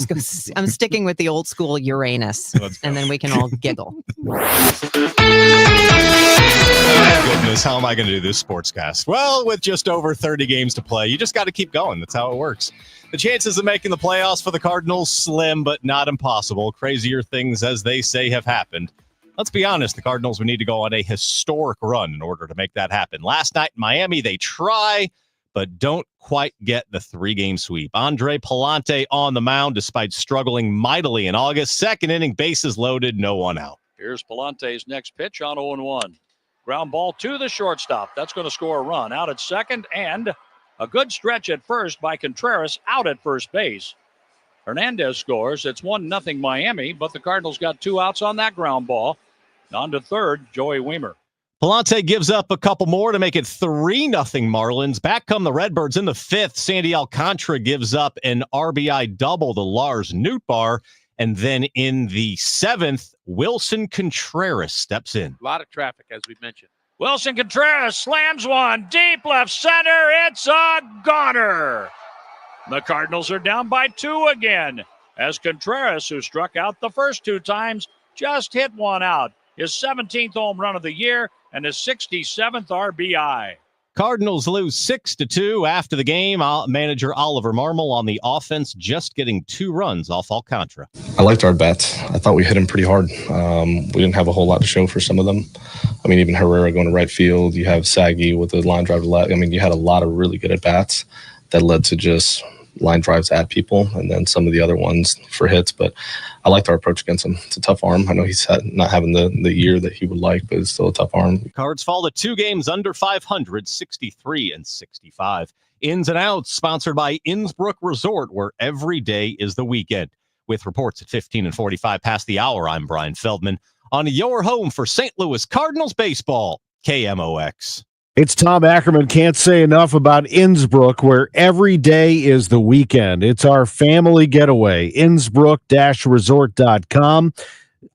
sticking with the old school Uranus, and then we can all giggle. Oh, goodness. How am I going to do this sportscast? Well, with just over 30 games to play, you just got to keep going. That's how it works. The chances of making the playoffs for the Cardinals, slim, but not impossible. Crazier things, as they say, have happened. Let's be honest, the Cardinals would need to go on a historic run in order to make that happen. Last night in Miami, they try, but don't quite get the 3-game sweep. Andre Palante on the mound despite struggling mightily in August. Second inning, bases loaded, no one out. Here's Palante's next pitch on 0-1. Ground ball to the shortstop. That's going to score a run. Out at second, and a good stretch at first by Contreras out at first base. Hernandez scores. It's 1-0 Miami, but the Cardinals got 2 outs on that ground ball. On to third, Joey Weimer. Palante gives up a couple more to make it 3-0 Marlins. Back come the Redbirds in the 5th. Sandy Alcantara gives up an RBI double to Lars Nootbaar. And then in the 7th, Wilson Contreras steps in. A lot of traffic, as we mentioned. Wilson Contreras slams one deep left center. It's a goner. The Cardinals are down by 2 again, as Contreras, who struck out the first 2 times, just hit one out. His 17th home run of the year and his 67th RBI. Cardinals lose 6-2 after the game. Manager Oliver Marmol on the offense, just getting 2 runs off Alcantara. I liked our bats. I thought we hit him pretty hard. We didn't have a whole lot to show for some of them. I mean, even Herrera going to right field. You have Saggy with the line drive to left. I mean, you had a lot of really good at-bats that led to just line drives at people, and then some of the other ones for hits. But I liked our approach against him. It's a tough arm. I know he's not having the year that he would like, but it's still a tough arm. Cards fall to 2 games under 500, 63-65. Ins and Outs, sponsored by Innsbrook Resort, where every day is the weekend. With reports at 15:45 past the hour, I'm Brian Feldman on your home for St. Louis Cardinals baseball, KMOX. It's Tom Ackerman. Can't say enough about Innsbrook, where every day is the weekend. It's our family getaway, Innsbrook-resort.com.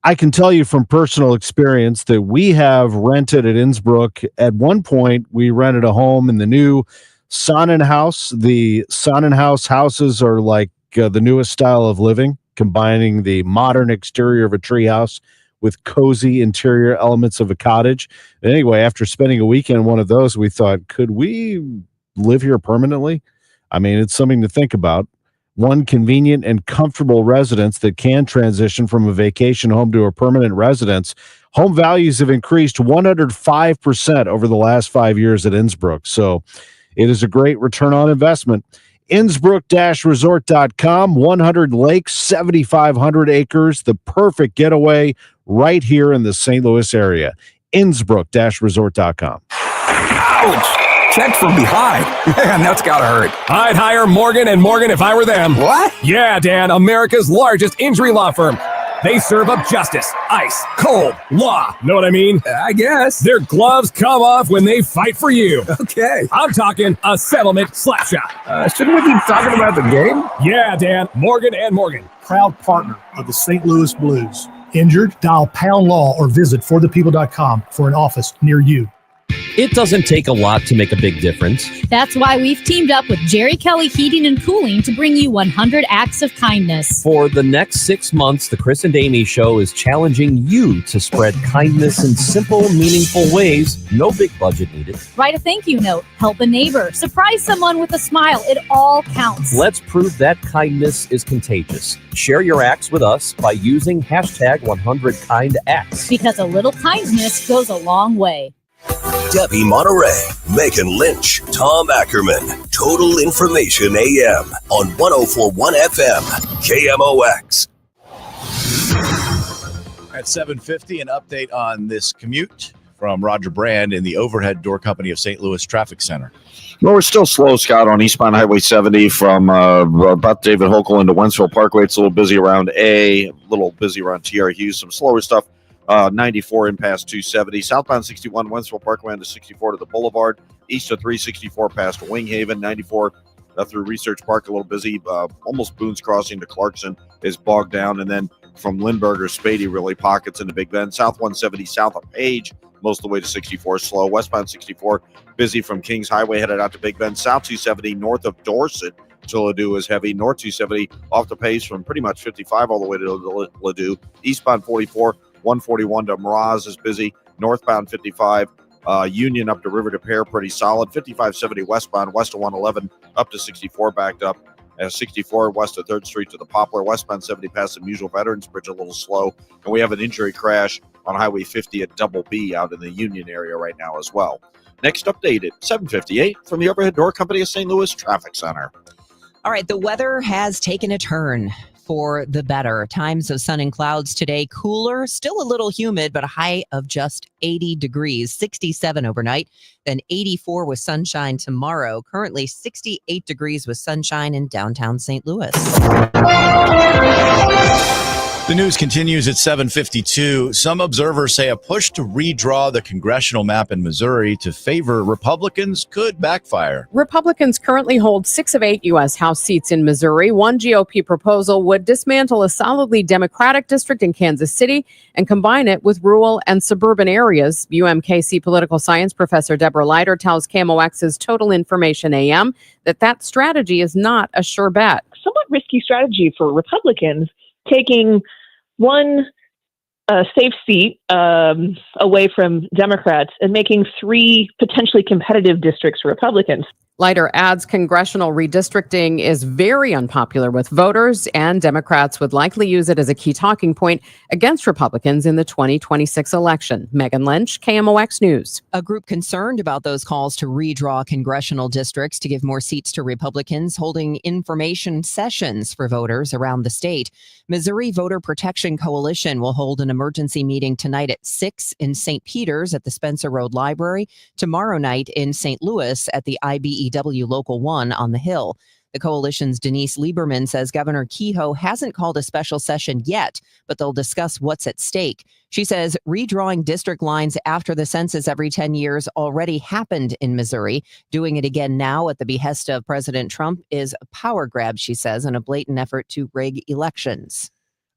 I can tell you from personal experience that we have rented at Innsbrook. At one point, we rented a home in the new Sonnenhaus. The Sonnenhaus houses are like the newest style of living, combining the modern exterior of a treehouse with cozy interior elements of a cottage. And anyway, after spending a weekend in one of those, we thought, could we live here permanently? I mean, it's something to think about. One convenient and comfortable residence that can transition from a vacation home to a permanent residence. Home values have increased 105% over the last 5 years at Innsbrook. So it is a great return on investment. Innsbrook-resort.com, 100 lakes, 7,500 acres, the perfect getaway right here in the St. Louis area. Innsbrook-resort.com. Ouch! Checked from behind. Man, that's gotta hurt. I'd hire Morgan & Morgan if I were them. What? Yeah, Dan, America's largest injury law firm. They serve up justice, ice, cold, law. Know what I mean? I guess. Their gloves come off when they fight for you. Okay. I'm talking a settlement slapshot. Shouldn't we be talking about the game? Yeah, Dan, Morgan & Morgan. Proud partner of the St. Louis Blues. Injured? Dial Pound Law or visit forthepeople.com for an office near you. It doesn't take a lot to make a big difference. That's why we've teamed up with Jerry Kelly Heating and Cooling to bring you 100 acts of kindness. For the next 6 months, the Chris and Amy Show is challenging you to spread kindness in simple, meaningful ways. No big budget needed. Write a thank you note, help a neighbor, surprise someone with a smile. It all counts. Let's prove that kindness is contagious. Share your acts with us by using hashtag 100KindActs. Because a little kindness goes a long way. Debbie Monterrey, Megan Lynch, Tom Ackerman. Total Information AM on 104.1 FM, KMOX. At 7:50, an update on this commute from Roger Brand in the Overhead Door Company of St. Louis Traffic Center. Well, we're still slow, Scott, on eastbound Highway 70 from about David Hokel into Wentzville Parkway. It's a little busy around A, a little busy around TR Hughes. Some slower stuff. 94 in past 270. Southbound 61, Wentzville Parkway into 64 to the Boulevard. East of 364 past Winghaven. 94 through Research Park, a little busy. Almost Boone's Crossing to Clarkson is bogged down. And then from Lindbergh or Spady, really pockets into Big Bend. South 170, south of Page, most of the way to 64 slow. Westbound 64, busy from Kings Highway headed out to Big Bend. South 270, north of Dorset to Ladue is heavy. North 270 off the pace from pretty much 55 all the way to Ladue. Eastbound 44, 141 to Mraz is busy. Northbound 55, Union up to River to Pear, pretty solid. 5570 westbound, west of 111 up to 64 backed up. 64 west of 3rd Street to the Poplar. Westbound 70 past the Musial Veterans Bridge, a little slow. And we have an injury crash on Highway 50 at Double B out in the Union area right now as well. Next update at 7:58 from the Overhead Door Company of St. Louis Traffic Center. All right, the weather has taken a turn for the better. Times of sun and clouds today, cooler, still a little humid, but a high of just 80 degrees, 67 overnight, then 84 with sunshine tomorrow. Currently 68 degrees with sunshine in downtown St. Louis. The news continues at 7:52. Some observers say a push to redraw the congressional map in Missouri to favor Republicans could backfire. Republicans currently hold 6 of 8 U.S. House seats in Missouri. One GOP proposal would dismantle a solidly Democratic district in Kansas City and combine it with rural and suburban areas. UMKC political science professor Deborah Leiter tells KMOX's Total Information AM that strategy is not a sure bet. Somewhat risky strategy for Republicans, taking one safe seat away from Democrats and making 3 potentially competitive districts for Republicans. Leiter adds congressional redistricting is very unpopular with voters, and Democrats would likely use it as a key talking point against Republicans in the 2026 election. Megan Lynch, KMOX News. A group concerned about those calls to redraw congressional districts to give more seats to Republicans holding information sessions for voters around the state. Missouri Voter Protection Coalition will hold an emergency meeting tonight at 6 in St. Peter's at the Spencer Road Library, tomorrow night in St. Louis at the IBEW Local 1 on the Hill. The coalition's Denise Lieberman says Governor Kehoe hasn't called a special session yet, but they'll discuss what's at stake. She says redrawing district lines after the census every 10 years already happened in Missouri. Doing it again now at the behest of President Trump is a power grab, she says, and a blatant effort to rig elections.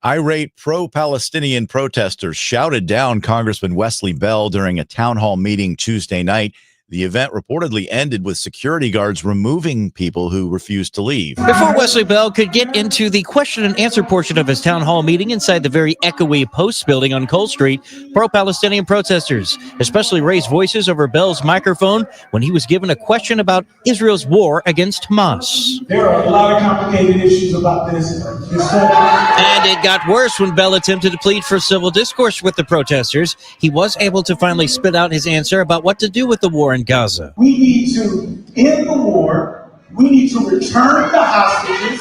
Irate pro-Palestinian protesters shouted down Congressman Wesley Bell during a town hall meeting Tuesday night. The event reportedly ended with security guards removing people who refused to leave. Before Wesley Bell could get into the question and answer portion of his town hall meeting inside the very echoey Post building on Cole Street, pro-Palestinian protesters especially raised voices over Bell's microphone when he was given a question about Israel's war against Hamas. There are a lot of complicated issues about this. And it got worse when Bell attempted to plead for civil discourse with the protesters. He was able to finally spit out his answer about what to do with the war in Gaza. We need to end the war, we need to return the hostages,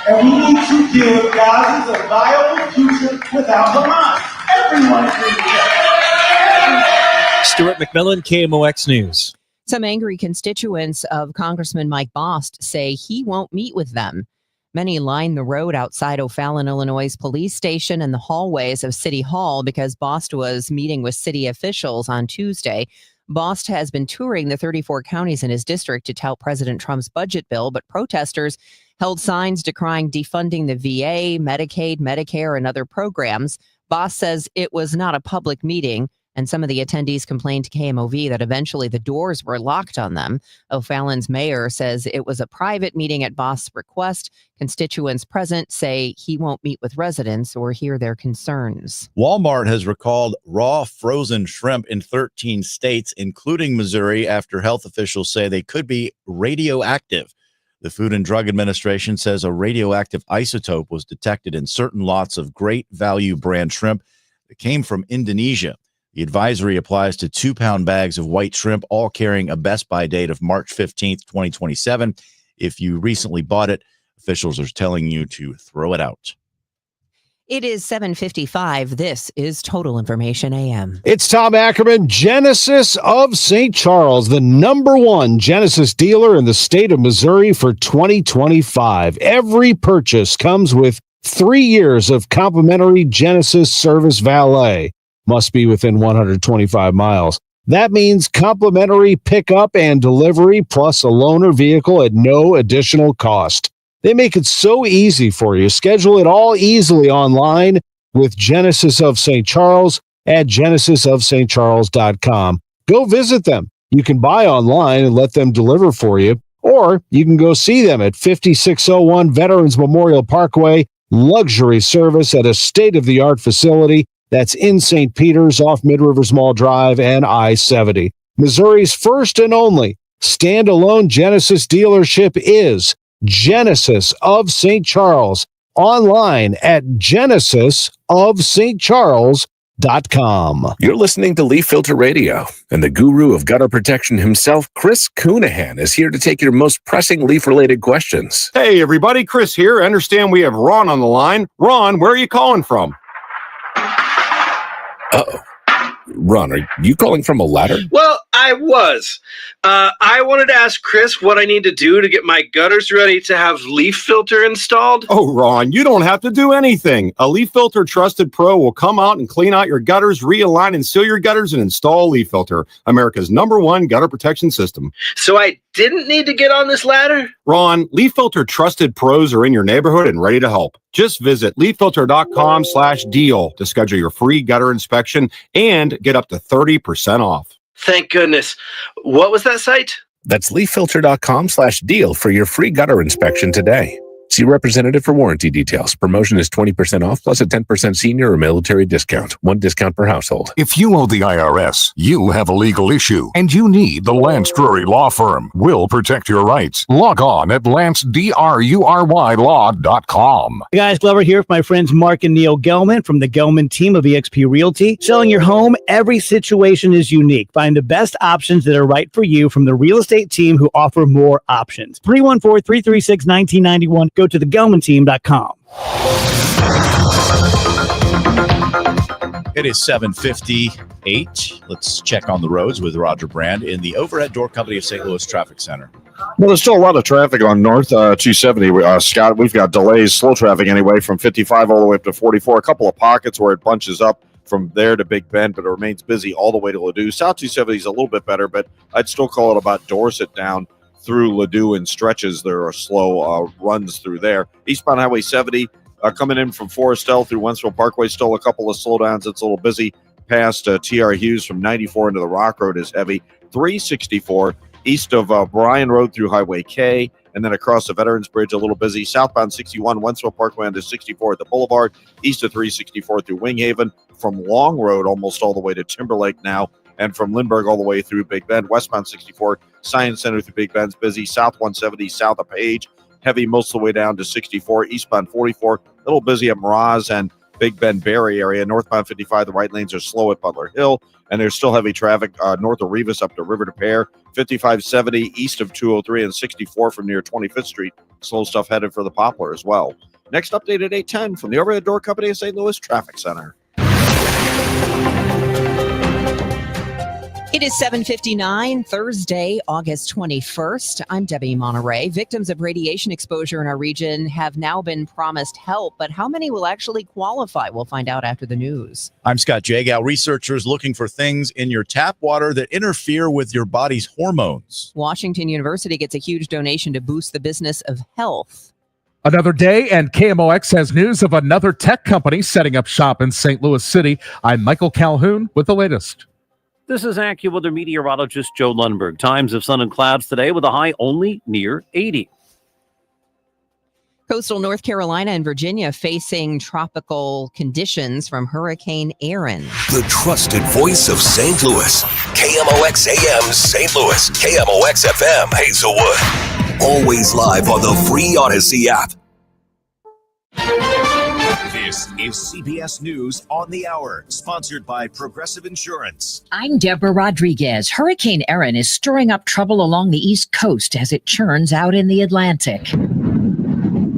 and we need to give Gaza a viable future without Hamas. Everyone agrees with that. Stuart McMillan, KMOX News. Some angry constituents of Congressman Mike Bost say he won't meet with them. Many line the road outside O'Fallon, Illinois' police station and the hallways of City Hall because Bost was meeting with city officials on Tuesday. Bost has been touring the 34 counties in his district to tout President Trump's budget bill, but protesters held signs decrying defunding the VA, Medicaid, Medicare, and other programs. Bost says it was not a public meeting, and some of the attendees complained to KMOV that eventually the doors were locked on them. O'Fallon's mayor says it was a private meeting at Bost's request. Constituents present say he won't meet with residents or hear their concerns. Walmart has recalled raw frozen shrimp in 13 states, including Missouri, after health officials say they could be radioactive. The Food and Drug Administration says a radioactive isotope was detected in certain lots of Great Value brand shrimp that came from Indonesia. The advisory applies to 2-pound bags of white shrimp, all carrying a Best By date of March 15th, 2027. If you recently bought it, officials are telling you to throw it out. It is 7:55. This is Total Information AM. It's Tom Ackerman, Genesis of St. Charles, the #1 Genesis dealer in the state of Missouri for 2025. Every purchase comes with 3 years of complimentary Genesis service valet. Must be within 125 miles. That means complimentary pickup and delivery plus a loaner vehicle at no additional cost. They make it so easy for you. Schedule it all easily online with Genesis of St. Charles at genesisofstcharles.com. Go visit them. You can buy online and let them deliver for you, or you can go see them at 5601 Veterans Memorial Parkway. Luxury service at a state-of-the-art facility that's in St. Peter's off Mid-Rivers Mall Drive and I-70. Missouri's first and only standalone Genesis dealership is Genesis of St. Charles. Online at genesisofstcharles.com. You're listening to Leaf Filter Radio, and the guru of gutter protection himself, Chris Coonahan, is here to take your most pressing leaf-related questions. Hey, everybody, Chris here. I understand we have Ron on the line. Ron, where are you calling from? Uh-oh. Ron, are you calling from a ladder? Well, I was. I wanted to ask Chris what I need to do to get my gutters ready to have leaf filter installed. Oh, Ron, you don't have to do anything. A Leaf Filter Trusted Pro will come out and clean out your gutters, realign and seal your gutters, and install Leaf Filter, America's #1 gutter protection system. So I didn't need to get on this ladder? Ron, Leaf Filter Trusted Pros are in your neighborhood and ready to help. Just visit leaffilter.com/deal to schedule your free gutter inspection and get up to 30% off. Thank goodness. What was that site? That's leaffilter.com/deal for your free gutter inspection today. See representative for warranty details. Promotion is 20% off plus a 10% senior or military discount. One discount per household. If you owe the IRS, you have a legal issue, and you need the Lance Drury Law Firm. We'll protect your rights. Log on at lancedrurylaw.com. Hey guys, Glover here with my friends Mark and Neil Gelman from the Gelman team of eXp Realty. Selling your home, every situation is unique. Find the best options that are right for you from the real estate team who offer more options. 314-336-1991. Go to thegelmanteam.com. It is 7:58. Let's check on the roads with Roger Brand in the Overhead Door Company of St. Louis Traffic Center. Well, there's still a lot of traffic on North 270. Scott, we've got delays, slow traffic anyway, from 55 all the way up to 44. A couple of pockets where it bunches up from there to Big Bend, but it remains busy all the way to Ladue. South 270 is a little bit better, but I'd still call it about Dorset down through Ladue in stretches. There are slow runs through there. Eastbound Highway 70 coming in from Forestville through Wentzville Parkway, still a couple of slowdowns. It's a little busy past T.R. Hughes from 94 into the Rock Road is heavy. 364 east of Bryan Road through Highway K, and then across the Veterans Bridge, a little busy. Southbound 61, Wentzville Parkway onto 64 at the Boulevard, east of 364 through Winghaven, from Long Road almost all the way to Timberlake now, and from Lindbergh all the way through Big Bend. Westbound 64, Science Center through Big Bend's busy. South 170, south of Page, heavy most of the way down to 64. Eastbound 44, a little busy at Miraz and Big Bend Berry area. Northbound 55, the right lanes are slow at Butler Hill, and there's still heavy traffic north of Rivas up to River to Pear. 5570 east of 203 and 64 from near 25th Street. Slow stuff headed for the Poplar as well. Next update at 8:10 from the Overhead Door Company of St. Louis Traffic Center. It is 7:59, Thursday, August 21st. I'm Debbie Monterrey. Victims of radiation exposure in our region have now been promised help, but how many will actually qualify? We'll find out after the news. I'm Scott Jagow. Researchers looking for things in your tap water that interfere with your body's hormones. Washington University gets a huge donation to boost the business of health. Another day, and KMOX has news of another tech company setting up shop in St. Louis City. I'm Michael Calhoun with the latest. This is AccuWeather meteorologist Joe Lundberg. Times of sun and clouds today with a high only near 80. Coastal North Carolina and Virginia facing tropical conditions from Hurricane Aaron. The trusted voice of St. Louis. KMOX AM St. Louis. KMOX FM Hazelwood. Always live on the free Odyssey app. This is CBS News on the Hour, sponsored by Progressive Insurance. I'm Deborah Rodriguez. Hurricane Aaron is stirring up trouble along the East Coast as it churns out in the Atlantic.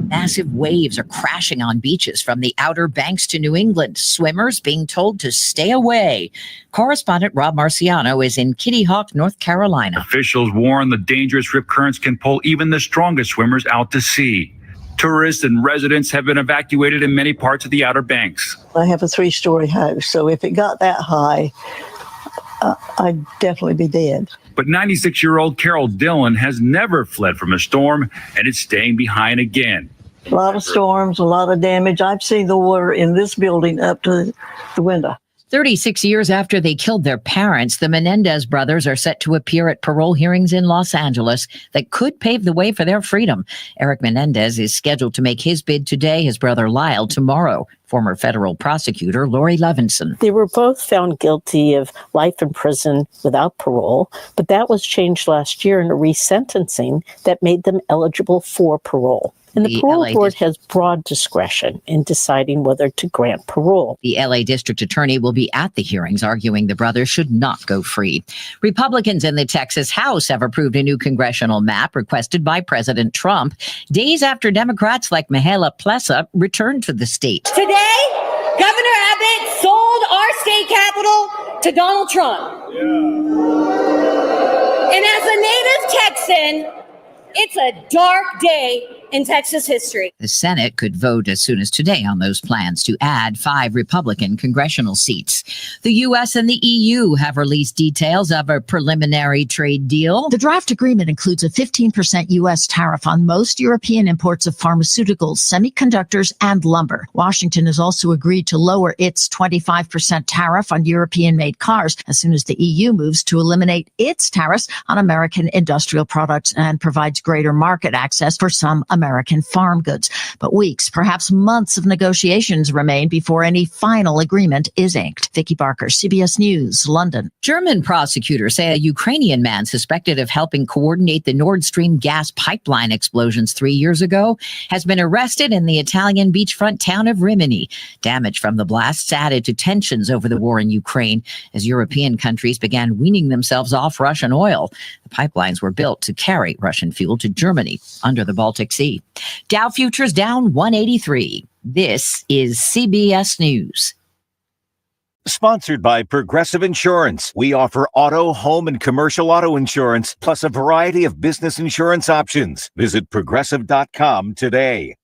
Massive waves are crashing on beaches from the Outer Banks to New England. Swimmers being told to stay away. Correspondent Rob Marciano is in Kitty Hawk, North Carolina. Officials warn the dangerous rip currents can pull even the strongest swimmers out to sea. Tourists and residents have been evacuated in many parts of the Outer Banks. I have a 3-story house, so if it got that high, I'd definitely be dead. But 96-year-old Carol Dillon has never fled from a storm and is staying behind again. A lot of storms, a lot of damage. I've seen the water in this building up to the window. 36 years after they killed their parents, the Menendez brothers are set to appear at parole hearings in Los Angeles that could pave the way for their freedom. Eric Menendez is scheduled to make his bid today, his brother Lyle tomorrow. Former federal prosecutor Lori Levinson. They were both found guilty of life in prison without parole, but that was changed last year in a resentencing that made them eligible for parole. And the parole board has broad discretion in deciding whether to grant parole. The LA District Attorney will be at the hearings arguing the brothers should not go free. Republicans in the Texas House have approved a new congressional map requested by President Trump, days after Democrats like Mihaela Plessa returned to the state. Today, Governor Abbott sold our state capital to Donald Trump. a native Texan, it's a dark day in Texas history. The Senate could vote as soon as today on those plans to add 5 Republican congressional seats. The U.S. and the EU have released details of a preliminary trade deal. The draft agreement includes a 15% U.S. tariff on most European imports of pharmaceuticals, semiconductors, and lumber. Washington has also agreed to lower its 25% tariff on European-made cars as soon as the EU moves to eliminate its tariffs on American industrial products and provides greater market access for some American farm goods. But weeks, perhaps months of negotiations remain before any final agreement is inked. Vicky Barker, CBS News, London. German prosecutors say a Ukrainian man suspected of helping coordinate the Nord Stream gas pipeline explosions 3 years ago has been arrested in the Italian beachfront town of Rimini. Damage from the blasts added to tensions over the war in Ukraine as European countries began weaning themselves off Russian oil. The pipelines were built to carry Russian fuel to Germany under the Baltic Sea. Dow futures down 183. This is CBS News. Sponsored by Progressive Insurance. We offer auto, home, and commercial auto insurance, plus a variety of business insurance options. Visit progressive.com today.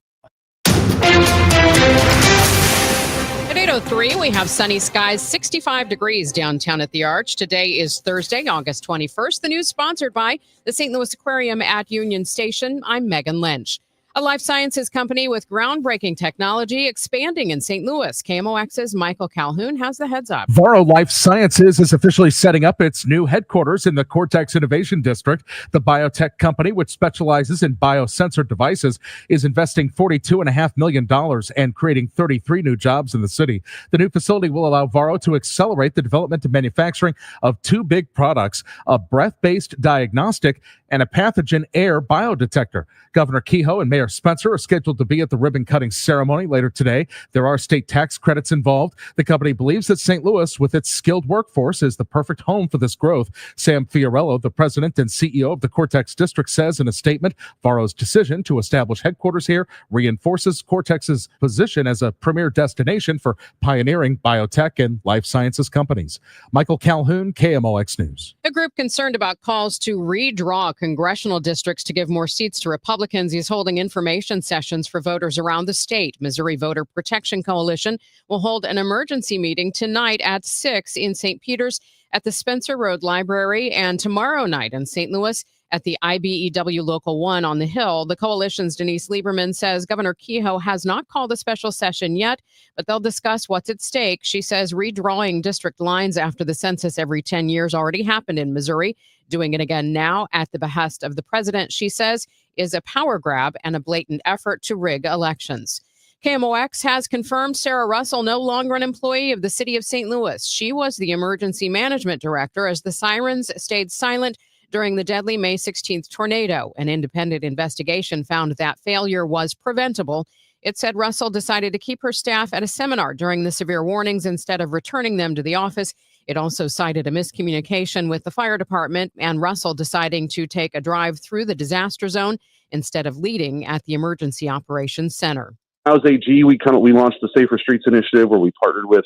At 8:03, we have sunny skies, 65 degrees downtown at the Arch. Today is Thursday, August 21st. The news sponsored by the St. Louis Aquarium at Union Station. I'm Megan Lynch. A life sciences company with groundbreaking technology expanding in St. Louis. KMOX's Michael Calhoun has the heads up. Varro Life Sciences is officially setting up its new headquarters in the Cortex Innovation District. The biotech company, which specializes in biosensor devices, is investing $42.5 million and creating 33 new jobs in the city. The new facility will allow Varro to accelerate the development and manufacturing of 2 big products, a breath-based diagnostic and a pathogen air biodetector. Governor Kehoe and Mayor Spencer are scheduled to be at the ribbon-cutting ceremony later today. There are state tax credits involved. The company believes that St. Louis, with its skilled workforce, is the perfect home for this growth. Sam Fiorello, the president and CEO of the Cortex District, says in a statement, Varro's decision to establish headquarters here reinforces Cortex's position as a premier destination for pioneering biotech and life sciences companies. Michael Calhoun, KMOX News. A group concerned about calls to redraw congressional districts to give more seats to Republicans is holding information sessions for voters around the state. Missouri Voter Protection Coalition will hold an emergency meeting tonight at 6 in St. Peter's at the Spencer Road Library and tomorrow night in St. Louis at the IBEW Local 1 on the Hill. The coalition's Denise Lieberman says Governor Kehoe has not called a special session yet, but they'll discuss what's at stake. She says redrawing district lines after the census every 10 years already happened in Missouri. Doing it again now at the behest of the president, she says, is a power grab and a blatant effort to rig elections. KMOX has confirmed Sarah Russell no longer an employee of the city of St. Louis. She was the emergency management director as the sirens stayed silent during the deadly May 16th tornado. An independent investigation found that failure was preventable. It said Russell decided to keep her staff at a seminar during the severe warnings instead of returning them to the office. It also cited a miscommunication with the fire department and Russell deciding to take a drive through the disaster zone instead of leading at the Emergency Operations Center. As AG, we launched the Safer Streets Initiative where we partnered with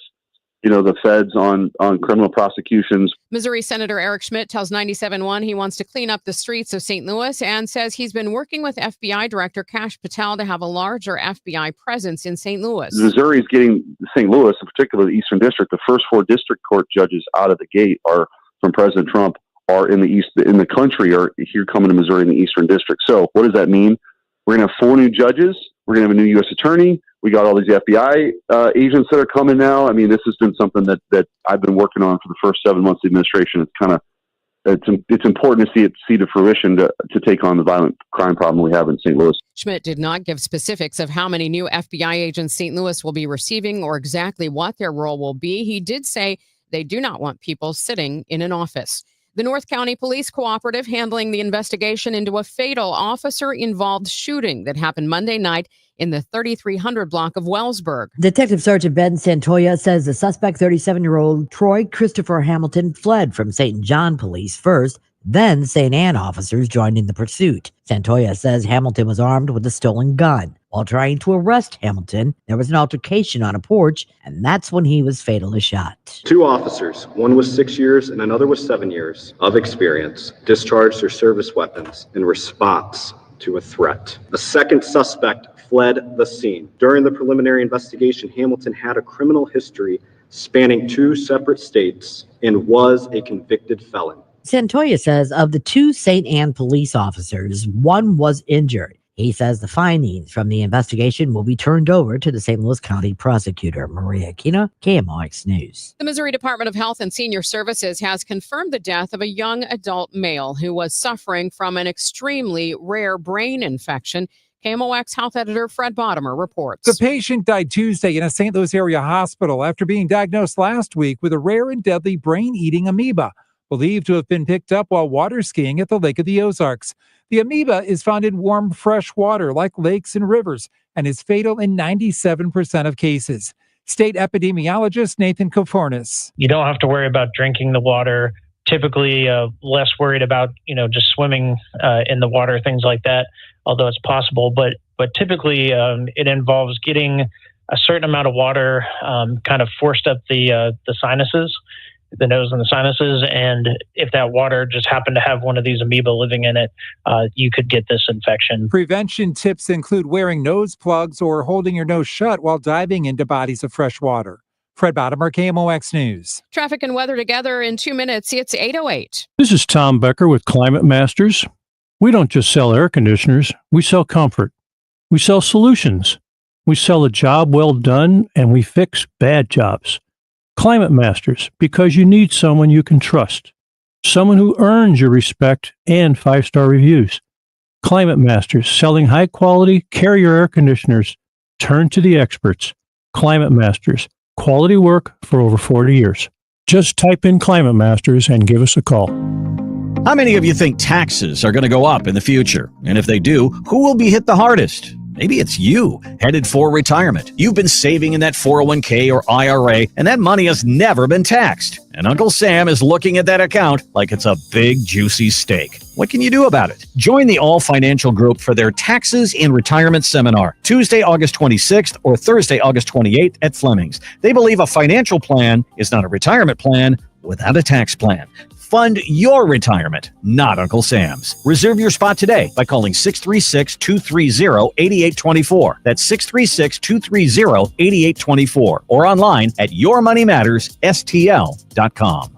the feds on criminal prosecutions. Missouri Senator Eric Schmidt tells 97.1 he wants to clean up the streets of St. Louis and says he's been working with FBI Director Kash Patel to have a larger FBI presence in St. Louis. Missouri is getting St. Louis, in particular the Eastern District. The first 4 district court judges out of the gate are from President Trump, are in the country, are here coming to Missouri in the Eastern District. So what does that mean? We're going to have 4 new judges. We're going to have a new U.S. attorney. We got all these FBI agents that are coming now. I mean, this has been something that I've been working on for the first 7 months of the administration. It's important to see to fruition to take on the violent crime problem we have in St. Louis. Schmidt did not give specifics of how many new FBI agents St. Louis will be receiving or exactly what their role will be. He did say they do not want people sitting in an office. The North County Police Cooperative handling the investigation into a fatal officer-involved shooting that happened Monday night in the 3300 block of Wellsburg. Detective Sergeant Ben Santoya says the suspect, 37-year-old Troy Christopher Hamilton, fled from St. John Police first, Then St. Anne officers joined in the pursuit. Santoya says Hamilton was armed with a stolen gun. While trying to arrest Hamilton, there was an altercation on a porch, and that's when he was fatally shot. 2 officers, one with 6 years and another with 7 years of experience, discharged their service weapons in response to a threat. A second suspect fled the scene. During the preliminary investigation, Hamilton had a criminal history spanning 2 separate states and was a convicted felon. Santoya says of the 2 St. Anne police officers, one was injured. He says the findings from the investigation will be turned over to the St. Louis County prosecutor. Maria Aquino, KMOX News. The Missouri Department of Health and Senior Services has confirmed the death of a young adult male who was suffering from an extremely rare brain infection. KMOX health editor Fred Bottomer reports. The patient died Tuesday in a St. Louis area hospital after being diagnosed last week with a rare and deadly brain-eating amoeba, believed to have been picked up while water skiing at the Lake of the Ozarks. The amoeba is found in warm, fresh water like lakes and rivers and is fatal in 97% of cases. State epidemiologist Nathan Kofornis. You don't have to worry about drinking the water. Typically, less worried about, just swimming in the water, things like that, although it's possible. But typically, it involves getting a certain amount of water kind of forced up the sinuses, the nose and the sinuses. And if that water just happened to have one of these amoeba living in it, you could get this infection. Prevention tips include wearing nose plugs or holding your nose shut while diving into bodies of fresh water. Fred Bottomer, KMOX News. Traffic and weather together in 2 minutes. It's 8:08. This is Tom Becker with Climate Masters. We don't just sell air conditioners, we sell comfort. We sell solutions. We sell a job well done, and we fix bad jobs. Climate Masters, because you need someone you can trust. Someone who earns your respect and 5-star reviews. Climate Masters, selling high-quality Carrier air conditioners. Turn to the experts. Climate Masters, quality work for over 40 years. Just type in Climate Masters and give us a call. How many of you think taxes are going to go up in the future? And if they do, who will be hit the hardest? Maybe it's you, headed for retirement. You've been saving in that 401k or IRA, and that money has never been taxed. And Uncle Sam is looking at that account like it's a big, juicy steak. What can you do about it? Join the All Financial Group for their Taxes in Retirement Seminar, Tuesday, August 26th or Thursday, August 28th at Fleming's. They believe a financial plan is not a retirement plan without a tax plan. Fund your retirement, not Uncle Sam's. Reserve your spot today by calling 636-230-8824. That's 636-230-8824 or online at yourmoneymattersstl.com.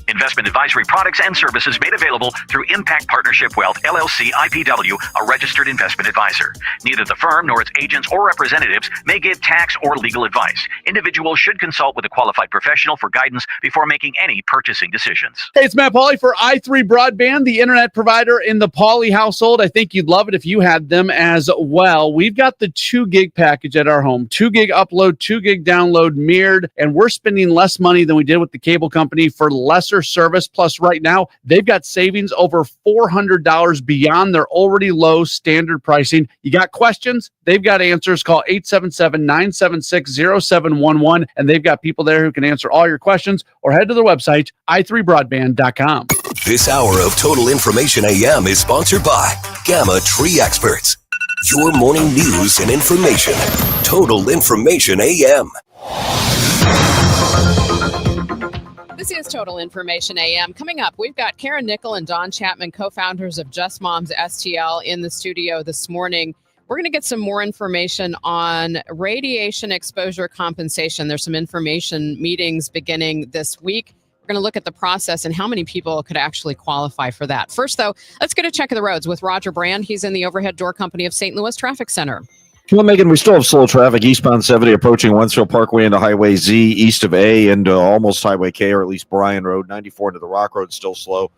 Investment advisory products and services made available through Impact Partnership Wealth, LLC, IPW, a registered investment advisor. Neither the firm nor its agents or representatives may give tax or legal advice. Individuals should consult with a qualified professional for guidance before making any purchasing decisions. Hey, it's Matt Pauley for i3 Broadband, the internet provider in the Pauley household. I think you'd love it if you had them as well. We've got the 2 gig package at our home, 2 gig upload, 2 gig download mirrored, and we're spending less money than we did with the cable company for lesser service. Plus, right now, they've got savings over $400 beyond their already low standard pricing. You got questions? They've got answers. Call 877-976-0711, and they've got people there who can answer all your questions, or head to their website, i3broadband.com. This hour of Total Information AM is sponsored by Gamma Tree Experts. Your morning news and information. Total Information AM. This is Total Information AM. Coming up, we've got Karen Nickel and Don Chapman, co-founders of Just Moms STL, in the studio this morning. We're going to get some more information on radiation exposure compensation. There's some information meetings beginning this week. We're going to look at the process and how many people could actually qualify for that. First, though, let's get a check of the roads with Roger Brand. He's in the Overhead Door Company of St. Louis Traffic Center. Well, Megan, we still have slow traffic eastbound 70 approaching Wentzville Parkway into Highway Z, east of A into almost Highway K, or at least Bryan Road. 94 into the Rock Road, still slow.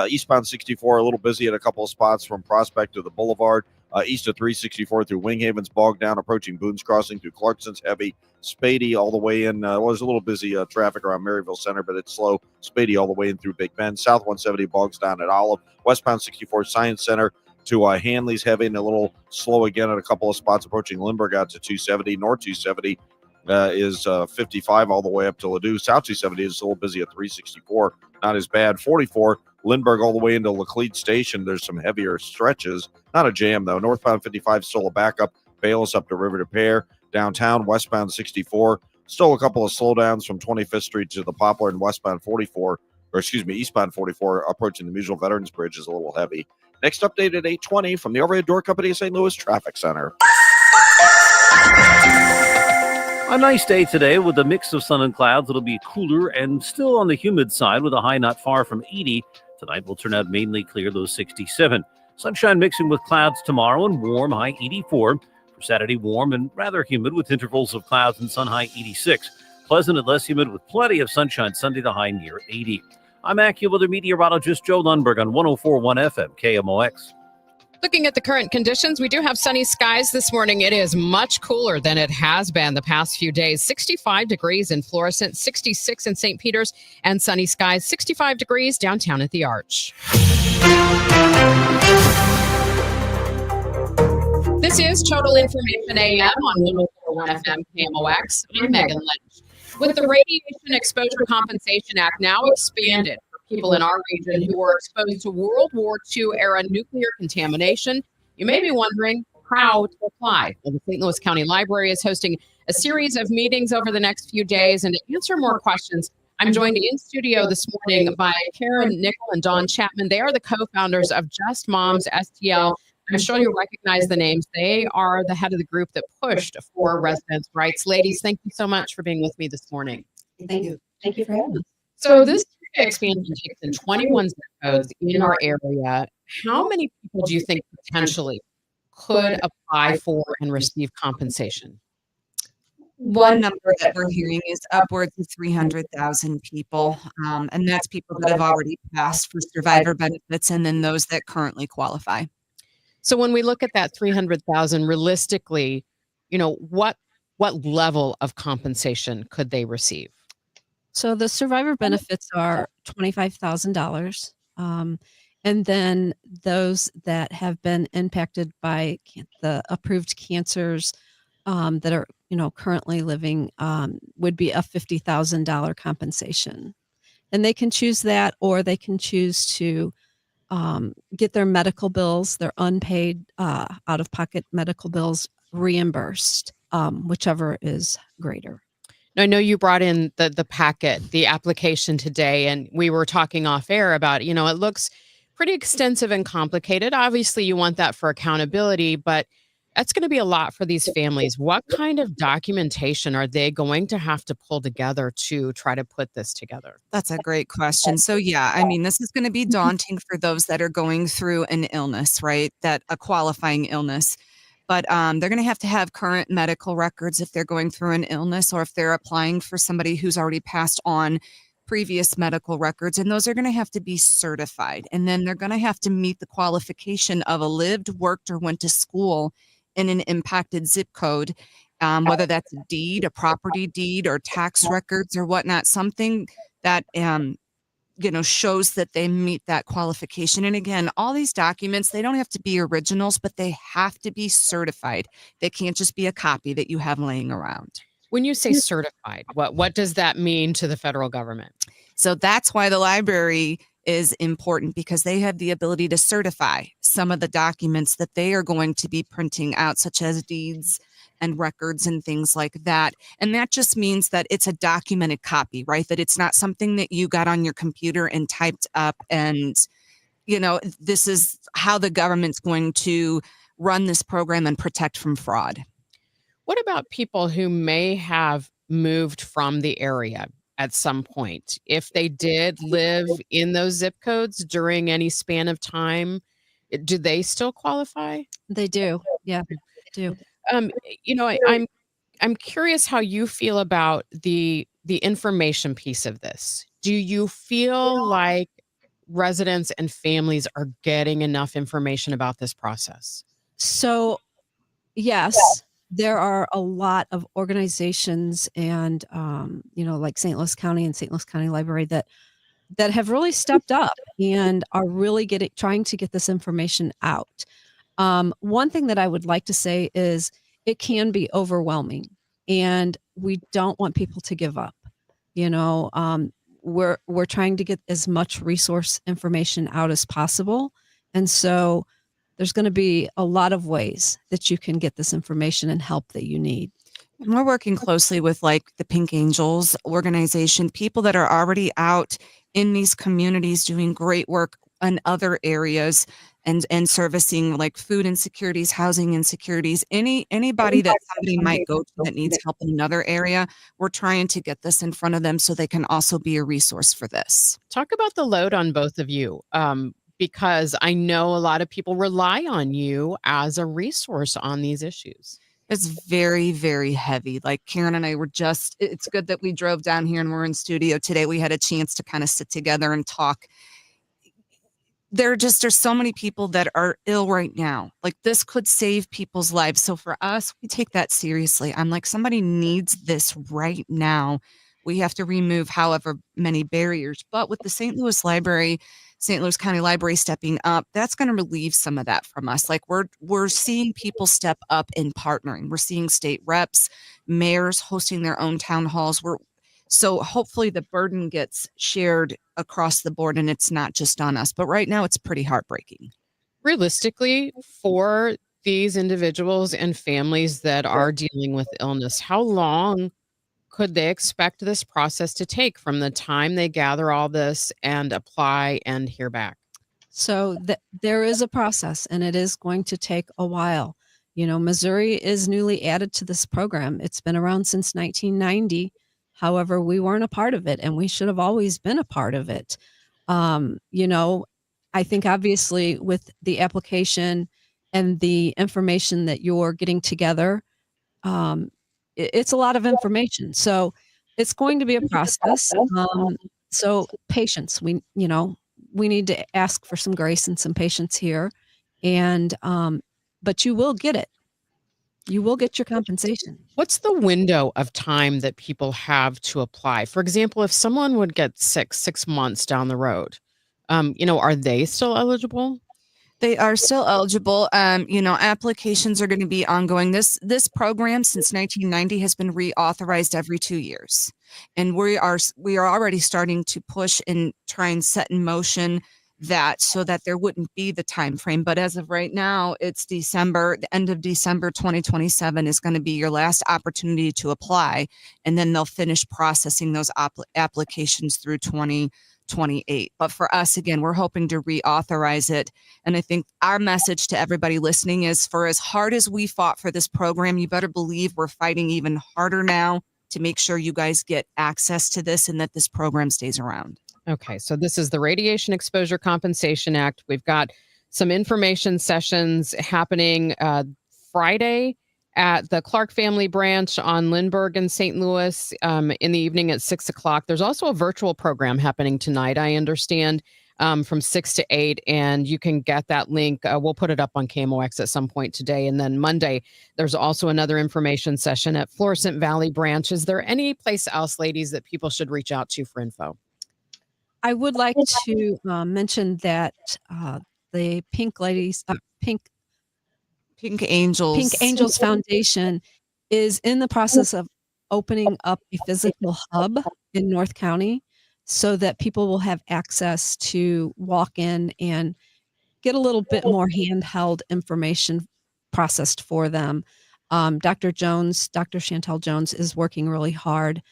Eastbound 64, a little busy at a couple of spots from Prospect to the Boulevard. East of 364 through Winghaven's bogged down, approaching Boone's Crossing through Clarkson's heavy. Spady all the way in. Was a little busy traffic around Maryville Center, but it's slow. Spady all the way in through Big Bend. South 170 bogs down at Olive. Westbound 64 Science Center to Hanley's heavy and a little slow again at a couple of spots approaching Lindbergh out to 270. North 270 is 55 all the way up to Ladue. South 270 is a little busy at 364. Not as bad. 44 Lindbergh all the way into Laclede Station. There's some heavier stretches. Not a jam, though. Northbound 55 still a backup. Bayless up to River to Pear. Downtown, westbound 64. Still a couple of slowdowns from 25th Street to the Poplar, and eastbound 44 approaching the Musial Veterans Bridge is a little heavy. Next update at 8:20 from the Overhead Door Company of St. Louis Traffic Center. A nice day today with a mix of sun and clouds. It'll be cooler and still on the humid side with a high not far from 80. Tonight will turn out mainly clear, though 67. Sunshine mixing with clouds tomorrow and warm, high 84. For Saturday, warm and rather humid with intervals of clouds and sun, high 86. Pleasant and less humid with plenty of sunshine Sunday, the high near 80. I'm AccuWeather meteorologist Joe Lundberg on 104.1 FM KMOX. Looking at the current conditions, we do have sunny skies this morning. It is much cooler than it has been the past few days. 65 degrees in Florissant, 66 in St. Peters, and sunny skies, 65 degrees downtown at the Arch. This is Total Information AM on 104.1 FM KMOX. I'm Megan Lynch. With the Radiation Exposure Compensation Act now expanded, people in our region who were exposed to World War II era nuclear contamination, you may be wondering how to apply. Well, the St. Louis County Library is hosting a series of meetings over the next few days, and to answer more questions, I'm joined in studio this morning by Karen Nickel and Dawn Chapman. They are the co-founders of Just Moms STL. I'm sure you recognize the names. They are the head of the group that pushed for residents' rights. Ladies, thank you so much for being with me this morning. Thank you. Thank you for having us. So this expansion takes in 21 zip codes in our area. How many people do you think potentially could apply for and receive compensation? One number that we're hearing is upwards of 300,000 people, and that's people that have already passed for survivor benefits and then those that currently qualify. So when we look at that 300,000 realistically, what level of compensation could they receive? So the survivor benefits are $25,000. And then those that have been impacted by the approved cancers that are, currently living would be a $50,000 compensation. And they can choose that, or they can choose to get their medical bills, their unpaid out-of-pocket medical bills reimbursed, whichever is greater. I know you brought in the packet, the application today, and we were talking off air about, it looks pretty extensive and complicated. Obviously, you want that for accountability, but that's going to be a lot for these families. What kind of documentation are they going to have to pull together to try to put this together? That's a great question. So this is going to be daunting for those that are going through an illness, right? A qualifying illness. But they're going to have current medical records if they're going through an illness, or if they're applying for somebody who's already passed on previous medical records. And those are going to have to be certified. And then they're going to have to meet the qualification of a lived, worked, or went to school in an impacted zip code, whether that's a deed, a property deed, or tax records or whatnot, something that shows that they meet that qualification. And again, all these documents, they don't have to be originals, but they have to be certified. They can't just be a copy that you have laying around. When you say certified, what does that mean to the federal government? So that's why the library is important, because they have the ability to certify some of the documents that they are going to be printing out, such as deeds and records and things like that. And that just means that it's a documented copy, right? That it's not something that you got on your computer and typed up and, this is how the government's going to run this program and protect from fraud. What about people who may have moved from the area at some point? If they did live in those zip codes during any span of time, do they still qualify? They do. Yeah, they do. I'm curious how you feel about the information piece of this. Do you feel like residents and families are getting enough information about this process? So, yes, there are a lot of organizations and, like St. Louis County and St. Louis County Library that have really stepped up and are really trying to get this information out. One thing that I would like to say is it can be overwhelming, and we don't want people to give up. we're trying to get as much resource information out as possible. And so there's going to be a lot of ways that you can get this information and help that you need. And we're working closely with like the Pink Angels organization, people that are already out in these communities doing great work in other areas and servicing like food insecurities, housing insecurities, anybody that somebody might go to that needs help in another area. We're trying to get this in front of them so they can also be a resource for this. Talk about the load on both of you, because I know a lot of people rely on you as a resource on these issues. It's very, very heavy. Like Karen and I were it's good that we drove down here and we're in studio today. We had a chance to kind of sit together and talk. There's so many people that are ill right now. Like this could save people's lives. So for us, we take that seriously. I'm like, somebody needs this right now. We have to remove however many barriers. But with the St. Louis County Library stepping up, that's going to relieve some of that from us. Like we're seeing people step up in partnering. We're seeing state reps, mayors hosting their own town halls. So hopefully the burden gets shared across the board and it's not just on us. But right now it's pretty heartbreaking. Realistically, for these individuals and families that are dealing with illness, how long could they expect this process to take from the time they gather all this and apply and hear back? So there is a process and it is going to take a while. You know, Missouri is newly added to this program. It's been around since 1990. However, we weren't a part of it and we should have always been a part of it. You know, I think obviously with the application and the information that you're getting together, it's a lot of information. So it's going to be a process. So patience, we need to ask for some grace and some patience here. And, but you will get it. You will get your compensation. What's the window of time that people have to apply? For example, if someone would get sick 6 months down the road, are they still eligible? They are still eligible. Applications are going to be ongoing. This program since 1990 has been reauthorized every 2 years. And we are already starting to push and try and set in motion that so that there wouldn't be the time frame. But as of right now, it's December, the end of December 2027 is going to be your last opportunity to apply. And then they'll finish processing those applications through 2028. But for us, again, we're hoping to reauthorize it. And I think our message to everybody listening is, for as hard as we fought for this program, you better believe we're fighting even harder now to make sure you guys get access to this and that this program stays around. Okay, so this is the Radiation Exposure Compensation Act. We've got some information sessions happening Friday at the Clark Family Branch on Lindbergh in St. Louis in the evening at 6 o'clock. There's also a virtual program happening tonight, I understand, from 6 to 8, and you can get that link. We'll put it up on KMOX at some point today. And then Monday, there's also another information session at Florissant Valley Branch. Is there any place else, ladies, that people should reach out to for info? I would like to mention that the Pink Angels Foundation is in the process of opening up a physical hub in North County so that people will have access to walk in and get a little bit more handheld information processed for them. Dr. Chantel Jones is working really hard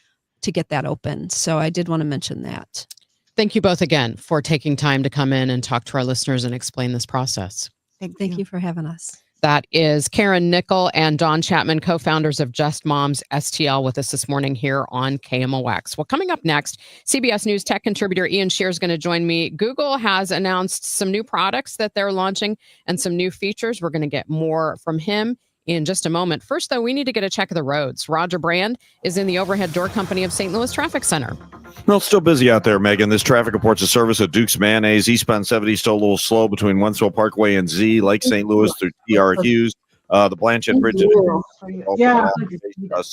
to get that open. So I did want to mention that. Thank you both again for taking time to come in and talk to our listeners and explain this process. Thank you for having us. That is Karen Nickel and Dawn Chapman, co-founders of Just Moms STL, with us this morning here on KMOX. Well, coming up next, CBS News tech contributor Ian Shear is going to join me. Google has announced some new products that they're launching and some new features. We're going to get more from him in just a moment. First, though, we need to get a check of the roads. Roger Brand is in the Overhead Door Company of St. Louis Traffic Center. Well, it's still busy out there, Megan. This traffic reports a service at Duke's Mayonnaise. Eastbound 70 still a little slow between Wentzville Parkway and Z, Lake St. Louis through TR Hughes. The Blanchette Bridge is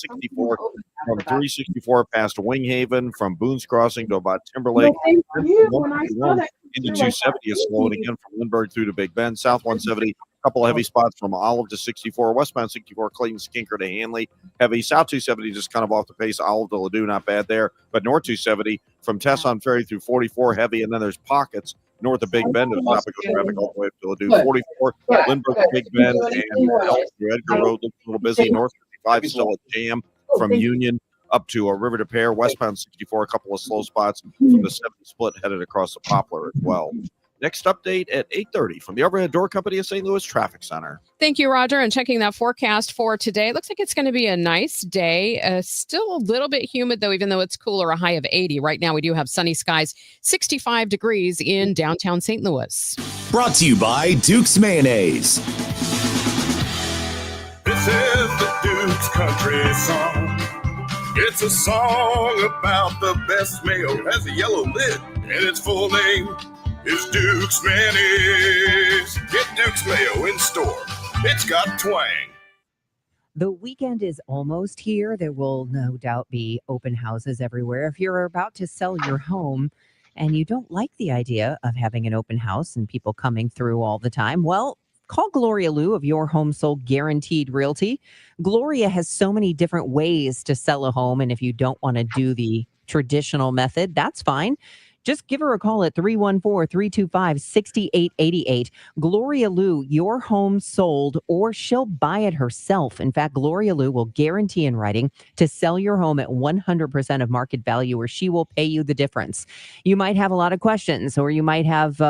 64 from 364 past Winghaven, from Boone's Crossing to about Timberlake. Into 270 is slowing again from Lindbergh through to Big Bend. South 170, a couple of heavy spots from Olive to 64. Westbound 64, Clayton Skinker to Hanley. Heavy. South 270 just kind of off the pace. Olive to Ladue, not bad there. But North 270 from Tesson Ferry through 44 heavy, and then there's pockets north of Big Bend of tropical traffic all the way up to Ladue. 44, Lindbergh to Big Bend, and Elk through Edgar Road looks a little busy. North 55 still a jam from Union up to a River to Pear. Westbound 64, a couple of slow spots from the 70 split headed across the Poplar as well. Next update at 8:30 from the Overhead Door Company of St. Louis Traffic Center. Thank you, Roger. And checking that forecast for today, it looks like it's going to be a nice day. Still a little bit humid, though, even though it's cooler, a high of 80. Right now, we do have sunny skies, 65 degrees in downtown St. Louis. Brought to you by Duke's Mayonnaise. This is the Duke's Country Song. It's a song about the best mayo. It has a yellow lid, and its full name is Duke's Mayonnaise. Get Duke's Mayo in store. It's got twang. The weekend is almost here. There will no doubt be open houses everywhere. If you're about to sell your home and you don't like the idea of having an open house and people coming through all the time, well, call Gloria Lou of Your Home Sold Guaranteed Realty. Gloria has so many different ways to sell a home, and if you don't want to do the traditional method, that's fine. Just give her a call at 314-325-6888. Gloria Lou, your home sold, or she'll buy it herself. In fact, Gloria Lou will guarantee in writing to sell your home at 100% of market value, or she will pay you the difference. You might have a lot of questions, or you might have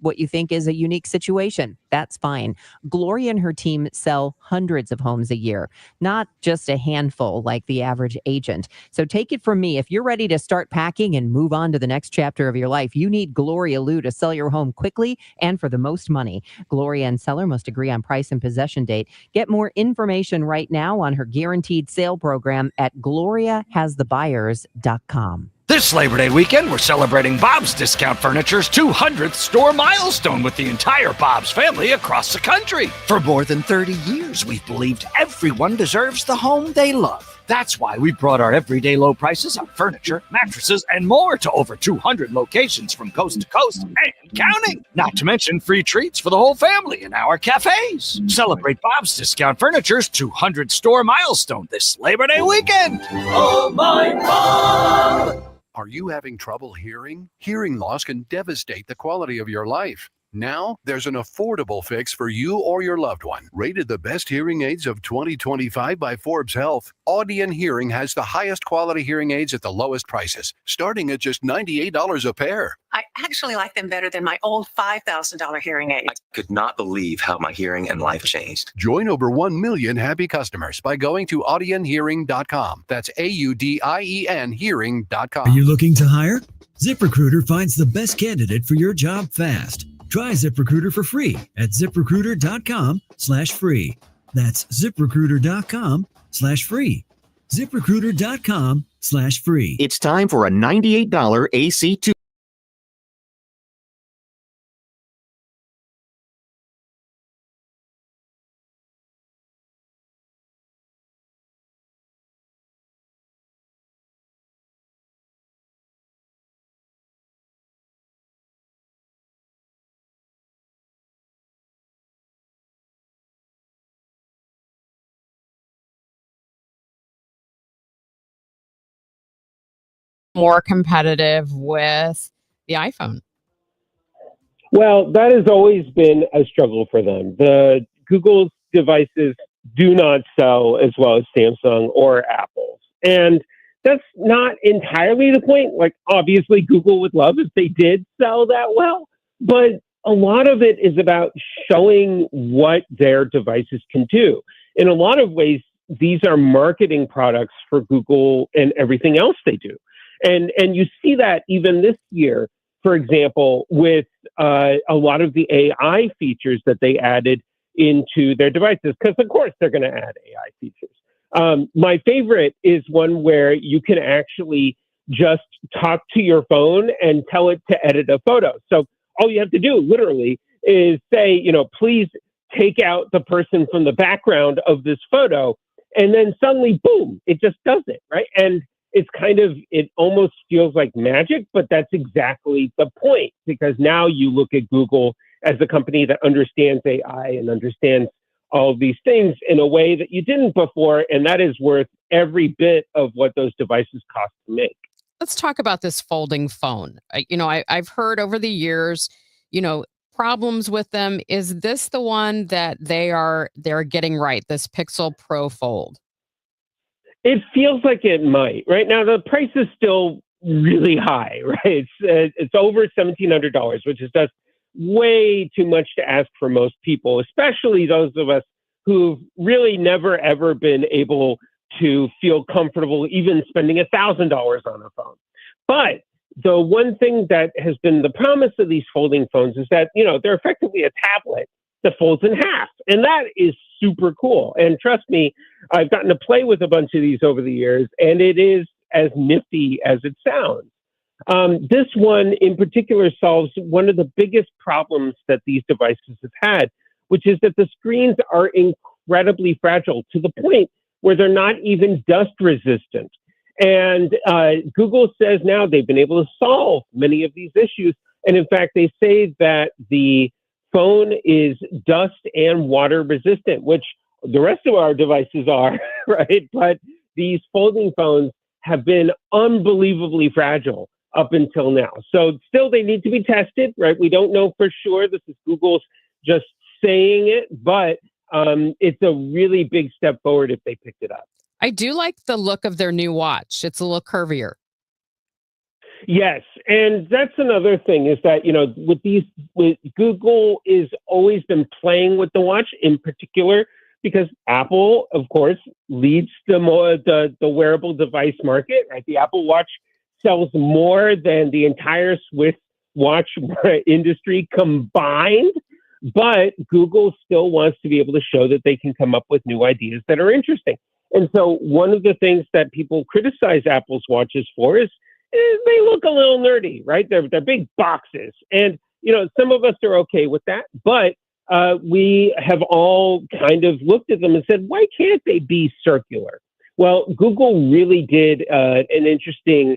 what you think is a unique situation. That's fine. Gloria and her team sell hundreds of homes a year, not just a handful like the average agent. So take it from me. If you're ready to start packing and move on to the next chapter of your life, you need Gloria Lou to sell your home quickly and for the most money. Gloria and seller must agree on price and possession date. Get more information right now on her guaranteed sale program at gloriahasthebuyers.com. This Labor Day weekend, we're celebrating Bob's Discount Furniture's 200th store milestone with the entire Bob's family across the country. For more than 30 years, we've believed everyone deserves the home they love. That's why we brought our everyday low prices on furniture, mattresses, and more to over 200 locations from coast to coast and counting. Not to mention free treats for the whole family in our cafes. Celebrate Bob's Discount Furniture's 200 store milestone this Labor Day weekend. Oh, my Bob! Are you having trouble hearing? Hearing loss can devastate the quality of your life. Now, there's an affordable fix for you or your loved one. Rated the best hearing aids of 2025 by Forbes Health, Audion Hearing has the highest quality hearing aids at the lowest prices, starting at just $98 a pair. I actually like them better than my old $5,000 hearing aids. I could not believe how my hearing and life changed. Join over 1 million happy customers by going to audionhearing.com. That's AUDIEN hearing.com. Are you looking to hire? ZipRecruiter finds the best candidate for your job fast. Try ZipRecruiter for free at ZipRecruiter.com/free. That's ZipRecruiter.com/free. ZipRecruiter.com/free. It's time for a $98 AC2. More competitive with the iPhone. Well, that has always been a struggle for them. The Google's devices do not sell as well as Samsung or Apple's. And that's not entirely the point. Like, obviously, Google would love if they did sell that well, but a lot of it is about showing what their devices can do. In a lot of ways, these are marketing products for Google and everything else they do. And you see that even this year, for example, with a lot of the AI features that they added into their devices, because of course they're going to add AI features. My favorite is one where you can actually just talk to your phone and tell it to edit a photo. So all you have to do literally is say, please take out the person from the background of this photo. And then suddenly, boom, it just does it, right? And it almost feels like magic, but that's exactly the point, because now you look at Google as a company that understands AI and understands all of these things in a way that you didn't before, and that is worth every bit of what those devices cost to make. Let's talk about this folding phone. I've heard over the years, problems with them. Is this the one that they're getting right? This Pixel Pro Fold? It feels like it might. Right now, the price is still really high. Right, it's over $1,700, which is just way too much to ask for most people, especially those of us who've really never ever been able to feel comfortable even spending $1,000 on a phone. But the one thing that has been the promise of these folding phones is that, they're effectively a tablet that folds in half. And that is super cool. And trust me, I've gotten to play with a bunch of these over the years, and it is as nifty as it sounds. This one in particular solves one of the biggest problems that these devices have had, which is that the screens are incredibly fragile to the point where they're not even dust resistant. And Google says now they've been able to solve many of these issues. And in fact, they say that the phone is dust and water resistant, which the rest of our devices are, right? But these folding phones have been unbelievably fragile up until now. So still they need to be tested, right? We don't know for sure. This is Google's just saying it, but it's a really big step forward if they picked it up. I do like the look of their new watch. It's a little curvier. Yes, and that's another thing is that, with Google is always been playing with the watch in particular because Apple, of course, leads the wearable device market, right? The Apple Watch sells more than the entire Swiss watch industry combined, but Google still wants to be able to show that they can come up with new ideas that are interesting. And so one of the things that people criticize Apple's watches for is they look a little nerdy, right? They're big boxes. And, some of us are okay with that, but we have all kind of looked at them and said, why can't they be circular? Well, Google really did an interesting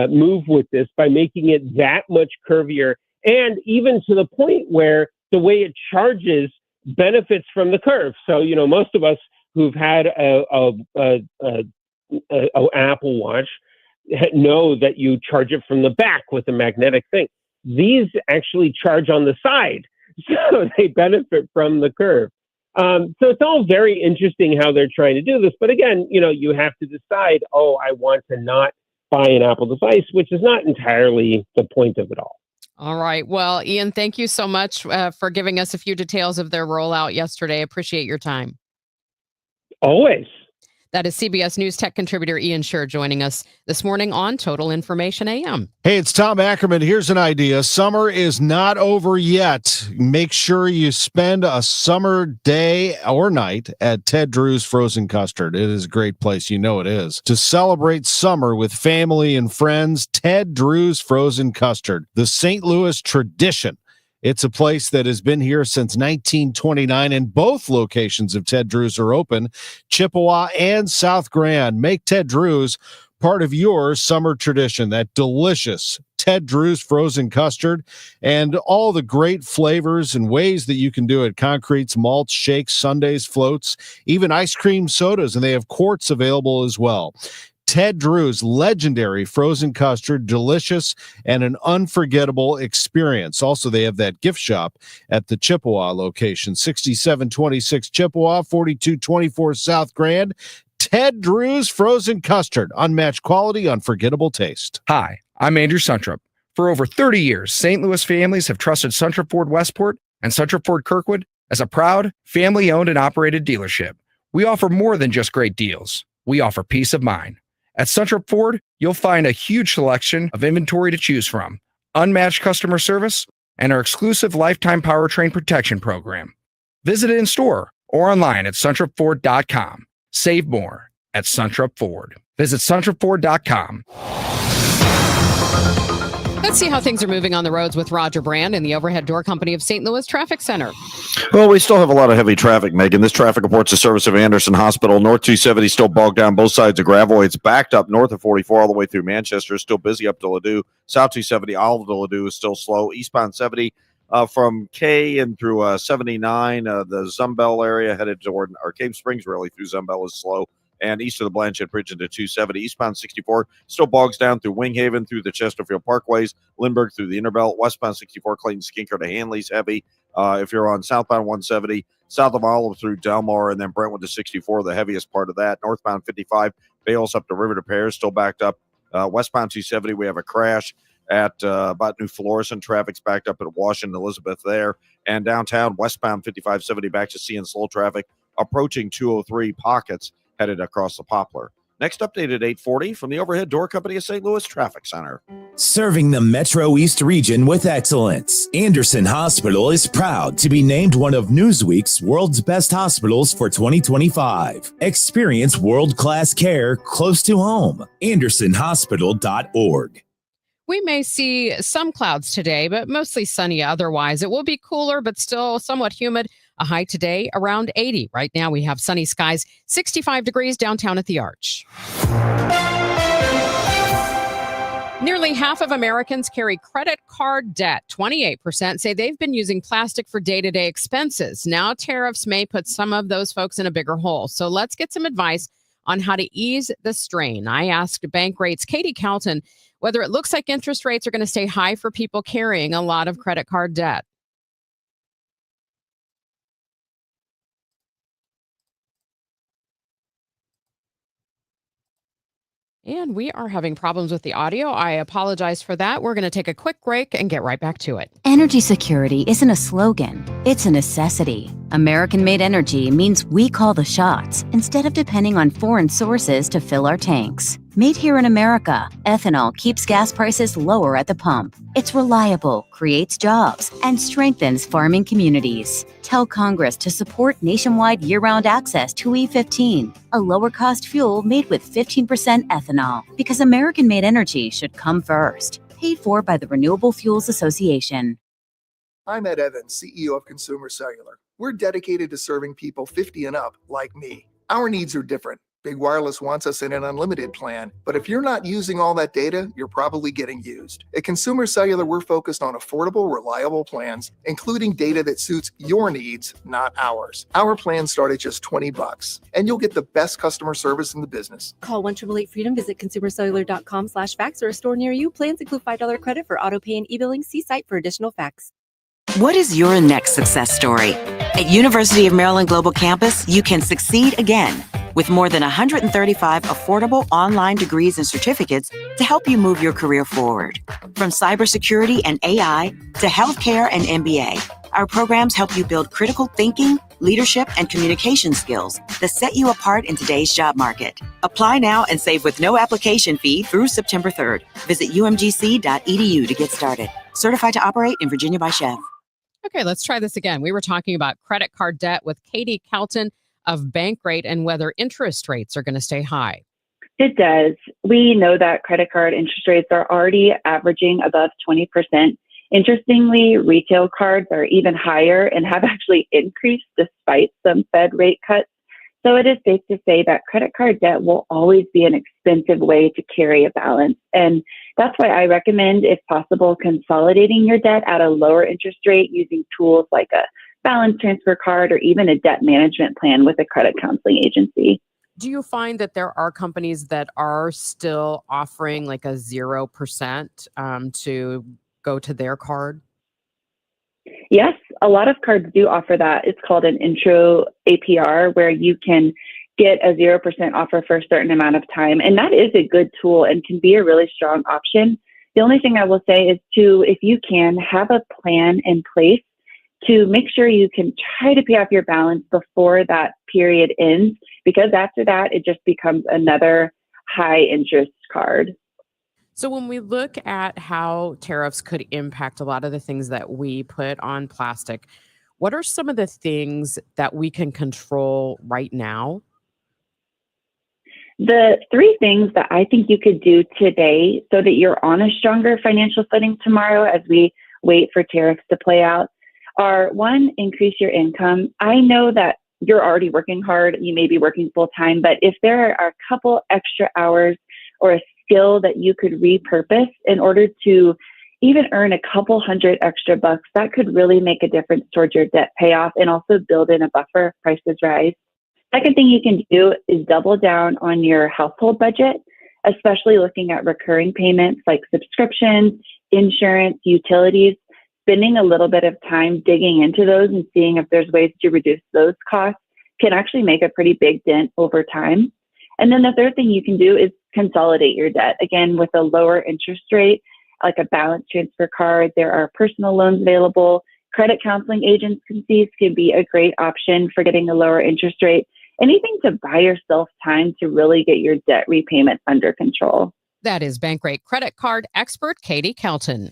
move with this by making it that much curvier, and even to the point where the way it charges benefits from the curve. So, most of us who've had an Apple Watch know that you charge it from the back with a magnetic thing. These actually charge on the side, so they benefit from the curve. So it's all very interesting how they're trying to do this. But again, you have to decide, I want to not buy an Apple device, which is not entirely the point of it all. All right. Well, Ian, thank you so much for giving us a few details of their rollout yesterday. Appreciate your time. Always. That is CBS News tech contributor Ian Scher joining us this morning on Total Information AM. Hey, it's Tom Ackerman. Here's an idea. Summer is not over yet. Make sure you spend a summer day or night at Ted Drew's Frozen Custard. It is a great place. You know it is. To celebrate summer with family and friends, Ted Drew's Frozen Custard, the St. Louis tradition. It's a place that has been here since 1929, and both locations of Ted Drew's are open, Chippewa and South Grand. Make Ted Drew's part of your summer tradition, that delicious Ted Drew's frozen custard, and all the great flavors and ways that you can do it. Concretes, malts, shakes, sundaes, floats, even ice cream sodas, and they have quarts available as well. Ted Drew's legendary frozen custard, delicious and an unforgettable experience. Also, they have that gift shop at the Chippewa location, 6726 Chippewa, 4224 South Grand. Ted Drew's frozen custard, unmatched quality, unforgettable taste. Hi, I'm Andrew Suntrup. For over 30 years, St. Louis families have trusted Suntrup Ford Westport and Suntrup Ford Kirkwood as a proud, family-owned and operated dealership. We offer more than just great deals. We offer peace of mind. At Suntrup Ford, you'll find a huge selection of inventory to choose from, unmatched customer service, and our exclusive lifetime powertrain protection program. Visit it in store or online at suntrupford.com. Save more at Suntrup Ford. Visit suntrupford.com. Let's see how things are moving on the roads with Roger Brand and the Overhead Door Company of St. Louis Traffic Center. Well, we still have a lot of heavy traffic, Megan. This traffic reports the service of Anderson Hospital. North 270 still bogged down both sides of Gravois. It's backed up north of 44 all the way through Manchester. Still busy up to Ladue. South 270 all of the Ladue is still slow. Eastbound 70 from K and through 79, the Zumbell area headed toward Cave Springs really through Zumbell is slow. and east of the Blanchette Bridge into 270. Eastbound 64 still bogs down through Winghaven, through the Chesterfield Parkways, Lindbergh through the Innerbelt. Westbound 64 Clayton Skinker to Hanley's heavy. If you're on southbound 170, south of Olive through Delmar, and then Brentwood to 64, the heaviest part of that. Northbound 55, Bales up to River to Pears, still backed up. Westbound 270, we have a crash at about New Florissant. Traffic's backed up at Washington Elizabeth there. And downtown, westbound 5570 back to seeing slow traffic approaching 203 pockets headed across the Poplar. Next update at 8:40 from the Overhead Door Company of St. Louis Traffic Center. Serving the Metro East region with excellence, Anderson Hospital is proud to be named one of Newsweek's World's Best Hospitals for 2025. Experience world-class care close to home. AndersonHospital.org. We may see some clouds today, but mostly sunny otherwise. It will be cooler, but still somewhat humid. A high today around 80. Right now we have sunny skies, 65 degrees downtown at the Arch. Nearly half of Americans carry credit card debt. 28% say they've been using plastic for day-to-day expenses. Now tariffs may put some of those folks in a bigger hole. So let's get some advice on how to ease the strain. I asked Bankrate's Katie Calton whether it looks like interest rates are going to stay high for people carrying a lot of credit card debt. And we are having problems with the audio. I apologize for that. We're going to take a quick break and get right back to it. Energy security isn't a slogan, it's a necessity. American-made energy means we call the shots instead of depending on foreign sources to fill our tanks. Made here in America, ethanol keeps gas prices lower at the pump. It's reliable, creates jobs, and strengthens farming communities. Tell Congress to support nationwide year-round access to E15, a lower-cost fuel made with 15% ethanol, because American-made energy should come first. Paid for by the Renewable Fuels Association. I'm Ed Evans, CEO of Consumer Cellular. We're dedicated to serving people 50 and up like me. Our needs are different. Big Wireless wants us in an unlimited plan, but if you're not using all that data, you're probably getting used. At Consumer Cellular, we're focused on affordable, reliable plans, including data that suits your needs, not ours. Our plans start at just $20, and you'll get the best customer service in the business. Call 1-888-FREEDOM, visit consumercellular.com/facts or a store near you. Plans include $5 credit for auto pay and e-billing. See site for additional facts. What is your next success story? At University of Maryland Global Campus, you can succeed again with more than 135 affordable online degrees and certificates to help you move your career forward. From cybersecurity and AI to healthcare and MBA, our programs help you build critical thinking, leadership, and communication skills that set you apart in today's job market. Apply now and save with no application fee through September 3rd. Visit umgc.edu to get started. Certified to operate in Virginia by Chef. Okay, let's try this again. We were talking about credit card debt with Katie Calton of Bankrate and whether interest rates are going to stay high. It does. We know that credit card interest rates are already averaging above 20%. Interestingly, retail cards are even higher and have actually increased despite some Fed rate cuts. So it is safe to say that credit card debt will always be an expensive way to carry a balance. And that's why I recommend, if possible, consolidating your debt at a lower interest rate using tools like a balance transfer card or even a debt management plan with a credit counseling agency. Do you find that there are companies that are still offering like a 0% to go to their card? Yes, a lot of cards do offer that. It's called an intro APR, where you can get a 0% offer for a certain amount of time. And that is a good tool and can be a really strong option. The only thing I will say is to, if you can, have a plan in place to make sure you can try to pay off your balance before that period ends, because after that, it just becomes another high interest card. So when we look at how tariffs could impact a lot of the things that we put on plastic, what are some of the things that we can control right now? The three things that I think you could do today so that you're on a stronger financial footing tomorrow as we wait for tariffs to play out are, one, increase your income. I know that you're already working hard. You may be working full time, but if there are a couple extra hours or a skill that you could repurpose in order to even earn a couple hundred extra bucks, that could really make a difference towards your debt payoff and also build in a buffer if prices rise. Second thing you can do is double down on your household budget, especially looking at recurring payments like subscriptions, insurance, utilities. Spending a little bit of time digging into those and seeing if there's ways to reduce those costs can actually make a pretty big dent over time. And then the third thing you can do is consolidate your debt. Again, with a lower interest rate, like a balance transfer card, there are personal loans available. Credit counseling agencies can be a great option for getting a lower interest rate. Anything to buy yourself time to really get your debt repayment under control. That is Bankrate credit card expert Katie Kelton.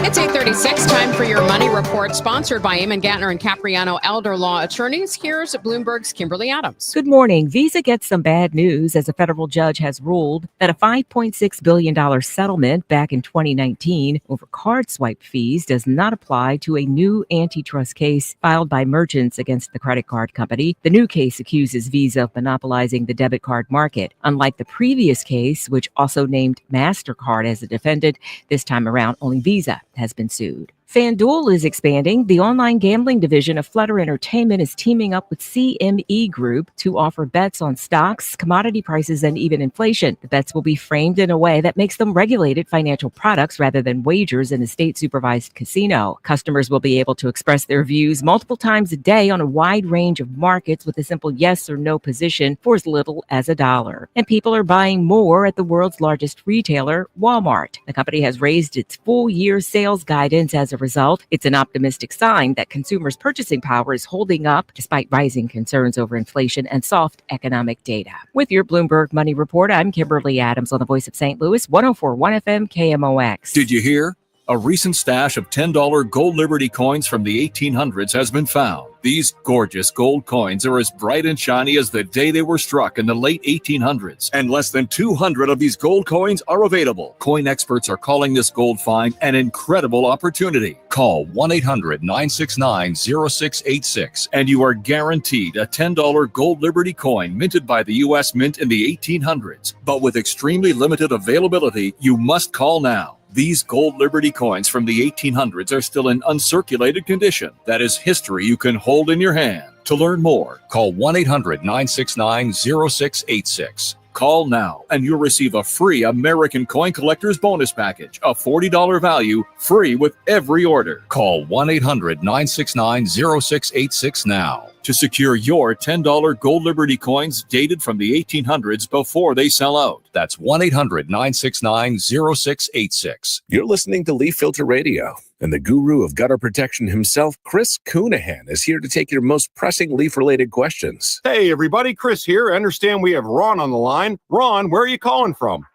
It's 8:36, time for your money report, sponsored by Eamon Gattner and Capriano Elder Law Attorneys. Here's Bloomberg's Kimberly Adams. Good morning. Visa gets some bad news as a federal judge has ruled that a $5.6 billion settlement back in 2019 over card swipe fees does not apply to a new antitrust case filed by merchants against the credit card company. The new case accuses Visa of monopolizing the debit card market. Unlike the previous case, which also named MasterCard as a defendant, this time around only Visa has been sued. FanDuel is expanding. The online gambling division of Flutter Entertainment is teaming up with CME Group to offer bets on stocks, commodity prices, and even inflation. The bets will be framed in a way that makes them regulated financial products rather than wagers in a state-supervised casino. Customers will be able to express their views multiple times a day on a wide range of markets with a simple yes or no position for as little as $1. And people are buying more at the world's largest retailer, Walmart. The company has raised its full-year sales guidance as a result. It's an optimistic sign that consumers' purchasing power is holding up despite rising concerns over inflation and soft economic data. With your Bloomberg Money Report, I'm Kimberly Adams on the Voice of St. Louis, 104.1 FM KMOX. Did you hear? A recent stash of $10 gold Liberty coins from the 1800s has been found. These gorgeous gold coins are as bright and shiny as the day they were struck in the late 1800s, and less than 200 of these gold coins are available. Coin experts are calling this gold find an incredible opportunity. Call 1-800-969-0686 and you are guaranteed a $10 gold Liberty coin minted by the U.S. Mint in the 1800s. But with extremely limited availability, you must call now. These gold Liberty coins from the 1800s are still in uncirculated condition. That is history you can hold in your hand. To learn more, call 1-800-969-0686. Call now and you'll receive a free American Coin Collector's Bonus Package, a $40 value, free with every order. Call 1-800-969-0686 now to secure your $10 gold Liberty coins dated from the 1800s before they sell out. That's 1-800-969-0686. You're listening to Leaf Filter Radio, and the guru of gutter protection himself, Chris Coonahan, is here to take your most pressing leaf-related questions. Hey, everybody, Chris here. I understand we have Ron on the line. Ron, where are you calling from?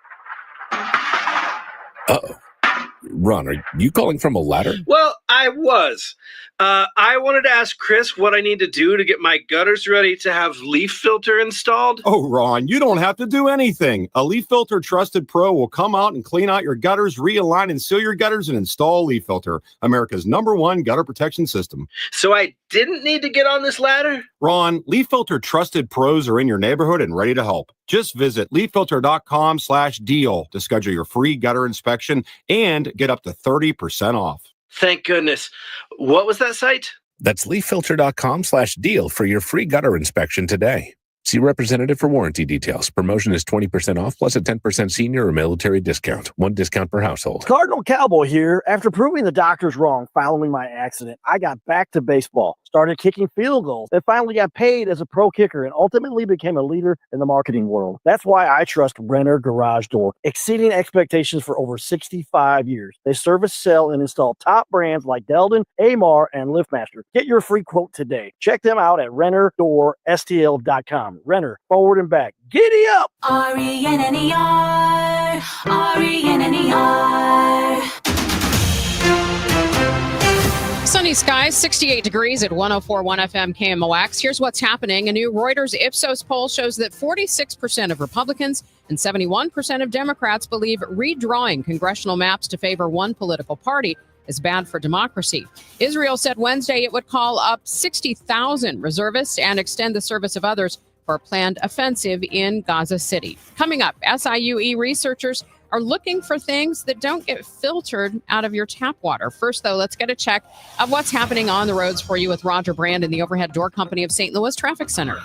Uh-oh. Ron, are you calling from a ladder? Well, I was. I wanted to ask Chris what I need to do to get my gutters ready to have leaf filter installed. Oh, Ron, you don't have to do anything. A Leaf Filter Trusted Pro will come out and clean out your gutters, realign and seal your gutters, and install Leaf Filter, America's #1 gutter protection system. So I didn't need to get on this ladder? Ron, Leaf Filter Trusted Pros are in your neighborhood and ready to help. Just visit leaffilter.com/deal to schedule your free gutter inspection and get up to 30% off. Thank goodness. What was that site? That's leaffilter.com/deal for your free gutter inspection today. See representative for warranty details. Promotion is 20% off plus a 10% senior or military discount. One discount per household. Cardinal Cowboy here. After proving the doctors wrong following my accident, I got back to baseball, started kicking field goals, and finally got paid as a pro kicker and ultimately became a leader in the marketing world. That's why I trust Renner Garage Door, exceeding expectations for over 65 years. They service, sell, and install top brands like Delden, Amar, and LiftMaster. Get your free quote today. Check them out at RennerDoorSTL.com. Renner, forward and back. Giddy up! RENNER, RENNER. Sunny skies, 68 degrees at 104.1 FM KMOX. Here's what's happening. A new Reuters Ipsos poll shows that 46% of Republicans and 71% of Democrats believe redrawing congressional maps to favor one political party is bad for democracy. Israel said Wednesday it would call up 60,000 reservists and extend the service of others for a planned offensive in Gaza City. Coming up, SIUE researchers are looking for things that don't get filtered out of your tap water. First, though, let's get a check of what's happening on the roads for you with Roger Brand in the Overhead Door Company of St. Louis Traffic Center.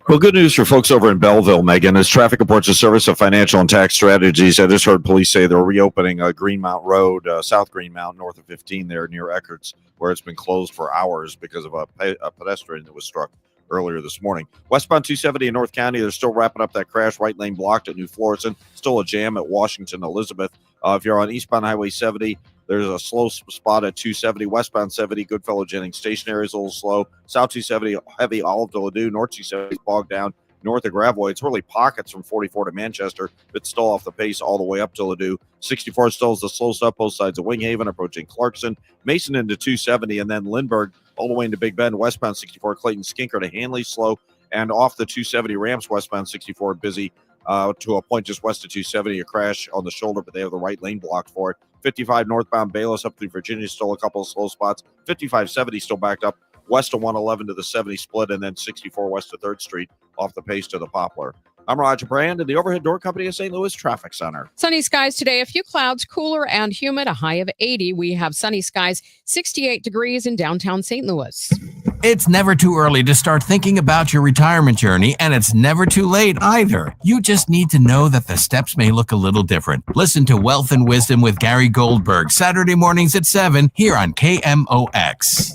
Well, good news for folks over in Belleville, Megan. As Traffic Reports a Service of Financial and Tax Strategies, I just heard police say they're reopening Greenmount Road, South Greenmount, north of 15 there near Eckert's, where it's been closed for hours because of a pedestrian that was struck earlier this morning. Westbound 270 in North County, they're still wrapping up that crash. Right lane blocked at New Florissant. Still a jam at Washington Elizabeth. If you're on eastbound Highway 70, there's a slow spot at 270. Westbound 70, Goodfellow Jennings Station area is a little slow. South 270, heavy Olive to Ladue. North 270 is bogged down. North of Gravois, it's really pockets from 44 to Manchester, but still off the pace all the way up to Ladue. 64 still is the slow stuff, both sides of Winghaven, approaching Clarkson. Mason into 270, and then Lindbergh all the way into Big Bend. Westbound 64, Clayton Skinker to Hanley, slow. And off the 270 ramps, westbound 64, busy to a point just west of 270, a crash on the shoulder, but they have the right lane blocked for it. 55 northbound Bayless up through Virginia, still a couple of slow spots. 55-70 still backed up west of 111 to the 70 split, and then 64 west of 3rd Street off the pace to the Poplar. I'm Roger Brand in the Overhead Door Company of St. Louis Traffic Center. Sunny skies today, a few clouds, cooler and humid, a high of 80. We have sunny skies, 68 degrees in downtown St. Louis. It's never too early to start thinking about your retirement journey, and it's never too late either. You just need to know that the steps may look a little different. Listen to Wealth and Wisdom with Gary Goldberg, Saturday mornings at 7 here on KMOX.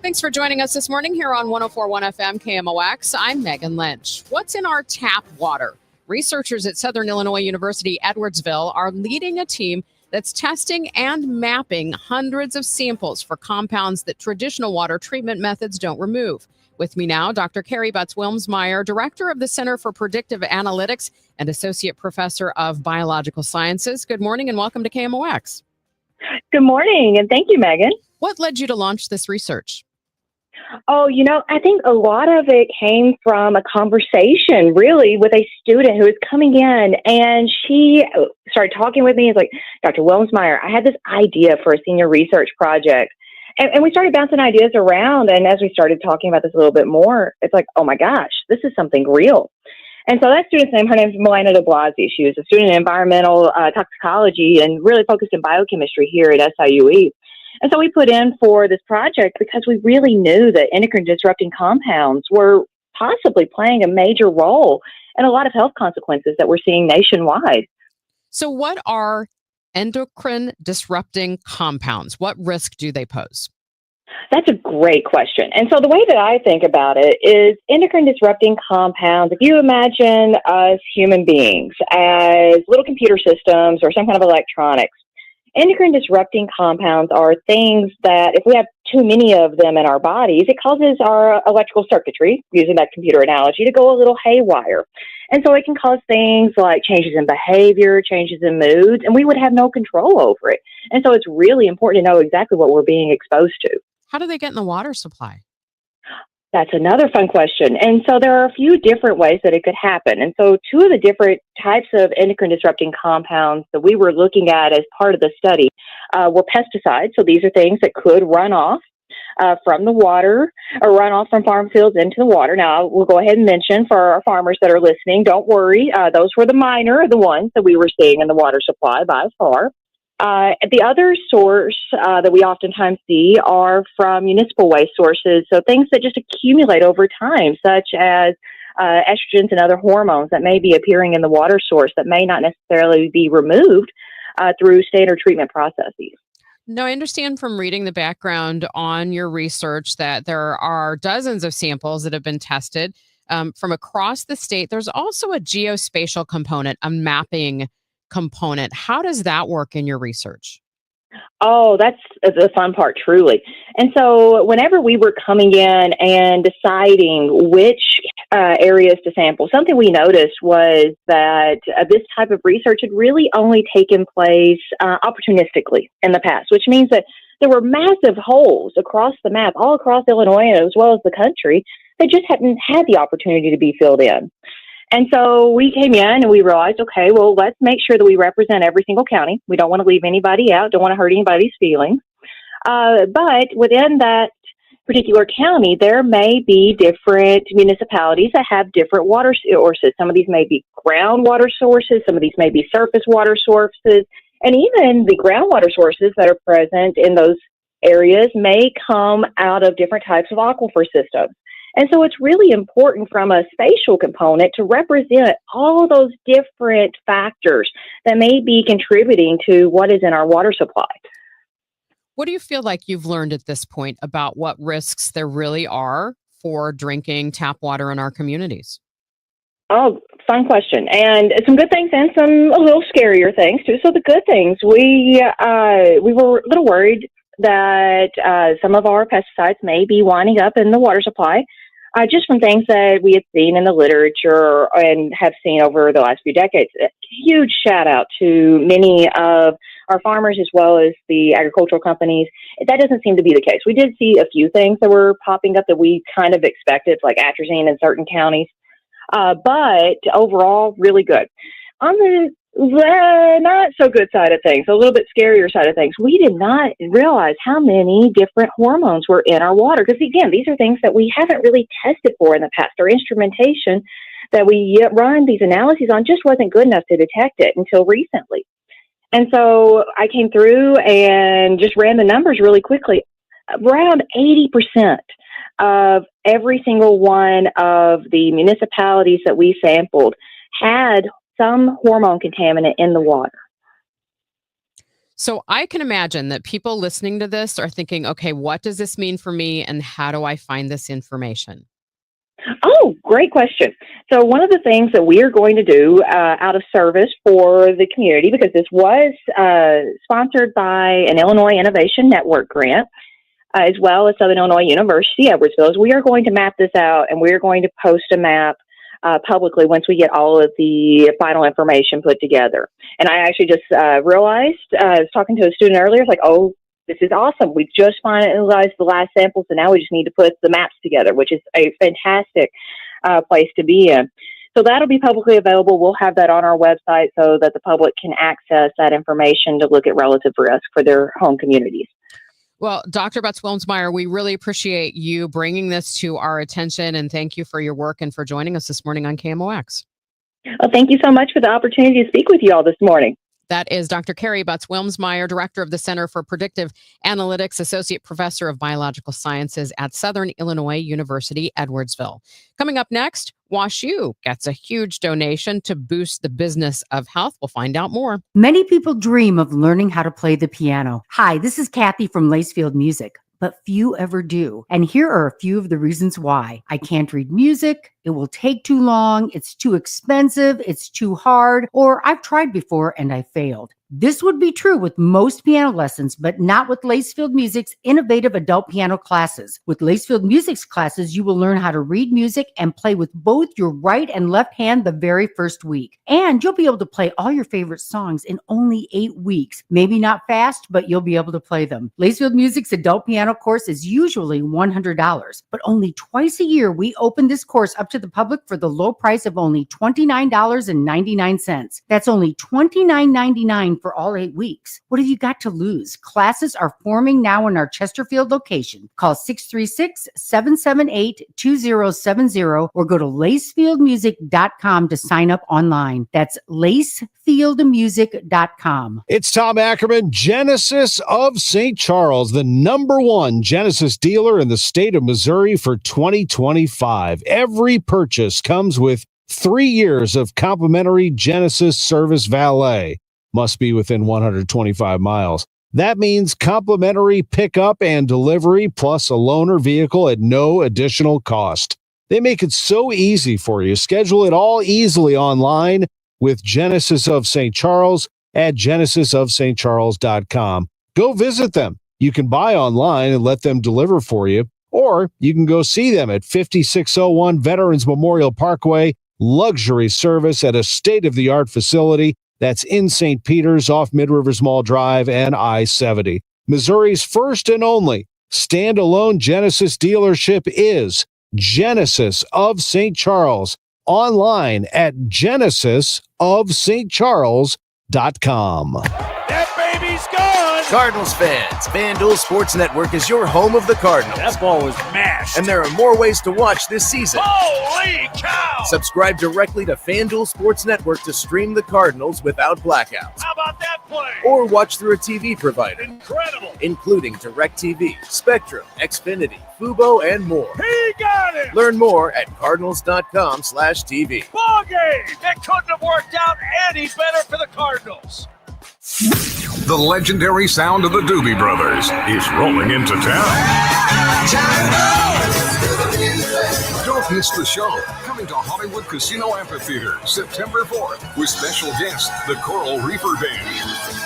Thanks for joining us this morning here on 104.1 FM KMOX. I'm Megan Lynch. What's in our tap water? Researchers at Southern Illinois University Edwardsville are leading a team that's testing and mapping hundreds of samples for compounds that traditional water treatment methods don't remove. With me now, Dr. Carrie Butts-Wilmsmeyer, Director of the Center for Predictive Analytics and Associate Professor of Biological Sciences. Good morning and welcome to KMOX. Good morning, and thank you, Megan. What led you to launch this research? Oh, I think a lot of it came from a conversation, really, with a student who was coming in, and she started talking with me. It's like, Dr. Wilmsmeyer, I had this idea for a senior research project. And we started bouncing ideas around, and as we started talking about this a little bit more, it's like, oh my gosh, this is something real. And so that student's name, her name is Milena de Blasi. She was a student in environmental toxicology and really focused in biochemistry here at SIUE. And so we put in for this project because we really knew that endocrine disrupting compounds were possibly playing a major role in a lot of health consequences that we're seeing nationwide. So what are endocrine disrupting compounds? What risk do they pose? That's a great question. And so the way that I think about it is endocrine disrupting compounds, if you imagine us human beings as little computer systems or some kind of electronics, endocrine disrupting compounds are things that if we have too many of them in our bodies, it causes our electrical circuitry, using that computer analogy, to go a little haywire. And so it can cause things like changes in behavior, changes in moods, and we would have no control over it. And so it's really important to know exactly what we're being exposed to. How do they get in the water supply? That's another fun question. And so there are a few different ways that it could happen. And so two of the different types of endocrine disrupting compounds that we were looking at as part of the study were pesticides. So these are things that could run off from the water or run off from farm fields into the water. Now, we'll go ahead and mention for our farmers that are listening, don't worry. Those were the minor of the ones that we were seeing in the water supply by far. The other source that we oftentimes see are from municipal waste sources, so things that just accumulate over time, such as estrogens and other hormones that may be appearing in the water source that may not necessarily be removed through standard treatment processes. Now, I understand from reading the background on your research that there are dozens of samples that have been tested from across the state. There's also a geospatial component, a mapping component. How does that work in your research? Oh, that's the fun part, truly. And so whenever we were coming in and deciding which areas to sample, something we noticed was that this type of research had really only taken place opportunistically in the past, which means that there were massive holes across the map, all across Illinois as well as the country, that just hadn't had the opportunity to be filled in. And so we came in and we realized, okay, well, let's make sure that we represent every single county. We don't want to leave anybody out, don't want to hurt anybody's feelings. But within that particular county, there may be different municipalities that have different water sources. Some of these may be groundwater sources, some of these may be surface water sources, and even the groundwater sources that are present in those areas may come out of different types of aquifer systems. And so it's really important from a spatial component to represent all those different factors that may be contributing to what is in our water supply. What do you feel like you've learned at this point about what risks there really are for drinking tap water in our communities? Oh, fun question. And some good things and some a little scarier things too. So the good things, we were a little worried that some of our pesticides may be winding up in the water supply. Just from things that we had seen in the literature and have seen over the last few decades. A huge shout out to many of our farmers as well as the agricultural companies. That doesn't seem to be the case. We did see a few things that were popping up that we kind of expected, like atrazine in certain counties. But overall, really good. On the not so good side of things, a little bit scarier side of things, we did not realize how many different hormones were in our water. Because again, these are things that we haven't really tested for in the past. Our instrumentation that we run these analyses on just wasn't good enough to detect it until recently. And so I came through and just ran the numbers really quickly. Around 80% of every single one of the municipalities that we sampled had some hormone contaminant in the water. So I can imagine that people listening to this are thinking, okay, what does this mean for me and how do I find this information? Oh, great question. So one of the things that we are going to do out of service for the community, because this was sponsored by an Illinois Innovation Network grant, as well as Southern Illinois University, Edwardsville, is we are going to map this out and we're going to post a map publicly once we get all of the final information put together. And I actually just realized, I was talking to a student earlier, it's like, oh, this is awesome. We've just finalized the last samples, and now we just need to put the maps together, which is a fantastic place to be in. So that'll be publicly available. We'll have that on our website so that the public can access that information to look at relative risk for their home communities. Well, Dr. Butts-Wilmsmeyer, we really appreciate you bringing this to our attention, and thank you for your work and for joining us this morning on KMOX. Well, thank you so much for the opportunity to speak with you all this morning. That is Dr. Carrie Butts-Wilmsmeyer, Director of the Center for Predictive Analytics, Associate Professor of Biological Sciences at Southern Illinois University, Edwardsville. Coming up next, WashU gets a huge donation to boost the business of health. We'll find out more. Many people dream of learning how to play the piano. Hi, this is Kathy from Lacefield Music, but few ever do. And here are a few of the reasons why. I can't read music, it will take too long, it's too expensive, it's too hard, or I've tried before and I failed. This would be true with most piano lessons, but not with Lacefield Music's innovative adult piano classes. With Lacefield Music's classes, you will learn how to read music and play with both your right and left hand the very first week. And you'll be able to play all your favorite songs in only 8 weeks. Maybe not fast, but you'll be able to play them. Lacefield Music's adult piano course is usually $100, but only twice a year we open this course up to the public for the low price of only $29.99. That's only $29.99 for all 8 weeks. What have you got to lose? Classes are forming now in our Chesterfield location. Call 636-778-2070 or go to lacefieldmusic.com to sign up online. That's lacefieldmusic.com. It's Tom Ackerman, Genesis of St. Charles, the #1 Genesis dealer in the state of Missouri for 2025. Every purchase comes with 3 years of complimentary Genesis service valet. Must be within 125 miles. That means complimentary pickup and delivery plus a loaner vehicle at no additional cost. They make it so easy for you. Schedule it all easily online with Genesis of St. Charles at genesisofstcharles.com. Go visit them. You can buy online and let them deliver for you, or you can go see them at 5601 Veterans Memorial Parkway. Luxury service at a state-of-the-art facility that's in St. Peter's off Mid-Rivers Mall Drive and I-70. Missouri's first and only standalone Genesis dealership is Genesis of St. Charles. Online at genesisofstcharles.com. That baby's gone. Cardinals fans, FanDuel Sports Network is your home of the Cardinals. That ball was mashed. And there are more ways to watch this season. Holy cow! Subscribe directly to FanDuel Sports Network to stream the Cardinals without blackouts. How about that play? Or watch through a TV provider. Incredible. Including DirecTV, Spectrum, Xfinity, Fubo, and more. He got it! Learn more at cardinals.com/TV. Ball game! It couldn't have worked out any better for the Cardinals. The legendary sound of the Doobie Brothers is rolling into town. Don't miss the show. Coming to Hollywood Casino Amphitheater September 4th with special guest, the Coral Reefer Band.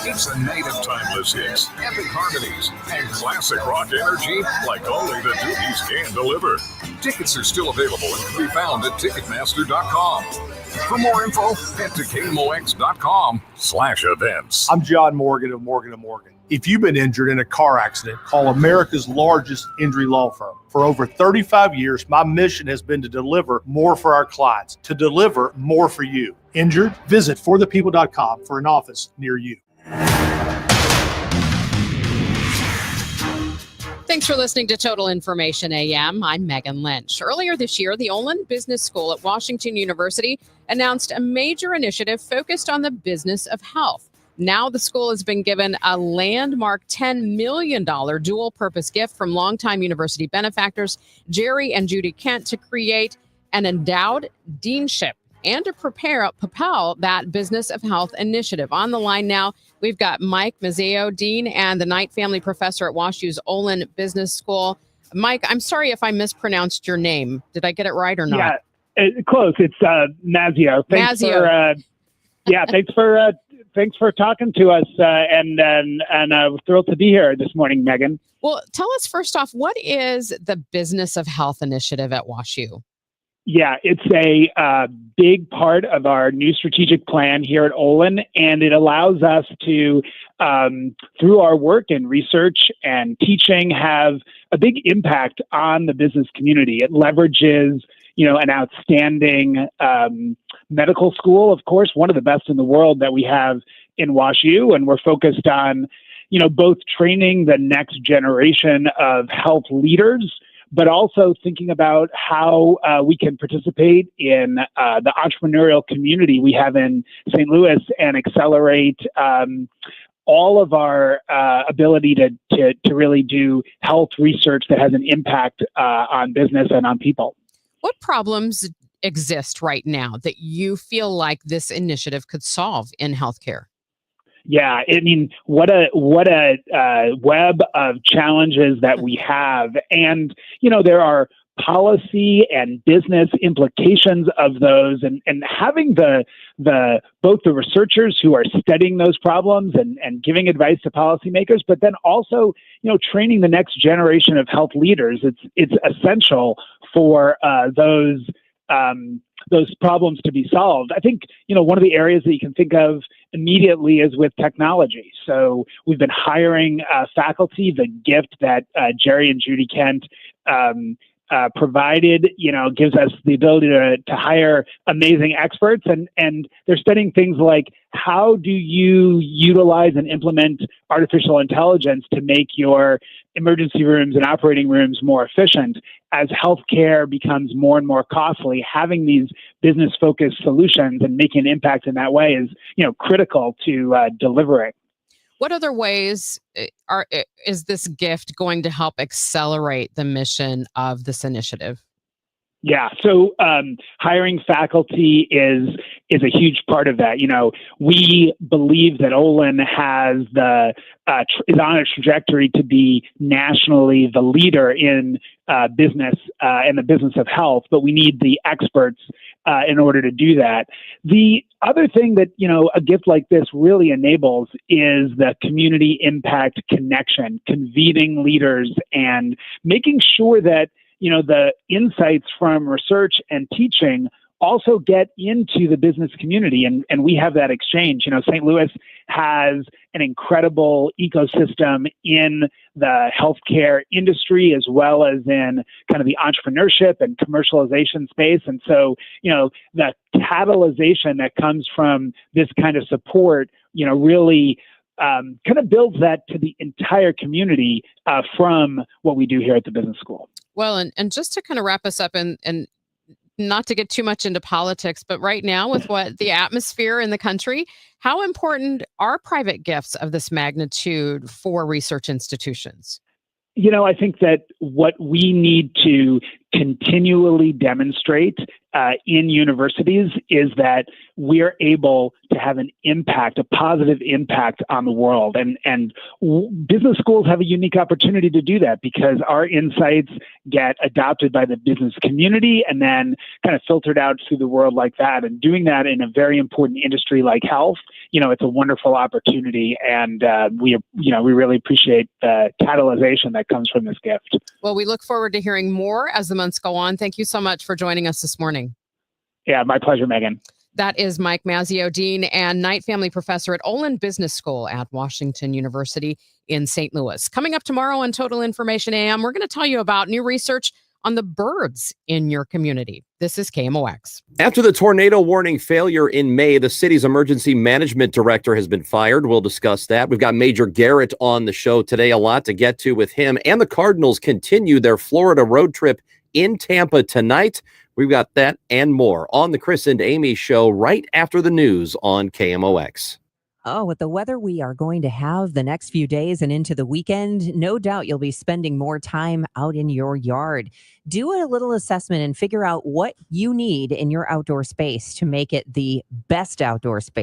It's a night of timeless hits, epic harmonies, and classic rock energy like only the Doobies can deliver. Tickets are still available and can be found at Ticketmaster.com. For more info, head to KMOX.com/events. I'm John Morgan of Morgan & Morgan. If you've been injured in a car accident, call America's largest injury law firm. For over 35 years, my mission has been to deliver more for our clients, to deliver more for you. Injured? Visit forthepeople.com for an office near you. Thanks for listening to Total Information AM. I'm Megan Lynch. Earlier this year, the Olin Business School at Washington University announced a major initiative focused on the business of health. Now the school has been given a landmark $10 million dual-purpose gift from longtime university benefactors Jerry and Judy Kent to create an endowed deanship and to propel that business of health initiative. On the line now, we've got Mike Mazzeo, Dean and the Knight Family Professor at WashU's Olin Business School. Mike, I'm sorry if I mispronounced your name. Did I get it right or not? Yeah, close. It's Mazzeo. Thanks for talking to us, and we're thrilled to be here this morning, Megan. Well, tell us first off, what is the Business of Health initiative at WashU? Yeah, it's a big part of our new strategic plan here at Olin, and it allows us to, through our work in research and teaching, have a big impact on the business community. It leverages, an outstanding medical school, of course, one of the best in the world that we have in WashU, and we're focused on, both training the next generation of health leaders, but also thinking about how we can participate in the entrepreneurial community we have in St. Louis and accelerate all of our ability to really do health research that has an impact on business and on people. What problems exist right now that you feel like this initiative could solve in healthcare? Yeah, I mean, what a web of challenges that we have, and there are policy and business implications of those, and having the both the researchers who are studying those problems and giving advice to policymakers, but then also training the next generation of health leaders. It's essential for those problems to be solved. I think, one of the areas that you can think of immediately is with technology. So we've been hiring faculty. The gift that Jerry and Judy Kent provided, gives us the ability to hire amazing experts. And they're studying things like, how do you utilize and implement artificial intelligence to make your emergency rooms and operating rooms more efficient? As healthcare becomes more and more costly, having these business-focused solutions and making an impact in that way is, critical to delivering. What other ways is this gift going to help accelerate the mission of this initiative? Yeah, so hiring faculty is a huge part of that. We believe that Olin has is on a trajectory to be nationally the leader in business and the business of health, but we need the experts in order to do that. The other thing that a gift like this really enables is the community impact connection, convening leaders and making sure that the insights from research and teaching also get into the business community. And we have that exchange. St. Louis has an incredible ecosystem in the healthcare industry, as well as in kind of the entrepreneurship and commercialization space. And so, the catalyzation that comes from this kind of support, really kind of builds that to the entire community from what we do here at the business school. Well, and just to kind of wrap us up and not to get too much into politics, but right now with what the atmosphere in the country, how important are private gifts of this magnitude for research institutions? I think that what we need to continually demonstrate in universities is that we're able to have an impact, a positive impact on the world. And business schools have a unique opportunity to do that because our insights get adopted by the business community and then kind of filtered out through the world like that. And doing that in a very important industry like health, it's a wonderful opportunity. And we really appreciate the catalyzation that comes from this gift. Well, we look forward to hearing more as the months go on. Thank you so much for joining us this morning. Yeah, my pleasure, Megan. That is Mike Mazzio, Dean and Knight Family Professor at Olin Business School at Washington University in St. Louis. Coming up tomorrow on Total Information AM, we're going to tell you about new research on the birds in your community. This is KMOX. After the tornado warning failure in May, the city's emergency management director has been fired. We'll discuss that. We've got Major Garrett on the show today. A lot to get to with him. And the Cardinals continue their Florida road trip in Tampa tonight. We've got that and more on the Chris and Amy show right after the news on KMOX. Oh, with the weather we are going to have the next few days and into the weekend, no doubt you'll be spending more time out in your yard. Do a little assessment and figure out what you need in your outdoor space to make it the best outdoor space.